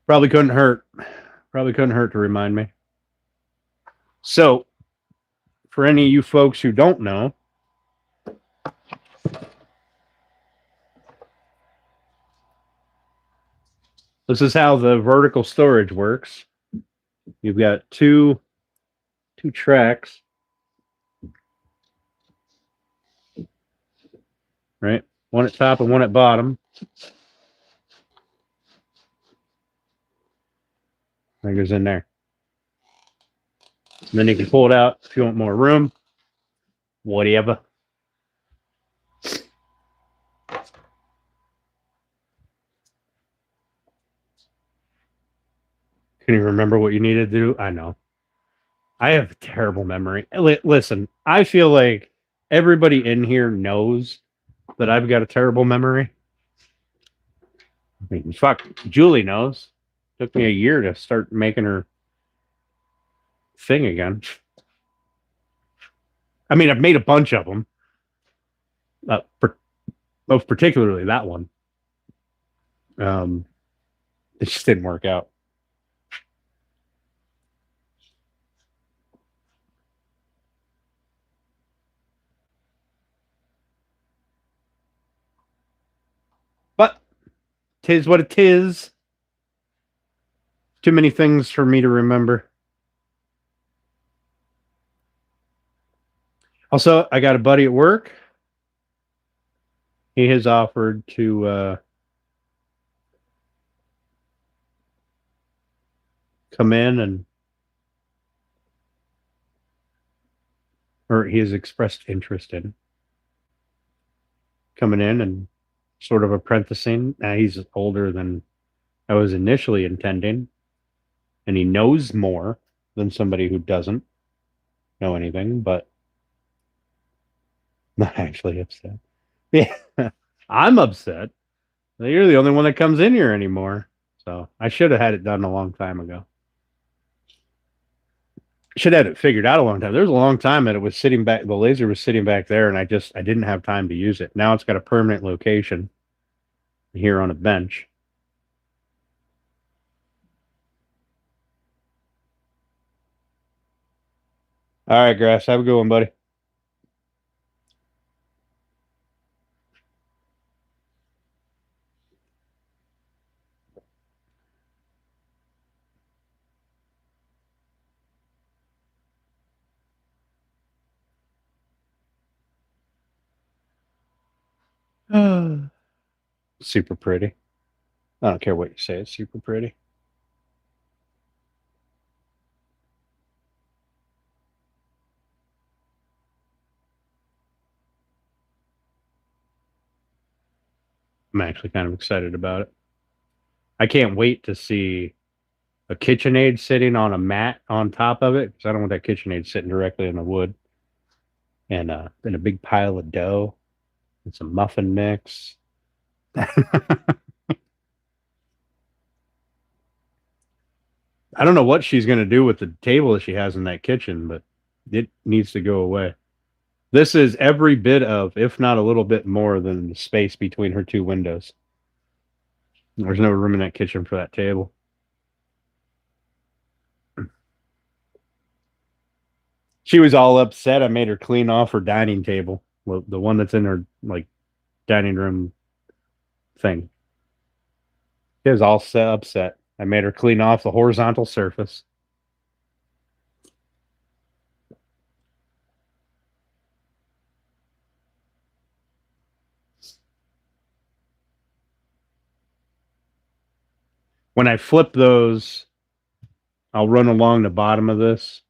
Probably couldn't hurt. Probably couldn't hurt to remind me. So, for any of you folks who don't know, this is how the vertical storage works. You've got two tracks, right? One at top and one at bottom. That goes in there. And then you can pull it out if you want more room. Whatever. Can you remember what you needed to do? I know. I have a terrible memory. Listen, I feel like everybody in here knows that I've got a terrible memory. I mean, fuck, Julie knows. Took me a year to start making her thing again. I mean, I've made a bunch of them. Most particularly that one. It just didn't work out. But tis what it is. Too many things for me to remember. Also, I got a buddy at work. He has offered to come in or he has expressed interest in coming in and sort of apprenticing. Now he's older than I was initially intending, and he knows more than somebody who doesn't know anything, but not actually upset. Yeah, I'm upset. You're the only one that comes in here anymore. So I should have had it done a long time ago. Should have had it figured out a long time. There was a long time that it was sitting back. The laser was sitting back there, and I didn't have time to use it. Now it's got a permanent location here on a bench. All right, Grass. Have a good one, buddy. Super pretty. I don't care what you say. It's super pretty. I'm actually kind of excited about it. I can't wait to see a KitchenAid sitting on a mat on top of it because I don't want that KitchenAid sitting directly in the wood. And then a big pile of dough and some muffin mix. I don't know what she's going to do with the table that she has in that kitchen, but it needs to go away. This is every bit of, if not a little bit more than the space between her two windows. There's no room in that kitchen for that table. She was all upset. I made her clean off her dining table, well, the one that's in her like dining room thing. She was all upset. I made her clean off the horizontal surface. When I flip those, I'll run along the bottom of this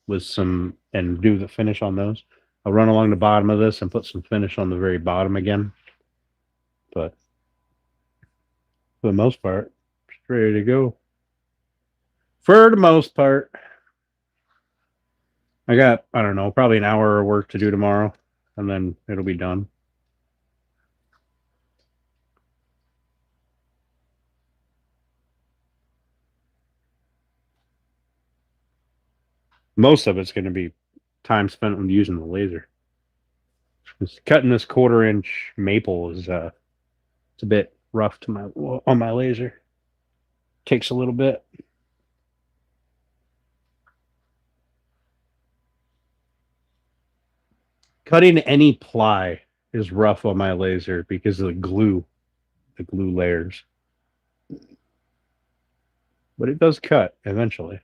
with some and do the finish on those. I'll run along the bottom of this and put some finish on the very bottom again. But for the most part, it's ready to go. For the most part, I got, I don't know, probably an hour of work to do tomorrow, and then it'll be done. Most of it's going to be time spent on using the laser. Cutting this 1/4 inch maple is it's a bit rough to my on my laser. Takes a little bit. Cutting any ply is rough on my laser because of the glue layers. But it does cut eventually.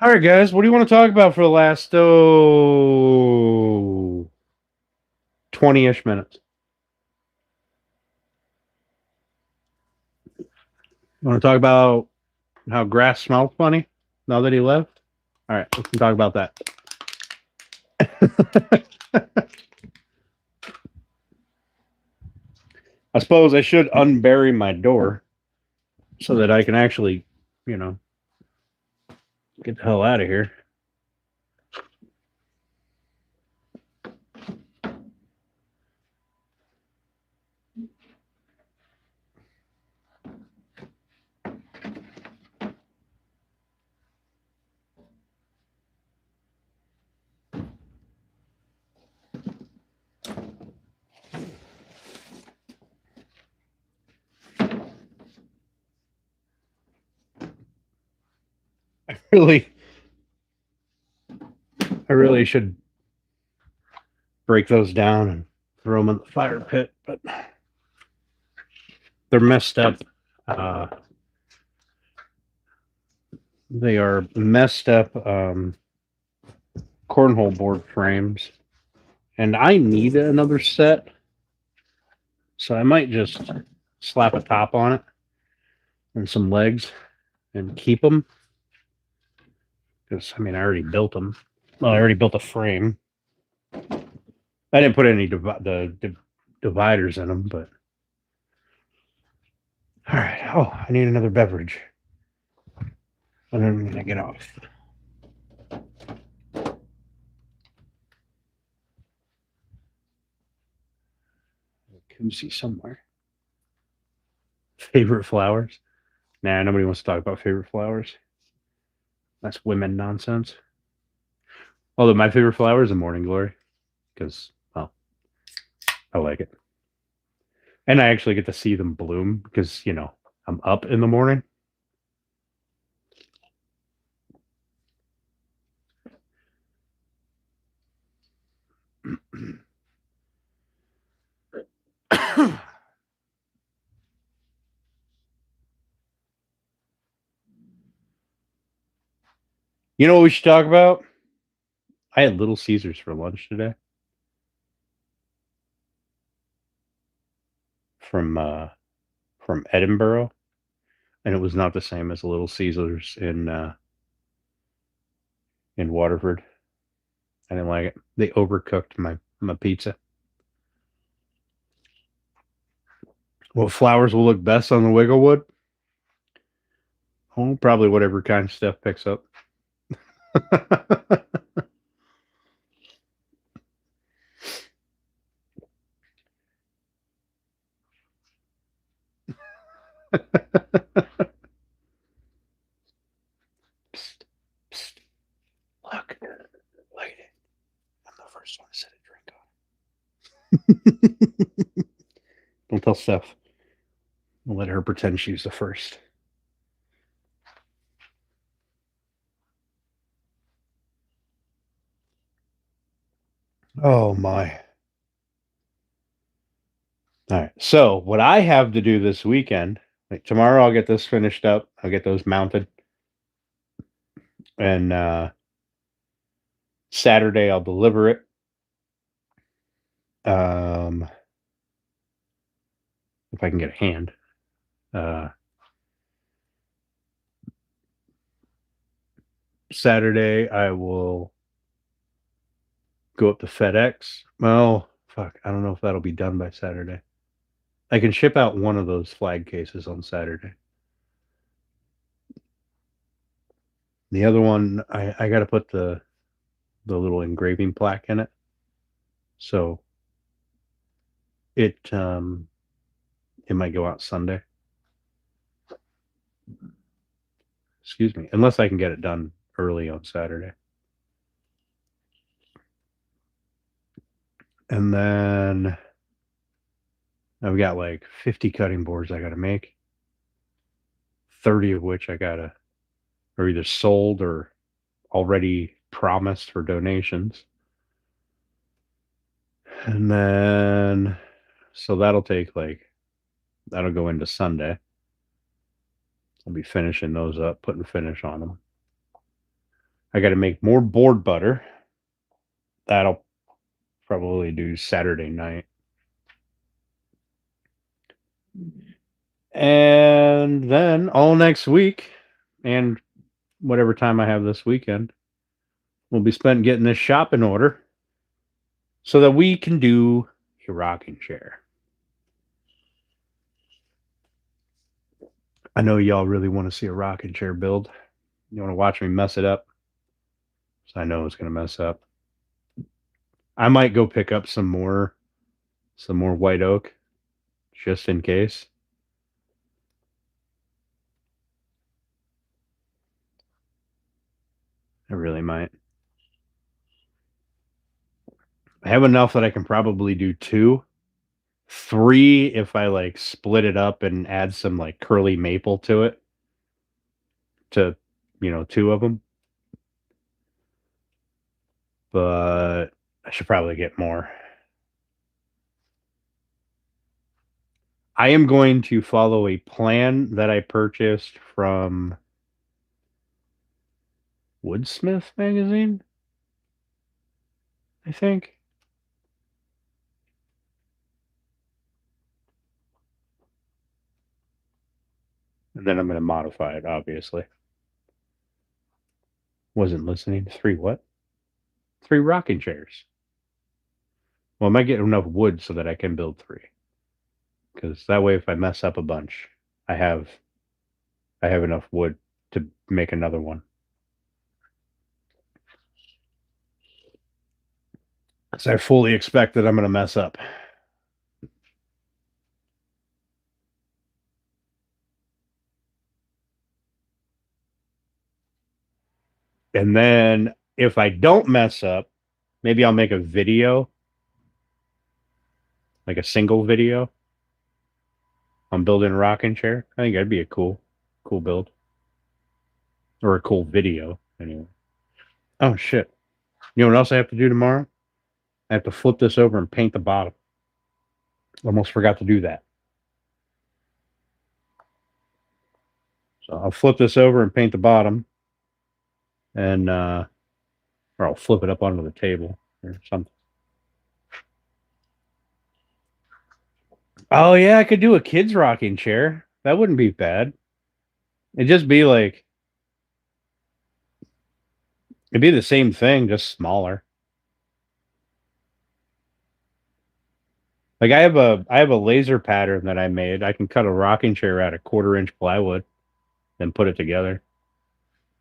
All right, guys, what do you want to talk about for the last 20-ish minutes? You want to talk about how grass smells funny now that he left? All right, we can talk about that. I suppose I should unbury my door so that I can actually, you know, get the hell out of here. Really, I really should break those down and throw them in the fire pit, but they're messed up. Uh, they are messed up cornhole board frames, and I need another set, so I might just slap a top on it and some legs and keep them. Because I mean, I already built them. Well, I already built a frame. I didn't put any dividers in them, but all right. Oh, I need another beverage. And then I'm gonna get off. Koozie somewhere. Favorite flowers? Nah, nobody wants to talk about favorite flowers. That's women nonsense. Although my favorite flower is a morning glory because, well, I like it. And I actually get to see them bloom because, I'm up in the morning. You know what we should talk about? I had Little Caesars for lunch today from from Edinburgh, and it was not the same as Little Caesars in Waterford. I didn't like it. They overcooked my pizza. What flowers will look best on the Wigglewood? Oh, probably whatever kind of stuff picks up. Psst, psst. Look at it. I'm the first one to set a drink on. Don't tell Steph. I'll let her pretend she's the first. Oh my. All right. So what I have to do this weekend, like tomorrow I'll get this finished up. I'll get those mounted. And Saturday I'll deliver it. If I can get a hand. Saturday I will go up to FedEx. Well, fuck, I don't know if that'll be done by Saturday. I can ship out one of those flag cases on Saturday. The other one, I got to put the little engraving plaque in it, so it might go out Sunday. Excuse me, unless I can get it done early on Saturday. And then I've got like 50 cutting boards I got to make, 30 of which are either sold or already promised for donations. And then, so that'll go into Sunday. I'll be finishing those up, putting finish on them. I got to make more board butter. That'll probably do Saturday night. And then all next week and whatever time I have this weekend will be spent getting this shop in order so that we can do a rocking chair. I know y'all really want to see a rocking chair build. You want to watch me mess it up? So I know it's going to mess up. I might go pick up some more white oak just in case. I really might. I have enough that I can probably do 2. 3 if I like split it up and add some like curly maple to it. To 2 of them. But I should probably get more. I am going to follow a plan that I purchased from Woodsmith magazine, I think. And then I'm going to modify it, obviously. Wasn't listening. 3 what? 3 rocking chairs. Well, I might get enough wood so that I can build 3. Because that way, if I mess up a bunch, I have enough wood to make another one. So I fully expect that I'm going to mess up. And then if I don't mess up, maybe I'll make a video, like a single video on building a rocking chair. I think that'd be a cool build. Or a cool video, anyway. Oh shit. You know what else I have to do tomorrow? I have to flip this over and paint the bottom. Almost forgot to do that. So I'll flip this over and paint the bottom. And or I'll flip it up onto the table or something. Oh yeah, I could do a kids rocking chair. That wouldn't be bad. It'd be the same thing, just smaller. Like I have a laser pattern that I made. I can cut a rocking chair out of 1/4 inch plywood, then put it together.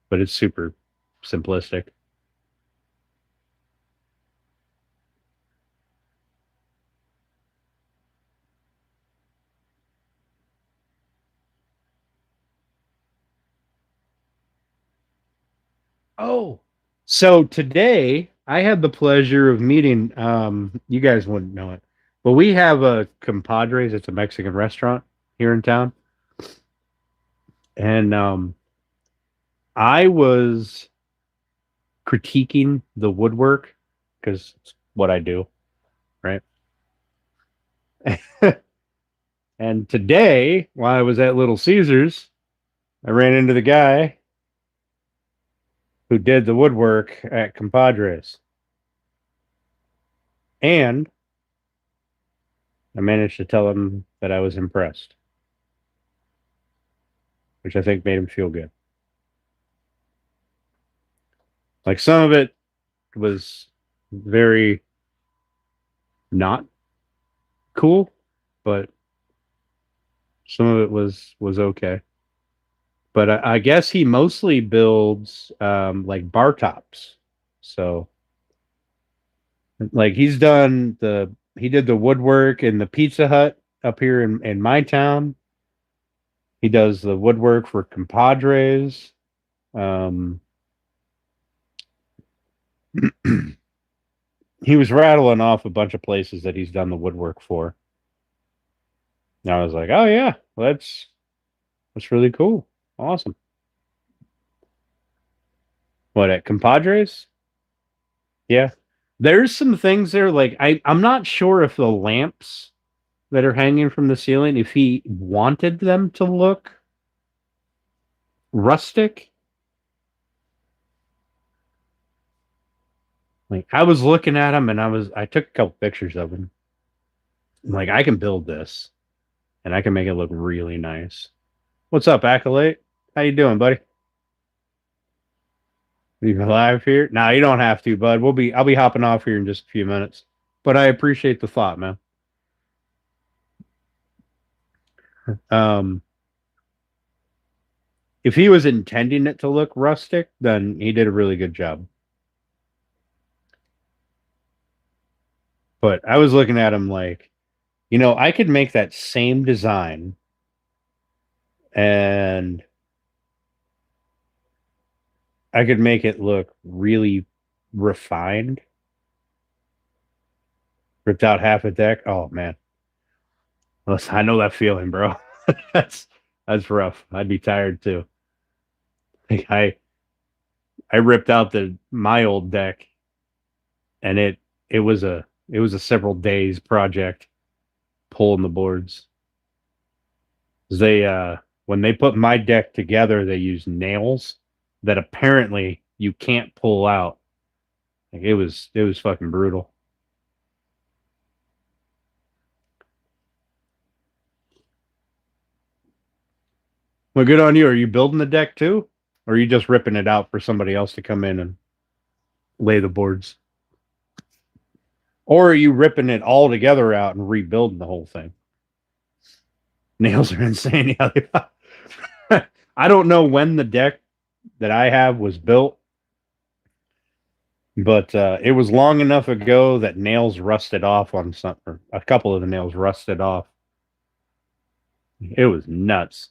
But it's super simplistic. Oh, so today I had the pleasure of meeting. You guys wouldn't know it, but we have a Compadres. It's a Mexican restaurant here in town, and I was critiquing the woodwork because it's what I do, right? And today, while I was at Little Caesars, I ran into the guy who did the woodwork at Compadres, and I managed to tell him that I was impressed, which I think made him feel good. Like some of it was very not cool, but some of it was okay. But I guess he mostly builds like bar tops. So like he did the woodwork in the Pizza Hut up here in my town. He does the woodwork for Compadres. Um, he was rattling off a bunch of places that he's done the woodwork for. And I was like, oh yeah, that's really cool. Awesome. What at Compadres? Yeah. There's some things there like I'm not sure if the lamps that are hanging from the ceiling, if he wanted them to look rustic. Like I was looking at them and I took a couple pictures of them. I'm like I can build this and I can make it look really nice. What's up, Acolyte? How you doing, buddy? You live here? Nah, you don't have to, bud. I'll be hopping off here in just a few minutes. But I appreciate the thought, man. Um, if he was intending it to look rustic, then he did a really good job. But I was looking at him like, I could make that same design and I could make it look really refined. Ripped out half a deck. Oh man. Listen, I know that feeling, bro. that's that's rough. I'd be tired too. Like I ripped out the my old deck and it was a several days project pulling the boards. They when they put my deck together, they used nails that apparently you can't pull out. Like it was fucking brutal. Well, good on you. Are you building the deck too? Or are you just ripping it out for somebody else to come in and lay the boards? Or are you ripping it all together out and rebuilding the whole thing? Nails are insane. I don't know when the deck that I have was built, but it was long enough ago that nails rusted off on some, or a couple of the nails rusted off. It was nuts.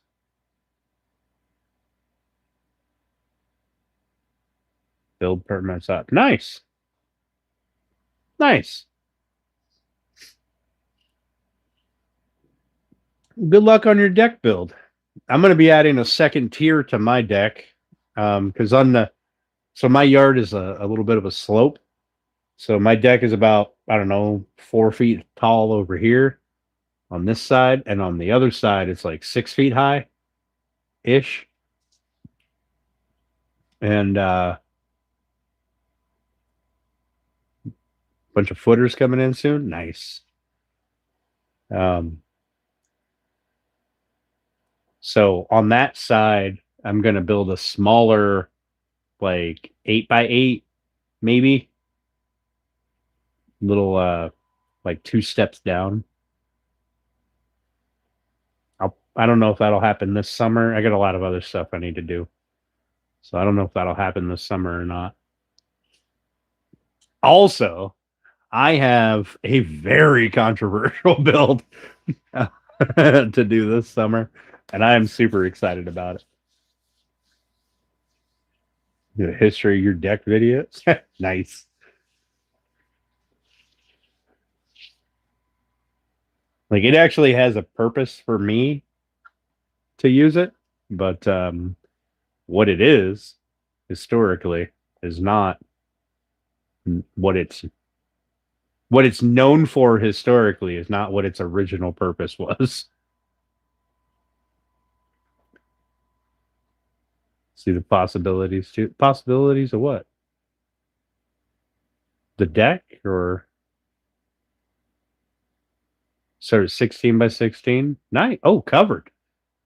Build permits up. Nice. Nice. Good luck on your deck build. I'm going to be adding a second tier to my deck because on the so my yard is a little bit of a slope. So my deck is about, I don't know, 4 feet tall over here on this side, and on the other side it's like 6 feet high ish. And bunch of footers coming in soon. Nice. Um, so on that side, I'm gonna build a smaller, like 8x8, maybe little like 2 steps down. I don't know if that'll happen this summer. I got a lot of other stuff I need to do. So I don't know if that'll happen this summer or not. Also, I have a very controversial build to do this summer, and I am super excited about it. The history of your deck videos. Nice. Like it actually has a purpose for me to use it, but what it is historically is not what it's known for historically is not what its original purpose was. See the possibilities too. Possibilities of what? The deck or sort of 16 by 16? Nice. Oh, covered.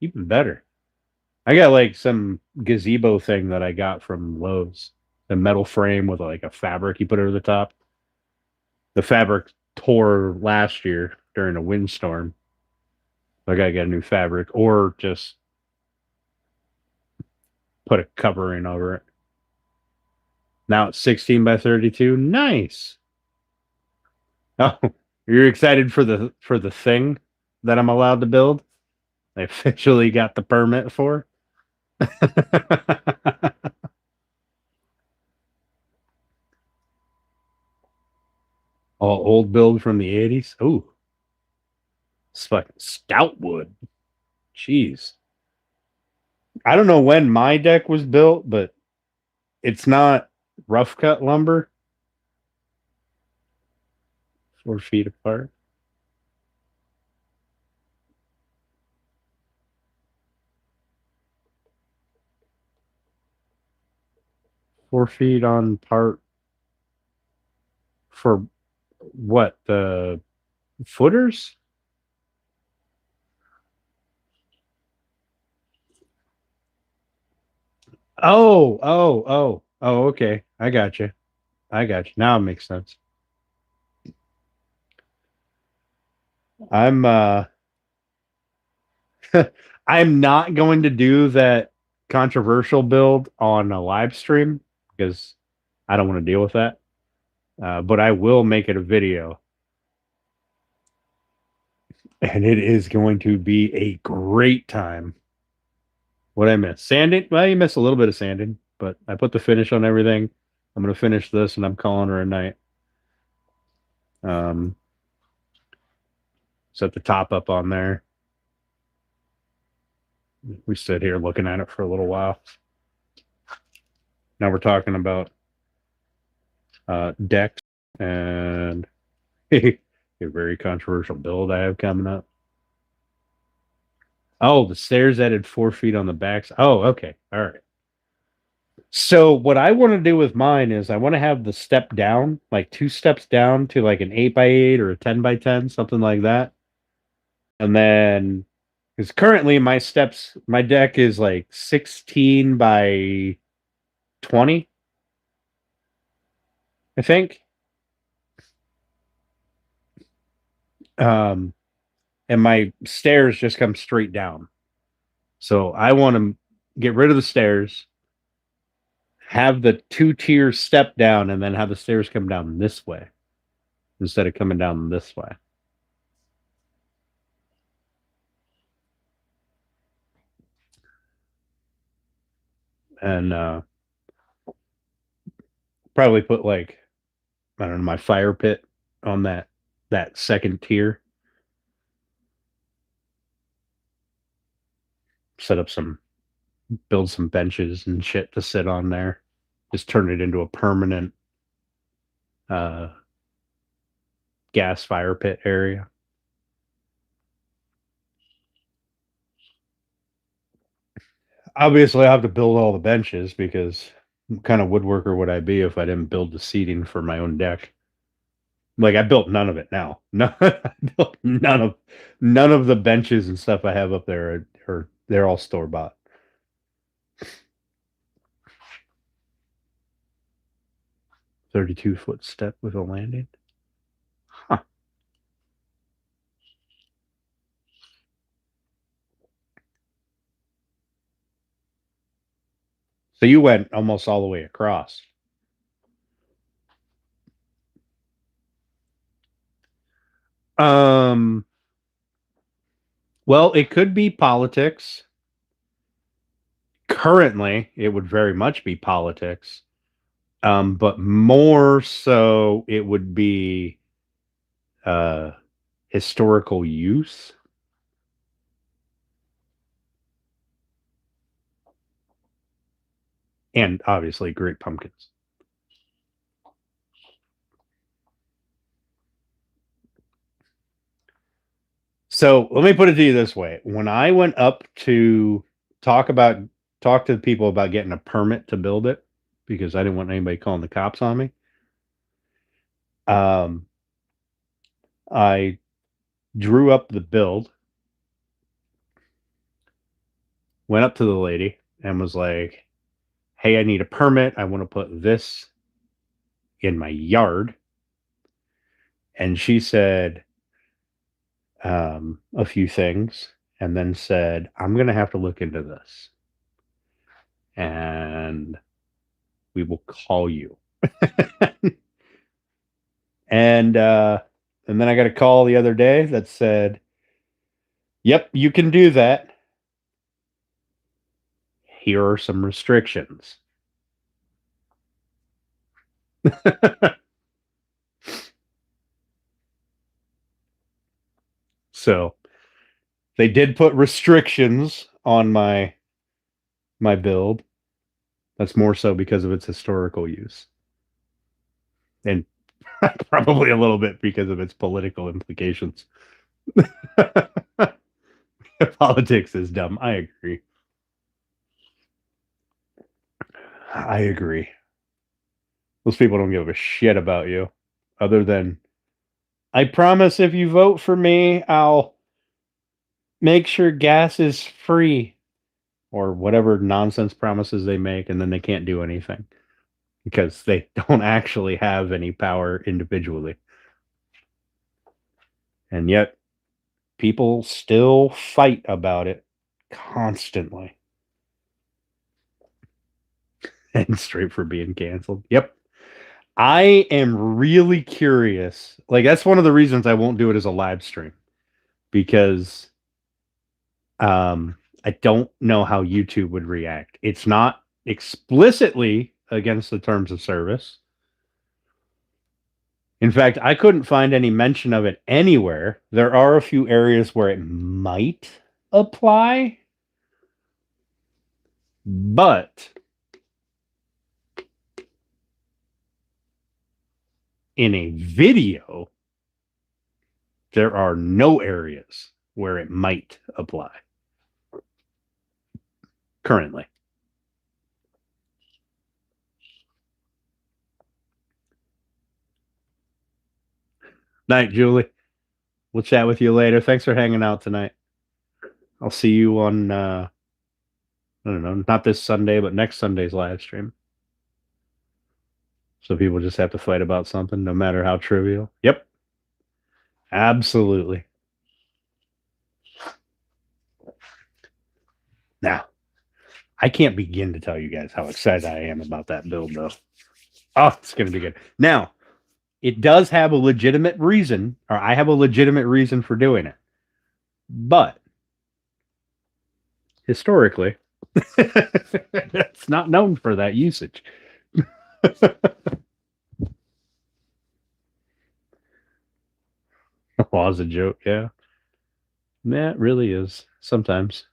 Even better. I got like some gazebo thing that I got from Lowe's. A metal frame with like a fabric you put over the top. The fabric tore last year during a windstorm. I gotta get a new fabric or just put a covering over it. Now it's 16 by 32. Nice. Oh, you're excited for the thing that I'm allowed to build? I officially got the permit for. All old build from the 80s. Ooh, it's fucking stout wood. Jeez. I don't know when my deck was built, but it's not rough cut lumber. 4 feet apart. 4 feet on part for what? The footers? Oh, okay. I got you. I got you. Now it makes sense. I'm I'm not going to do that controversial build on a live stream because I don't want to deal with that. But I will make it a video, and it is going to be a great time. What I miss? Sanding? Well, you miss a little bit of sanding, but I put the finish on everything. I'm going to finish this, and I'm calling her a night. Um, Set the top up on there. We stood here looking at it for a little while. Now we're talking about decks and a very controversial build I have coming up. Oh, the stairs added 4 feet on the backs. Oh, okay. All right. So what I want to do with mine is I want to have the step down, like 2 steps down to like an 8x8 or a 10x10, something like that. And then because currently my deck is like 16 by 20, I think. Um, and my stairs just come straight down. So I want to get rid of the stairs, have the 2 tier step down, and then have the stairs come down this way instead of coming down this way. And Probably put like, I don't know, my fire pit on that second tier. Set up some, build some benches and shit to sit on there. Just turn it into a permanent uh, gas fire pit area. Obviously, I have to build all the benches because what kind of woodworker would I be if I didn't build the seating for my own deck? Like I built none of it now. No, I built none of the benches and stuff I have up there are they're all store bought. 32-foot step with a landing. Huh. So you went almost all the way across. Um, well, it could be politics. Currently, it would very much be politics. But more so it would be uh historical use. And obviously great pumpkins. So let me put it to you this way. When I went up to talk about talk to the people about getting a permit to build it, because I didn't want anybody calling the cops on me, um, I drew up the build, went up to the lady and was like, hey, I need a permit. I want to put this in my yard. And she said a few things and then said, I'm going to have to look into this. And we will call you. and then I got a call the other day that said, yep, you can do that. Here are some restrictions. So they did put restrictions on my build. That's more so because of its historical use. And probably a little bit because of its political implications. Politics is dumb. I agree. I agree. Those people don't give a shit about you other than, I promise if you vote for me, I'll make sure gas is free or whatever nonsense promises they make, and then they can't do anything because they don't actually have any power individually. And yet people still fight about it constantly. And straight for being canceled. Yep. I am really curious. Like that's one of the reasons I won't do it as a live stream because I don't know how YouTube would react. It's not explicitly against the terms of service. In fact, I couldn't find any mention of it anywhere. There are a few areas where it might apply, but in a video, there are no areas where it might apply currently. Night, Julie. We'll chat with you later. Thanks for hanging out tonight. I'll see you on, I don't know, not this Sunday, but next Sunday's live stream. So people just have to fight about something, no matter how trivial. Yep. Absolutely. Now, I can't begin to tell you guys how excited I am about that build, though. Oh, it's going to be good. Now, it does have a legitimate reason, or I have a legitimate reason for doing it. But historically, it's not known for that usage. Law's a joke, yeah. Yeah, it really is. Sometimes.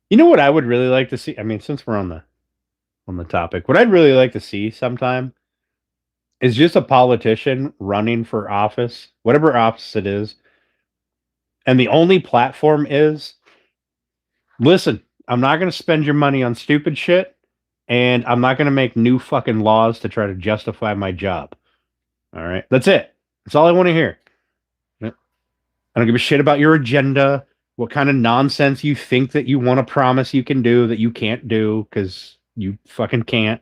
You know what I would really like to see? I mean, since we're on the topic, what I'd really like to see sometime is just a politician running for office, whatever office it is, and the only platform is, listen, I'm not going to spend your money on stupid shit, and I'm not going to make new fucking laws to try to justify my job. All right. That's it. That's all I want to hear. I don't give a shit about your agenda, what kind of nonsense you think that you want to promise you can do that you can't do because you fucking can't.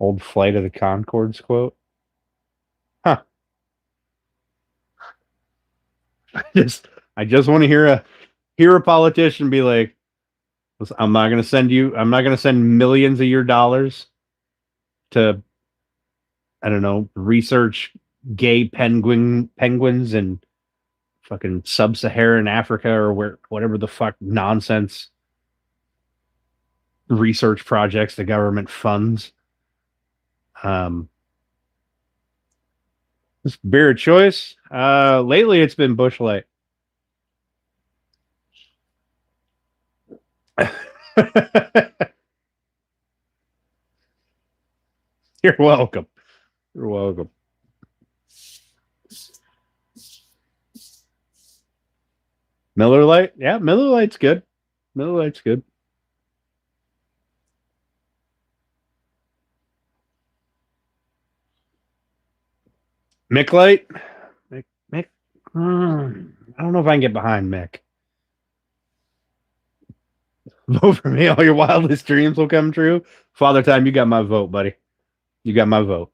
Old Flight of the Concords quote. Huh. I just want to hear a politician be like, I'm not going to send you. I'm not going to send millions of your dollars to, I don't know, research gay penguins in fucking sub-Saharan Africa or whatever the fuck nonsense research projects the government funds. Um, this beer of choice. Lately it's been Bush Light. You're welcome. You're welcome. Miller Lite? Yeah, Miller Lite's good. Miller Lite's good. Mick Light? Mick, I don't know if I can get behind Mick. Vote for me. All your wildest dreams will come true. Father Time, you got my vote, buddy. You got my vote.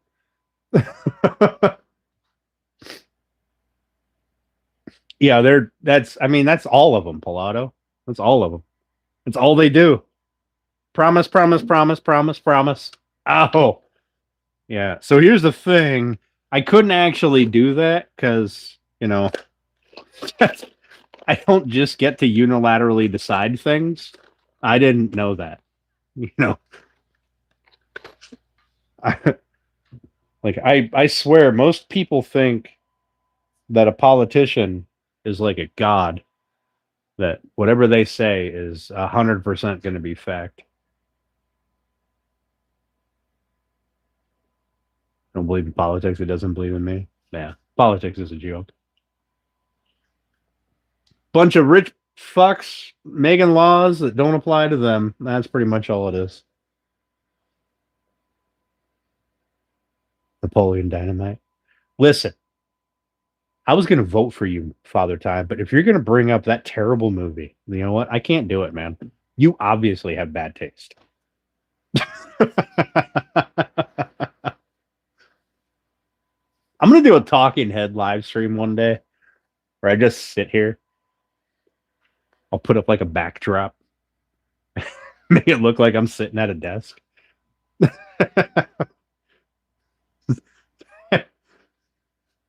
Yeah, that's all of them, Pilato. That's all of them. That's all they do. Promise, promise, promise, promise, promise. Oh, yeah. So here's the thing. I couldn't actually do that because, I don't just get to unilaterally decide things. I didn't know that. You know, I, I swear most people think that a politician is like a god, that whatever they say is 100% going to be fact. Don't believe in politics. It doesn't believe in me. Yeah, politics is a joke. Bunch of rich fucks making laws that don't apply to them. That's pretty much all it is. Napoleon Dynamite. Listen, I was going to vote for you, Father Time, but if you're going to bring up that terrible movie, you know what? I can't do it, man. You obviously have bad taste. I'm going to do a talking head live stream one day where I just sit here. I'll put up like a backdrop, make it look like I'm sitting at a desk.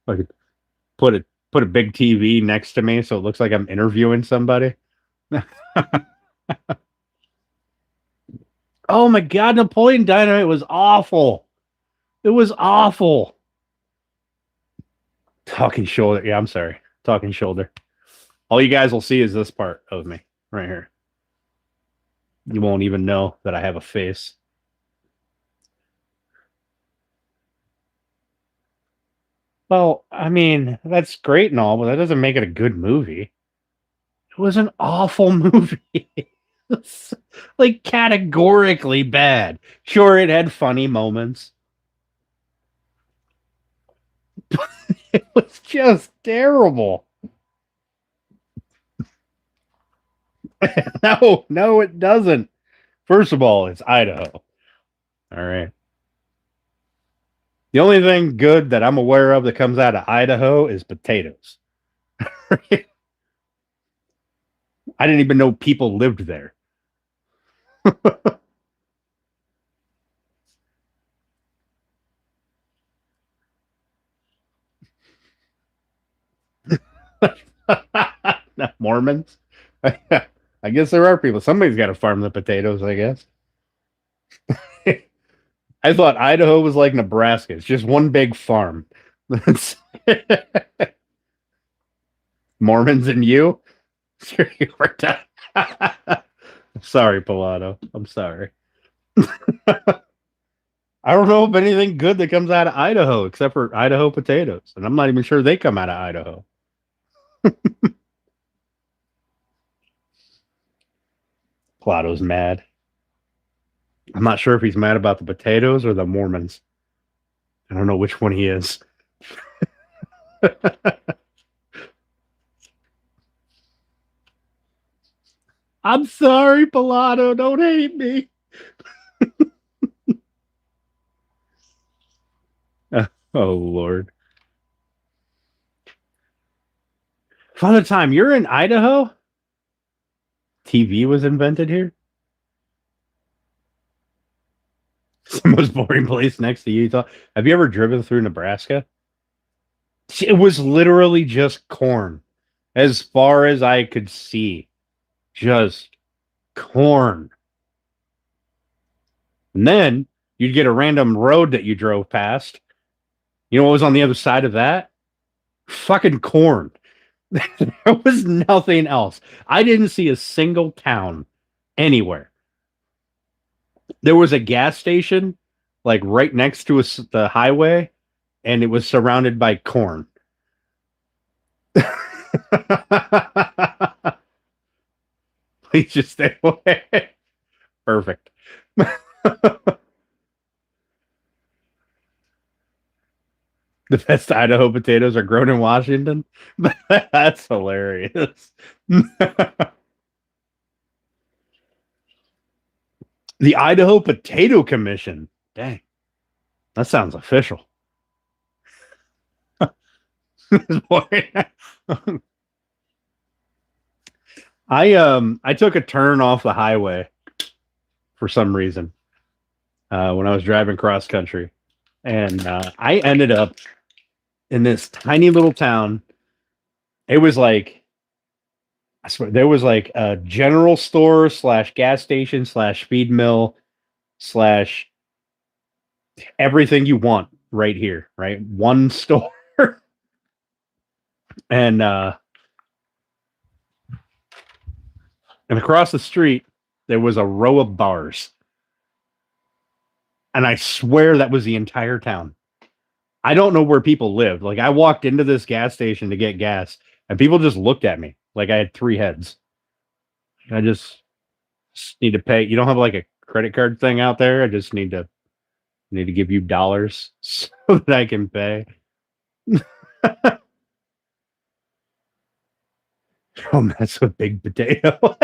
Like put a big TV next to me so it looks like I'm interviewing somebody. Oh my god, Napoleon Dynamite was awful. It was awful. Talking shoulder. Yeah, I'm sorry. Talking shoulder. All you guys will see is this part of me right here. You won't even know that I have a face. Well, I mean, that's great and all, but that doesn't make it a good movie. It was an awful movie. It's like categorically bad. Sure, it had funny moments. It was just terrible. No, it doesn't. First of all, it's Idaho. All right. The only thing good that I'm aware of that comes out of Idaho is potatoes. I didn't even know people lived there. Mormons. I guess there are people. Somebody's got to farm the potatoes, I guess. I thought Idaho was like Nebraska. It's just one big farm. Mormons and you? Sorry, Pilato. I'm sorry. I don't know of anything good that comes out of Idaho except for Idaho potatoes. And I'm not even sure they come out of Idaho. Pilato's mad. I'm not sure if he's mad about the potatoes or the Mormons. I don't know which one he is. I'm sorry, Pilato. Don't hate me. Oh, Lord. Father Time, you're in Idaho? TV was invented here? It's the most boring place next to Utah. Have you ever driven through Nebraska? It was literally just corn as far as I could see. Just corn. And then you'd get a random road that you drove past. You know what was on the other side of that? Fucking corn. There was nothing else. I didn't see a single town anywhere. There was a gas station like right next to the highway, and it was surrounded by corn. Please just stay away. Perfect. The best Idaho potatoes are grown in Washington. That's hilarious. The Idaho Potato Commission. Dang. That sounds official. I took a turn off the highway for some reason when I was driving cross country, and I ended up in this tiny little town. It was like, I swear, there was like a general store slash gas station slash feed mill slash everything you want right here, right? One store. And across the street there was a row of bars. And I swear that was the entire town. I don't know where people lived. Like, I walked into this gas station to get gas, and people just looked at me like I had three heads. I just need to pay. You don't have like a credit card thing out there. I just need to give you dollars so that I can pay. Oh, mess with Big Potato.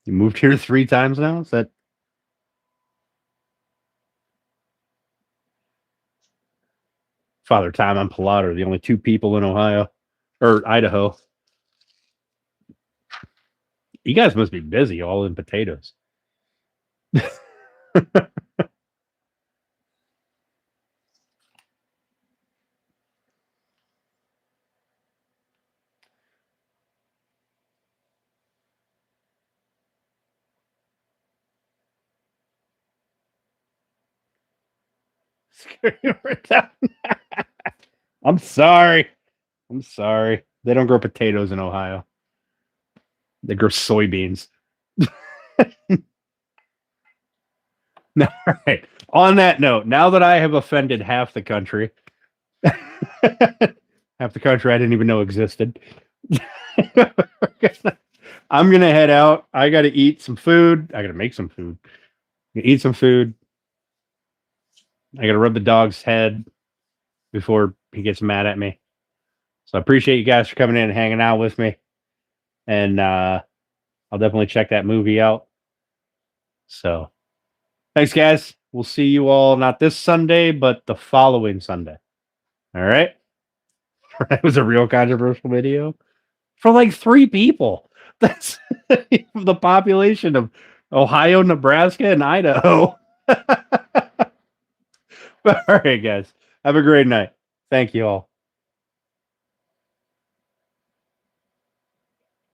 You moved here 3 times now? Is that Father Time and Pilato are the only 2 people in Ohio or Idaho? You guys must be busy all in potatoes. I'm sorry. I'm sorry. They don't grow potatoes in Ohio. They grow soybeans. All right. On that note, now that I have offended half the country, half the country I didn't even know existed, I'm going to head out. I got to eat some food. I got to make some food. Eat some food. I got to rub the dog's head before he gets mad at me. So I appreciate you guys for coming in and hanging out with me. And I'll definitely check that movie out. So thanks, guys. We'll see you all not this Sunday, but the following Sunday. All right. That was a real controversial video for like 3 people. That's the population of Ohio, Nebraska, and Idaho. All right, guys. Have a great night. Thank you all.